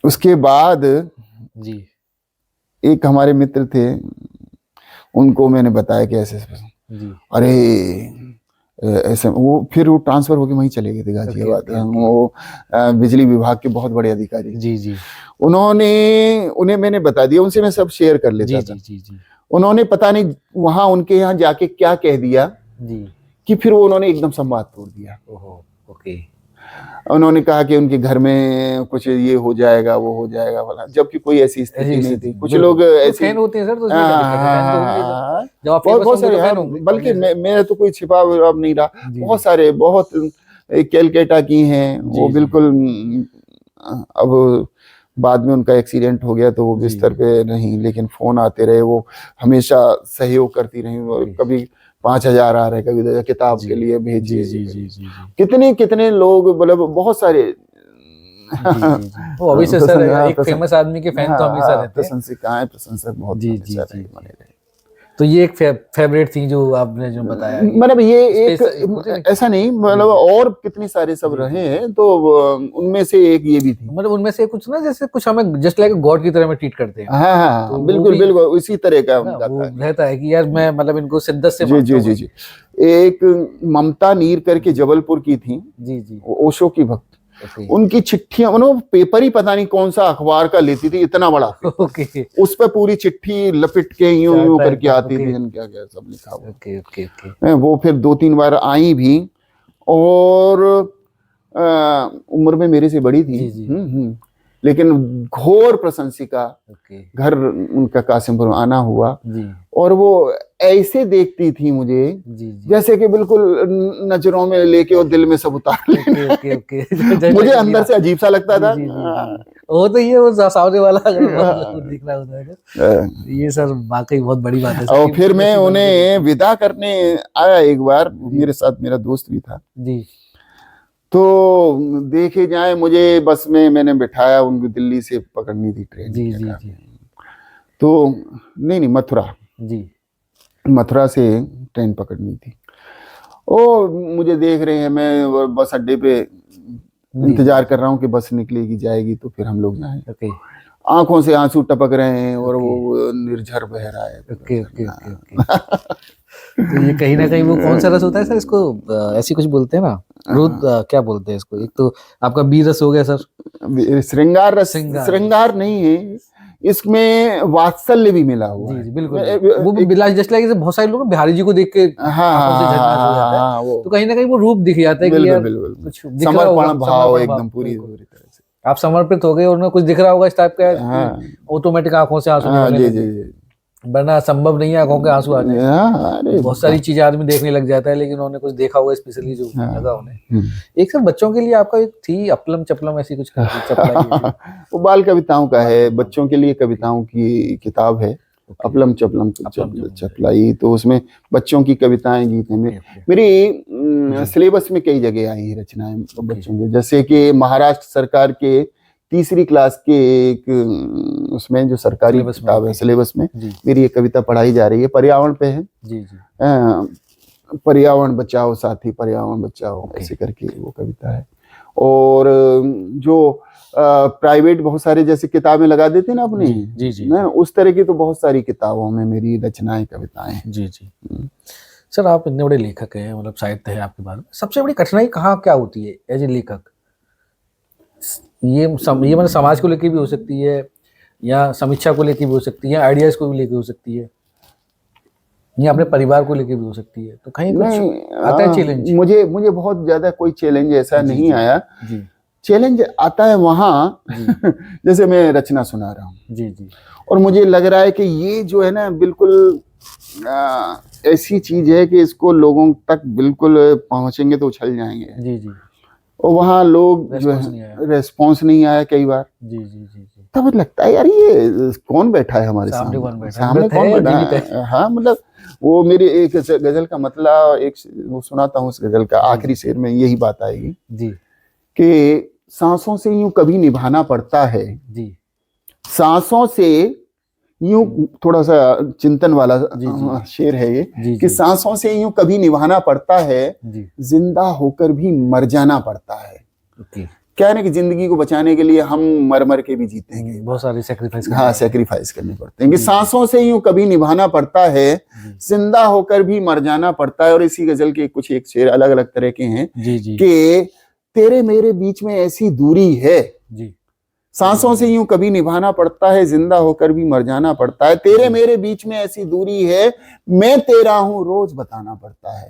[SPEAKER 1] उसके बाद जी एक हमारे मित्र थे, उनको मैंने बताया कि ऐसे जी। अरे ऐसे वो फिर वो ट्रांसफर होके वहीं चले गए थे गाजियाबाद। वो बिजली विभाग के बहुत बड़े अधिकारी जी। उन्हें मैंने बता दिया, उनसे मैं सब शेयर कर लेता था। उन्होंने पता नहीं वहां उनके यहाँ जाके क्या कह दिया जी, कि फिर वो उन्होंने एकदम संवाद तोड़ दिया। ओके। उन्होंने कहा कि उनके घर में कुछ ये हो जाएगा, वो हो जाएगा वाला, जबकि कोई ऐसी स्थिति नहीं थी। कुछ लोग ऐसे फैन होते हैं सर, तो बहुत सारे, बल्कि मेरा तो कोई छिपा अब नहीं रहा। बहुत सारे, बहुत कैलकाटा की हैं वो, बिल्कुल। अब बाद में उनका एक्सीडेंट हो गया तो वो बिस्तर पे नहीं, लेकिन फोन आते रहे, वो हमेशा सहयोग करती रही। कभी 5,000 आ रहे, कभी किताब के लिए भेजिए जी। कितने लोग, मतलब बहुत सारे। वो अभी से सर एक फेमस आदमी के फैन तो हमेशा रहते हैं। प्रशंसक बहुत जी।
[SPEAKER 2] तो ये एक फेवरेट थी जो आपने जो बताया,
[SPEAKER 1] मतलब ये एक
[SPEAKER 2] होते हैं।
[SPEAKER 1] ऐसा नहीं, मतलब और कितने सारे सब रहे हैं, तो उनमें से एक ये भी थी।
[SPEAKER 2] मतलब उनमें से कुछ ना, जैसे कुछ हमें जस्ट लाइक गॉड की तरह में ट्रीट करते हैं।
[SPEAKER 1] हाँ हाँ
[SPEAKER 2] तो वो
[SPEAKER 1] बिल्कुल
[SPEAKER 2] भी
[SPEAKER 1] बिल्कुल इसी तरह का
[SPEAKER 2] ना,
[SPEAKER 1] उनका
[SPEAKER 2] वो
[SPEAKER 1] था।
[SPEAKER 2] रहता है कि यार मैं मतलब इनको शिद्दत से
[SPEAKER 1] जी
[SPEAKER 2] मानता
[SPEAKER 1] जी
[SPEAKER 2] हूँ।
[SPEAKER 1] जी जी। एक ममता नीर करके जबलपुर की थी,
[SPEAKER 2] जी जी।
[SPEAKER 1] ओशो की भक्त।
[SPEAKER 2] ओके
[SPEAKER 1] उनकी चिट्ठियां, उन्होंने पेपर ही पता नहीं कौन सा अखबार का लेती थी, इतना बड़ा पेपर,
[SPEAKER 2] ओके
[SPEAKER 1] उस पर पूरी चिट्ठी लपट के यूं यूं
[SPEAKER 2] चाहता है
[SPEAKER 1] करके
[SPEAKER 2] था,
[SPEAKER 1] आती
[SPEAKER 2] ओके
[SPEAKER 1] थी, क्या क्या सब लिखा हुआ।
[SPEAKER 2] Okay okay okay.
[SPEAKER 1] वो फिर 2-3 बार आई भी, और उम्र में मेरे से बड़ी थी।
[SPEAKER 2] जी जी
[SPEAKER 1] लेकिन घोर प्रशंसिका,
[SPEAKER 2] ओके
[SPEAKER 1] घर उनका कासिमपुर आना हुआ,
[SPEAKER 2] जी
[SPEAKER 1] और वो ऐसे देखती थी मुझे
[SPEAKER 2] जी जी।
[SPEAKER 1] जैसे कि बिल्कुल नजरों में लेके और दिल में सब उतार
[SPEAKER 2] ओके
[SPEAKER 1] ले।
[SPEAKER 2] ओके ओके Just
[SPEAKER 1] मुझे
[SPEAKER 2] like
[SPEAKER 1] अंदर
[SPEAKER 2] मीरा।
[SPEAKER 1] से अजीब सा लगता
[SPEAKER 2] जी
[SPEAKER 1] था।
[SPEAKER 2] जी जी जी। वो तो ये वो सामने वाला अगर वो दिख रहा होता है ना, ये सर वाकई बहुत बड़ी बात है सर,
[SPEAKER 1] और
[SPEAKER 2] कि
[SPEAKER 1] फिर मैं
[SPEAKER 2] ऐसी बंदी
[SPEAKER 1] उन्हें
[SPEAKER 2] को-
[SPEAKER 1] विदा करने आया एक बार,
[SPEAKER 2] जी।
[SPEAKER 1] मेरे साथ मेरा दोस्त भी था,
[SPEAKER 2] जी
[SPEAKER 1] तो देखे जाए मुझे बस में मैंने बिठाया, उनको दिल्ली से पकड़नी थी ट्रेन
[SPEAKER 2] जी
[SPEAKER 1] क्या
[SPEAKER 2] जी
[SPEAKER 1] कहते
[SPEAKER 2] जी
[SPEAKER 1] हैं। तो नहीं मथुरा,
[SPEAKER 2] जी
[SPEAKER 1] मथुरा से ट्रेन पकड़नी थी। ओ मुझे देख रहे हैं, मैं बस अड्डे पे
[SPEAKER 2] जी
[SPEAKER 1] इंतजार कर रहा हूँ कि बस निकलेगी जाएगी तो फिर हम लोग जाएंगे।
[SPEAKER 2] ओके
[SPEAKER 1] आंखों से आंसू टपक रहे हैं और
[SPEAKER 2] ओके
[SPEAKER 1] वो निर्झर बह रहा है।
[SPEAKER 2] Okay okay okay okay. तो ये कहीं ना कहीं वो कौन सा रस होता है सर, इसको ऐसी कुछ बोलते हैं ना, रुद क्या बोलते हैं इसको, एक तो आपका बी रस हो गया सर,
[SPEAKER 1] श्रृंगार रस,
[SPEAKER 2] श्रृंगार।
[SPEAKER 1] श्रृंगार नहीं है इसमें, वात्सल्य भी मिला हुआ
[SPEAKER 2] जी
[SPEAKER 1] है।
[SPEAKER 2] जी बिल्कुल
[SPEAKER 1] मैं-
[SPEAKER 2] बिल्कुल। वो भी बिलास जस्ट लाइक बहुत सारे लोग ना बिहारी जी को देख के
[SPEAKER 1] हाँ हाँ
[SPEAKER 2] आंखों से
[SPEAKER 1] हाँ
[SPEAKER 2] झरना
[SPEAKER 1] हाँ
[SPEAKER 2] हो जाता है,
[SPEAKER 1] हाँ, वो
[SPEAKER 2] तो कहीं ना कहीं वो रूप दिख जाता है कि
[SPEAKER 1] बिल्कुल
[SPEAKER 2] यार
[SPEAKER 1] बिल्कुल
[SPEAKER 2] कुछ दिख रहा होगा,
[SPEAKER 1] समर्पण भाव
[SPEAKER 2] समर्पण
[SPEAKER 1] एकदम
[SPEAKER 2] भाव,
[SPEAKER 1] पूरी
[SPEAKER 2] बिल्कुल।
[SPEAKER 1] पूरी तरह से।
[SPEAKER 2] आप समर्पित हो गए और उन्हें कुछ दिख रहा होगा इस टाइप का,
[SPEAKER 1] हाँ
[SPEAKER 2] ऑटोमेटिक आंखों से आंसू
[SPEAKER 1] हाँ
[SPEAKER 2] निकलने
[SPEAKER 1] जी
[SPEAKER 2] लगे,
[SPEAKER 1] जी जी।
[SPEAKER 2] वरना संभव नहीं है आंखों के आंसू आ जाए।
[SPEAKER 1] हाँ, अरे
[SPEAKER 2] बहुत सारी चीजें आदमी देखने लग जाता है, लेकिन उन्होंने कुछ देखा होगा स्पेशली जो
[SPEAKER 1] हाँ,
[SPEAKER 2] लगा उन्हें। एक सर बच्चों के लिए आपका एक थी अपलम चपलम ऐसी कुछ चपलाई ऐसी?
[SPEAKER 1] वो बाल कविताओं का है,
[SPEAKER 2] कविताओं।
[SPEAKER 1] बच्चों के लिए कविताओं की किताब है,
[SPEAKER 2] ओके,
[SPEAKER 1] अपलम चपलम
[SPEAKER 2] चपलाई।
[SPEAKER 1] चपलाई। तो उसमें बच्चों की कविताएं, गीत हैं।
[SPEAKER 2] Okay, okay.
[SPEAKER 1] मेरी सिलेबस में कई जगह आई है रचनाएं बच्चों की, जैसे कि महाराष्ट्र सरकार के तीसरी क्लास के एक उसमें जो सरकारी
[SPEAKER 2] सिलेबस में,
[SPEAKER 1] किताब है,
[SPEAKER 2] ओके।
[SPEAKER 1] सिलेबस में
[SPEAKER 2] जी
[SPEAKER 1] मेरी एक कविता पढ़ाई जा रही है, पर्यावरण पे है।
[SPEAKER 2] जी जी
[SPEAKER 1] पर्यावरण बचाओ साथी, पर्यावरण बचाओ,
[SPEAKER 2] ओके।
[SPEAKER 1] ऐसे करके वो कविता है। और जो प्राइवेट बहुत सारे जैसे किताबें लगा देते हैं ना अपनी,
[SPEAKER 2] जी जी
[SPEAKER 1] ना उस तरह की तो बहुत सारी किताबों में मेरी रचनाएं, कविताएं हैं।
[SPEAKER 2] जी जी। सर आप इतने बड़े लेखक हैं, मतलब साहित्य है आपके बारे में, सबसे बड़ी कठिनाई कहाँ क्या होती है एज ए लेखक? ये मतलब समाज को लेके भी हो सकती है, या समीक्षा को लेके भी हो सकती है, आइडियाज को भी लेके हो सकती है, या अपने परिवार को लेके भी हो सकती है, तो कहीं कुछ
[SPEAKER 1] नहीं,
[SPEAKER 2] आता है चैलेंज?
[SPEAKER 1] मुझे बहुत ज्यादा कोई चैलेंज ऐसा
[SPEAKER 2] जी,
[SPEAKER 1] नहीं
[SPEAKER 2] जी,
[SPEAKER 1] आया।
[SPEAKER 2] जी
[SPEAKER 1] चैलेंज आता है वहाँ
[SPEAKER 2] जी
[SPEAKER 1] जैसे मैं रचना सुना रहा हूँ
[SPEAKER 2] जी जी
[SPEAKER 1] और मुझे लग रहा है कि ये जो है ना बिल्कुल ऐसी चीज है कि इसको लोगों तक बिल्कुल पहुंचेंगे तो उछल जाएंगे,
[SPEAKER 2] जी जी।
[SPEAKER 1] और वहाँ लोग जो
[SPEAKER 2] रेस्पॉन्स नहीं आया।
[SPEAKER 1] है रेस्पॉन्स नहीं आया कई बार,
[SPEAKER 2] जी जी जी जी।
[SPEAKER 1] तब लगता है यार ये कौन बैठा है हमारे
[SPEAKER 2] सामने
[SPEAKER 1] सामने,
[SPEAKER 2] कौन बैठा है?
[SPEAKER 1] सामने
[SPEAKER 2] मृत
[SPEAKER 1] कौन
[SPEAKER 2] है या
[SPEAKER 1] बैठा
[SPEAKER 2] जीवित
[SPEAKER 1] है। हाँ मतलब वो मेरी एक गजल का मतलब, एक वो सुनाता हूँ, उस गजल का आखिरी शेर में यही बात आएगी
[SPEAKER 2] जी
[SPEAKER 1] कि सांसों से यूं कभी निभाना पड़ता है,
[SPEAKER 2] जी
[SPEAKER 1] सांसों से यूं, थोड़ा सा चिंतन वाला
[SPEAKER 2] जी।
[SPEAKER 1] शेर है ये,
[SPEAKER 2] जी
[SPEAKER 1] कि
[SPEAKER 2] जी
[SPEAKER 1] सांसों से यूं कभी निभाना पड़ता है,
[SPEAKER 2] जी।
[SPEAKER 1] जिंदा होकर भी मर जाना पड़ता है।
[SPEAKER 2] ओके।
[SPEAKER 1] क्या है ना कि जिंदगी को बचाने के लिए हम मर मर के भी जीते हैं,
[SPEAKER 2] बहुत सारे सेक्रीफाइस
[SPEAKER 1] हाँ सेक्रीफाइस करने पड़ते हैं, कि
[SPEAKER 2] जी।
[SPEAKER 1] सांसों से यूं कभी निभाना पड़ता है, जिंदा होकर भी मर जाना पड़ता है। और इसी गजल के कुछ एक शेर अलग अलग तरह के हैं
[SPEAKER 2] जी जी
[SPEAKER 1] कि तेरे मेरे बीच में ऐसी दूरी है,
[SPEAKER 2] जी
[SPEAKER 1] सांसों से यूं कभी निभाना पड़ता है, जिंदा होकर भी मर जाना पड़ता है। तेरे मेरे बीच में ऐसी दूरी है, मैं तेरा हूं रोज बताना पड़ता है,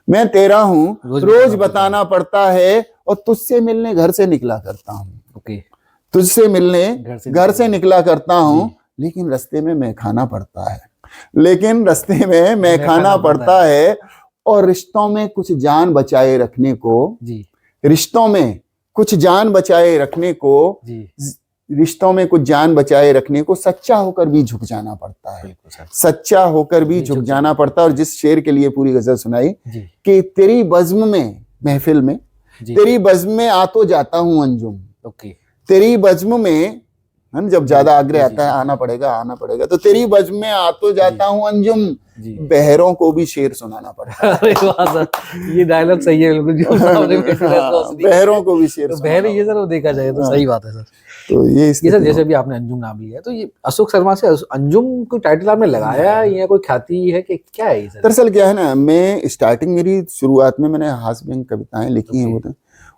[SPEAKER 1] मैं तेरा हूं रोज बताना पड़ता है। और तुझसे मिलने घर से निकला करता हूँ,
[SPEAKER 2] ओके,
[SPEAKER 1] तुझसे मिलने घर से निकला करता हूँ, लेकिन रास्ते में मैं खाना पड़ता है, लेकिन रास्ते में मैं खाना पड़ता है। और रिश्तों में कुछ जान बचाए रखने को,
[SPEAKER 2] जी
[SPEAKER 1] रिश्तों में कुछ जान बचाए रखने को,
[SPEAKER 2] जी
[SPEAKER 1] रिश्तों में कुछ जान बचाए रखने को सच्चा होकर भी झुक जाना पड़ता है, सच्चा होकर भी झुक जाना पड़ता है। और जिस शेर के लिए पूरी गजल सुनाई कि तेरी बज़्म में, महफिल में तेरी बज़्म में आ तो जाता हूं अंजुम,
[SPEAKER 2] ओके,
[SPEAKER 1] तेरी बज़्म में है ना, जब ज्यादा आग्रह आता है आना पड़ेगा, तो तेरी बज में आ तो जाता हूँ अंजुम, बहरों को भी शेर सुनाना पड़ता है।
[SPEAKER 2] अरे वाह सर, ये डायलॉग सही है बिल्कुल, जो सामने बैठे हैं तो असली
[SPEAKER 1] बहरों को भी शेर
[SPEAKER 2] तो
[SPEAKER 1] सुनाना
[SPEAKER 2] बहरे ये सर वो देखा जाए तो सही बात है सर।
[SPEAKER 1] तो ये
[SPEAKER 2] सर जैसे भी आपने अंजुम नाम लिया है, तो ये अशोक शर्मा से अंजुम को टाइटल आपने लगाया है या कोई ख्याति है कि क्या है ये सर?
[SPEAKER 1] दरअसल क्या है ना, मैं स्टार्टिंग मेरी शुरुआत में मैंने हास्य व्यंग कविताएं लिखी हैं वो तो,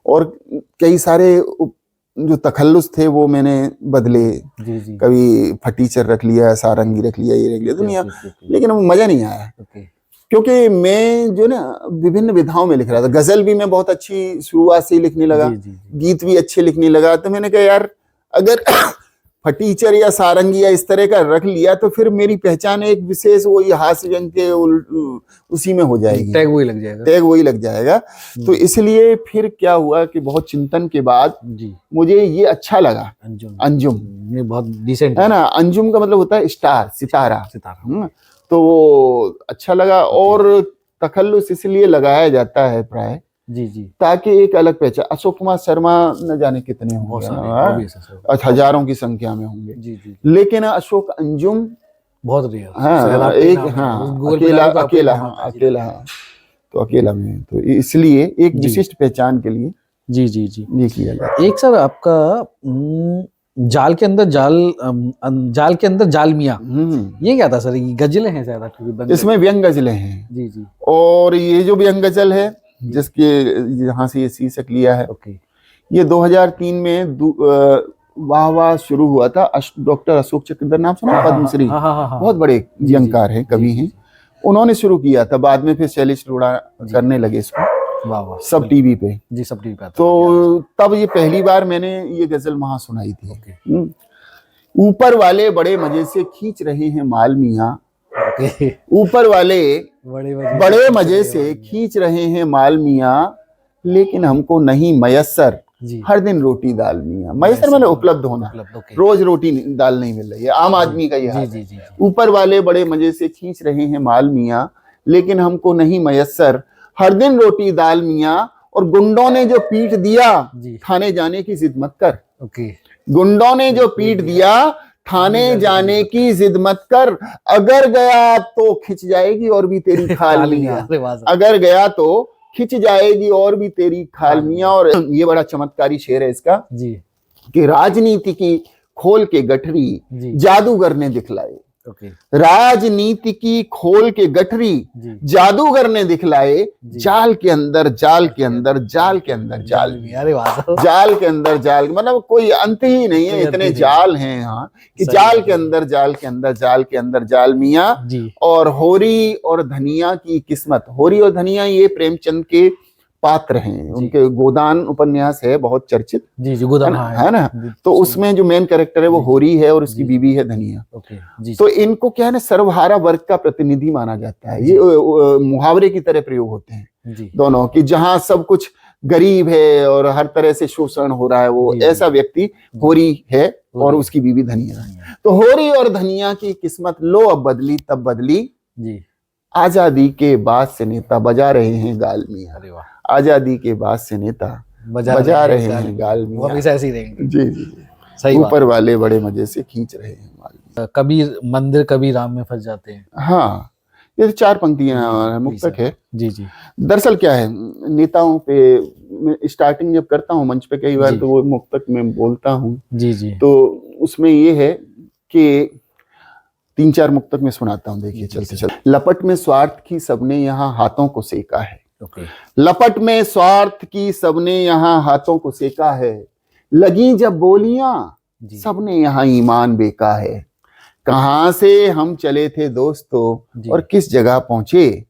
[SPEAKER 1] और कई सारे जो तखल्लुस थे वो मैंने बदले,
[SPEAKER 2] जी
[SPEAKER 1] कभी फटीचर रख लिया, सारंगी रख लिया, ये रख लिया दुनिया, लेकिन वो मजा नहीं आया, क्योंकि मैं जो ना विभिन्न विधाओं में लिख रहा था। गजल भी मैं बहुत अच्छी शुरुआत से ही लिखने लगा, गीत भी अच्छे लिखने लगा, तो मैंने कहा यार अगर फटीचर या सारंगी या इस तरह का रख लिया तो फिर मेरी पहचान एक विशेष वही हास्य व्यंग के उसी में हो जाएगी, टैग वही लग जाएगा। तो इसलिए फिर क्या हुआ कि बहुत चिंतन के बाद मुझे ये अच्छा लगा, अंजुम
[SPEAKER 2] ये बहुत डिसेंट
[SPEAKER 1] है ना, अंजुम का मतलब होता है स्टार, सितारा, तो वो अच्छा लगा। और तखल्लुस इसलिए लगाया जाता है प्राय ताकि एक अलग पहचान। अशोक कुमार शर्मा न जाने कितने होंगे, हजारों की संख्या में होंगे, लेकिन अशोक अंजुम
[SPEAKER 2] बहुत रियल,
[SPEAKER 1] हाँ एक, हाँ अकेला तो अकेला में, तो इसलिए एक विशिष्ट पहचान के लिए ये किया जाता है।
[SPEAKER 2] एक सर आपका जाल के अंदर जाल मियाँ, ये क्या था सर? ये गजलें हैं शायद
[SPEAKER 1] इसमें व्यंग गजलें हैं और ये जो व्यंग गजल है जिसके यहाँ से ये शीर्षक लिया है, ये 2003 में वाह वाह शुरू हुआ था। डॉक्टर अशोक चक्रधर नाम सुना, पद्मश्री, बहुत बड़े व्यंगकार हैं, कवि हैं, उन्होंने शुरू किया था। बाद में फिर शैलेश अरोड़ा करने लगे इसको, सब टीवी पे तो तब ये पहली बार मैंने ये गजल वहां सुनाई थी। ऊपर वाले बड़े मजे से खींच रहे हैं माल मियाँ, ऊपर वाले बड़े मजे से खींच रहे हैं माल मियाँ, लेकिन हमको नहीं मयस्सर हर दिन रोटी दाल मियाँ। मयस्सर मतलब उपलब्ध होना, रोज रोटी दाल नहीं मिल रही है, आम आदमी का ये हाल है। ऊपर वाले बड़े मजे से खींच रहे हैं माल मियाँ, लेकिन हमको नहीं मयस्सर हर दिन रोटी दाल मियाँ। और गुंडों ने जो पीट दिया थाने जाने की जिद मत कर, गुंडों ने जो पीट दिया थाने जाने की जिद मत कर, अगर गया तो खिंच जाएगी और भी तेरी खाल मियाँ, अगर गया तो खिंच जाएगी और भी तेरी खाल मियाँ। और ये बड़ा चमत्कारी शेर है इसका कि राजनीति की खोल के गठरी जादूगर ने दिखलाए, राजनीति की खोल के गठरी जादूगर ने दिखलाए, जाल के अंदर जाल के अंदर जाल के अंदर जाल, जाल के अंदर जाल, मतलब कोई अंत ही नहीं है, इतने जाल हैं यहाँ कि जाल के अंदर जाल के अंदर जाल के अंदर जाल मियाँ। और होरी और धनिया की किस्मत, होरी और धनिया ये प्रेमचंद के पात्र हैं, उनके गोदान उपन्यास है बहुत चर्चित, गोदान है ना, तो उसमें जो मेन कैरेक्टर है वो होरी है और उसकी बीवी है धनिया। तो इनको क्या है ना, सर्वहारा वर्ग का प्रतिनिधि माना जाता है। ये मुहावरे की तरह प्रयोग होते हैं दोनों कि जहां सब कुछ गरीब है और हर तरह से शोषण हो रहा है, वो ऐसा व्यक्ति होरी है और उसकी बीवी धनिया है। तो होरी और धनिया की किस्मत लो अब बदली तब बदली, आजादी के बाद से नेता बजा रहे हैं गाल मियाँ, आजादी के बाद से नेता बजा रहे हैं गाल मियाँ, जी सही, ऊपर वाले बड़े मजे से खींच रहे हैं माल।
[SPEAKER 2] कबीर मंदिर कभी राम में फंस जाते हैं,
[SPEAKER 1] हाँ ये 4 पंक्तियां मुक्तक है। दरअसल क्या है, नेताओं पे स्टार्टिंग जब करता हूँ मंच पे कई बार तो वो मुक्तक में बोलता हूँ, तो उसमें ये है कि 3-4 मुक्तक में सुनाता हूँ, देखिए चलते चलते। लपट में स्वार्थ की सबने यहाँ हाथों को सेका है, लपट में स्वार्थ की सबने यहाँ हाथों को सेका है, लगी जब बोलियां सबने यहाँ ईमान बेका है। कहाँ से हम चले थे दोस्तों और किस जगह पहुंचे,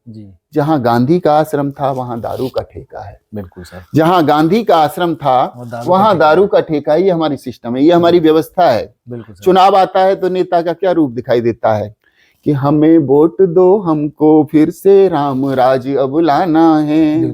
[SPEAKER 1] जहां गांधी का आश्रम था वहां दारू का ठेका है।
[SPEAKER 2] बिल्कुल सर,
[SPEAKER 1] जहां गांधी का आश्रम था वहां दारू का ठेका है। ये हमारी सिस्टम है, ये हमारी व्यवस्था है। चुनाव आता है तो नेता का क्या रूप दिखाई देता है कि हमें वोट दो, हमको फिर से राम राज अब लाना है।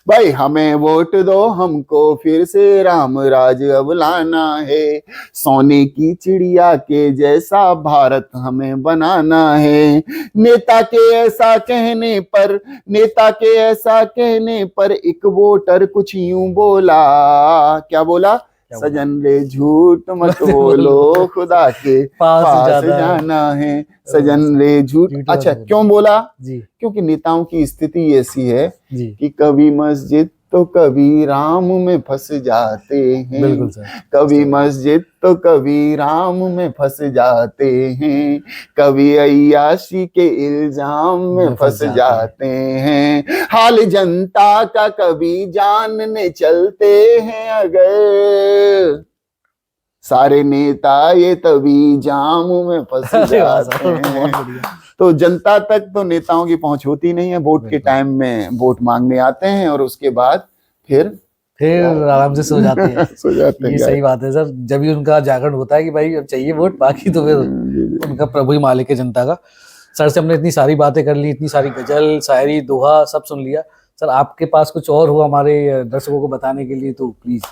[SPEAKER 1] भाई हमें वोट दो, हमको फिर से राम राज अब लाना है। सोने की चिड़िया के जैसा भारत हमें बनाना है। नेता के ऐसा कहने पर, नेता के ऐसा कहने पर एक वोटर कुछ यूं बोला, क्या बोला, सजन रे झूठ मत बोलो, खुदा के पास जाना है, सजन रे झूठ। अच्छा क्यों बोला
[SPEAKER 2] जी
[SPEAKER 1] क्योंकि नेताओं की स्थिति ऐसी है
[SPEAKER 2] जी
[SPEAKER 1] कि कभी मस्जिद तो कभी राम में फंस जाते हैं,
[SPEAKER 2] बिल्कुल सर,
[SPEAKER 1] कभी मस्जिद तो कभी राम में फंस जाते हैं, कभी अय्याशी के इल्जाम में फंस जाते हैं, हाल जनता का कभी जानने चलते हैं अगर, सारे नेता ये तभी जाम में फंस जाते हैं। तो जनता तक तो नेताओं की पहुंच होती नहीं है, वोट के टाइम में वोट मांगने आते हैं और उसके बाद फिर
[SPEAKER 2] आराम से सो जाते हैं।
[SPEAKER 1] सो जाते हैं।
[SPEAKER 2] ये सही बात है सर, जब भी उनका जागरण होता है कि भाई अब चाहिए वोट, बाकी तो फिर उनका प्रभु ही मालिक है जनता का। सर से हमने इतनी सारी बातें कर ली, इतनी सारी गजल शायरी दोहा सब सुन लिया। सर आपके पास कुछ और हुआ हमारे दर्शकों को बताने के लिए तो प्लीज।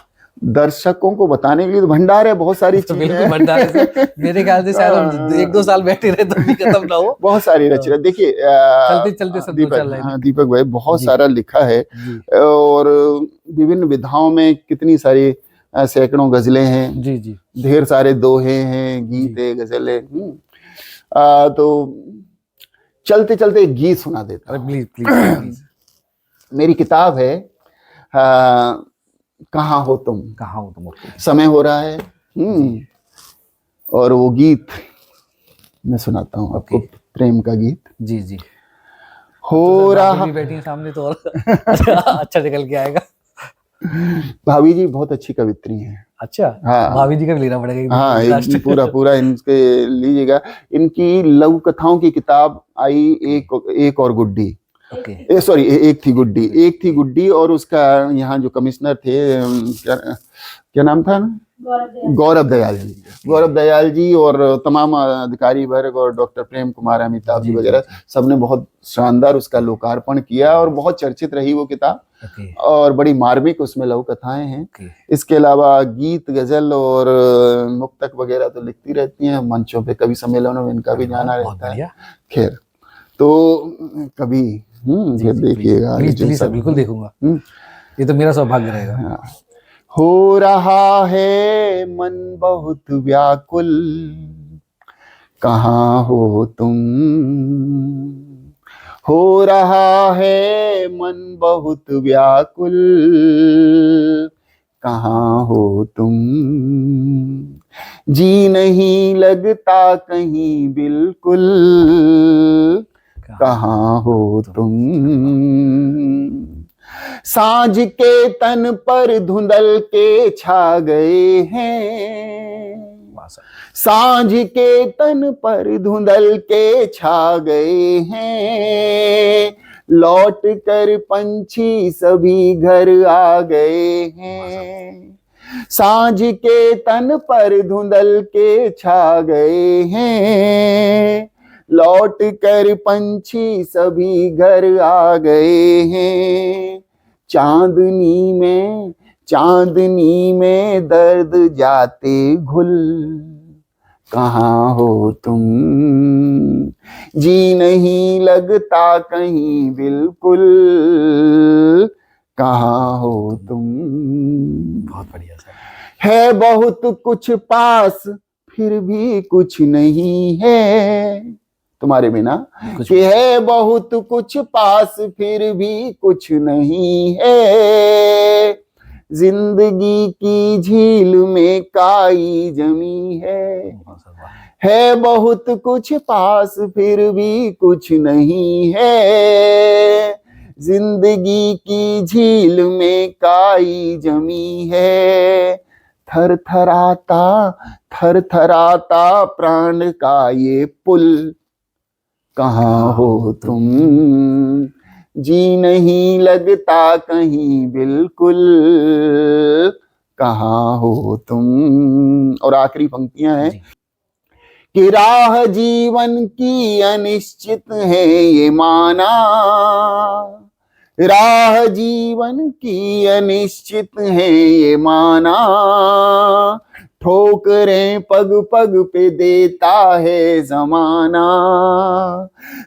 [SPEAKER 1] दर्शकों को बताने के लिए तो भंडार है, बहुत सारी
[SPEAKER 2] तो बिल्कुल भंडार है। मेरे ख्याल से शायद हम 1-2 साल बैठे रहे तो भी खत्म ना हो।
[SPEAKER 1] बहुत सारी रचना देखिए,
[SPEAKER 2] चलते चलते सब
[SPEAKER 1] दीपक भाई बहुत सारा लिखा है और विभिन्न विधाओं में कितनी सारी सैकड़ों गजलें हैं
[SPEAKER 2] जी जी,
[SPEAKER 1] ढेर सारे दोहे हैं, गीत है, गजलें। तो चलते चलते एक गीत सुना देता हूं।
[SPEAKER 2] Please please.
[SPEAKER 1] मेरी किताब है कहाँ हो तुम,
[SPEAKER 2] कहाँ हो तुम,
[SPEAKER 1] समय हो रहा है। और वो गीत मैं सुनाता हूँ आपको, प्रेम का गीत।
[SPEAKER 2] जी जी,
[SPEAKER 1] हो रहा,
[SPEAKER 2] बैठी सामने तो और अच्छा निकल के आएगा।
[SPEAKER 1] भाभी जी बहुत अच्छी कवित्री हैं।
[SPEAKER 2] अच्छा, हाँ भाभी जी का लेना पड़ेगा।
[SPEAKER 1] हाँ एक पूरा इनके लीजिएगा। इनकी लघु कथाओं की किताब आई, एक और गुड्डी, सॉरी एक थी गुड्डी और उसका यहाँ जो कमिश्नर थे क्या नाम था, गौरव दयाल जी और तमाम अधिकारी वर्ग और डॉक्टर प्रेम कुमार, अमिताभ जी वगैरह सबने बहुत शानदार उसका लोकार्पण किया और बहुत चर्चित रही वो किताब। और बड़ी मार्मिक उसमें लघु कथाएं हैं। इसके अलावा गीत, गजल और मुक्तक वगैरह तो लिखती रहती हैं, मंचों पे कवि सम्मेलनों में इनका भी जाना रहता है। खैर तो कभी देखिएगा,
[SPEAKER 2] बिल्कुल देखूंगा, ये तो मेरा सौभाग्य रहेगा।
[SPEAKER 1] हो रहा है मन बहुत व्याकुल, कहाँ हो तुम, हो रहा है मन बहुत व्याकुल, कहाँ हो तुम, जी नहीं लगता कहीं बिल्कुल, कहाँ हो तुम, सांझ के तन पर धुंधल के छा गए हैं, सांझ के तन पर धुंधल के छा गए हैं, लौट कर पंछी सभी घर आ गए हैं, सांझ के तन पर धुंधल के छा गए हैं, लौट कर पंछी सभी घर आ गए हैं, चांदनी में दर्द जाते घुल, कहाँ हो तुम, जी नहीं लगता कहीं बिल्कुल, कहाँ हो तुम।
[SPEAKER 2] बहुत बढ़िया सर।
[SPEAKER 1] है बहुत कुछ पास फिर भी कुछ नहीं है तुम्हारे बिना, कि है बहुत कुछ पास फिर भी कुछ नहीं है, जिंदगी की झील में काई जमी है बहुत कुछ पास फिर भी कुछ नहीं है, जिंदगी की झील में काई जमी है, थर थराता प्राण का ये पुल, कहाँ हो तुम, जी नहीं लगता कहीं बिल्कुल, कहाँ हो तुम। और आखिरी पंक्तियां हैं कि राह जीवन की अनिश्चित है ये माना, राह जीवन की अनिश्चित है ये माना, ठोकरें पग पग पे देता है जमाना,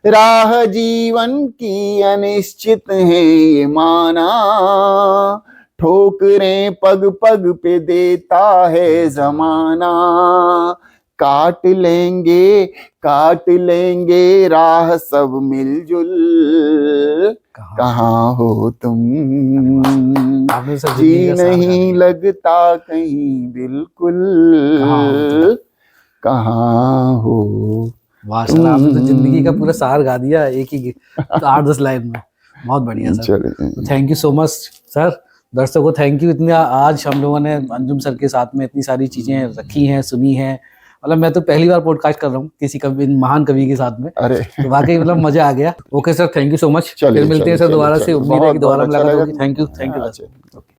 [SPEAKER 1] राह जीवन की अनिश्चित है ये माना, ठोकरें पग पग पे देता है जमाना, काट लेंगे राह सब मिलजुल, कहाँ हो तुम,
[SPEAKER 2] आपने सब
[SPEAKER 1] जी
[SPEAKER 2] जिंदगी का सार गा
[SPEAKER 1] नहीं
[SPEAKER 2] दिया।
[SPEAKER 1] लगता कहीं बिल्कुल, कहाँ हो
[SPEAKER 2] वाह सर, आपने तो जिंदगी का पूरा सार गा दिया एक ही 8-10 लाइन में। बहुत बढ़िया सर,
[SPEAKER 1] चलिए।
[SPEAKER 2] Thank you so much sir. दर्शकों को थैंक यू, इतने आज हम लोगों ने अंजुम सर के साथ में इतनी सारी चीजें रखी हैं, सुनी हैं। मतलब मैं तो पहली बार पॉडकास्ट कर रहा हूँ किसी कवि, महान कवि के साथ में,
[SPEAKER 1] अरे
[SPEAKER 2] तो वाकई मतलब मजा आ गया। Okay sir, thank you so much.
[SPEAKER 1] चलिए
[SPEAKER 2] फिर मिलते हैं सर
[SPEAKER 1] चलिए,
[SPEAKER 2] दोबारा से,
[SPEAKER 1] चलिए,
[SPEAKER 2] उम्मीद है कि
[SPEAKER 1] बहुत
[SPEAKER 2] दोबारा
[SPEAKER 1] अच्छा
[SPEAKER 2] मुलाकात
[SPEAKER 1] लगा।
[SPEAKER 2] होगी। थैंक यू
[SPEAKER 1] हाँ,
[SPEAKER 2] सर।
[SPEAKER 1] चलिए।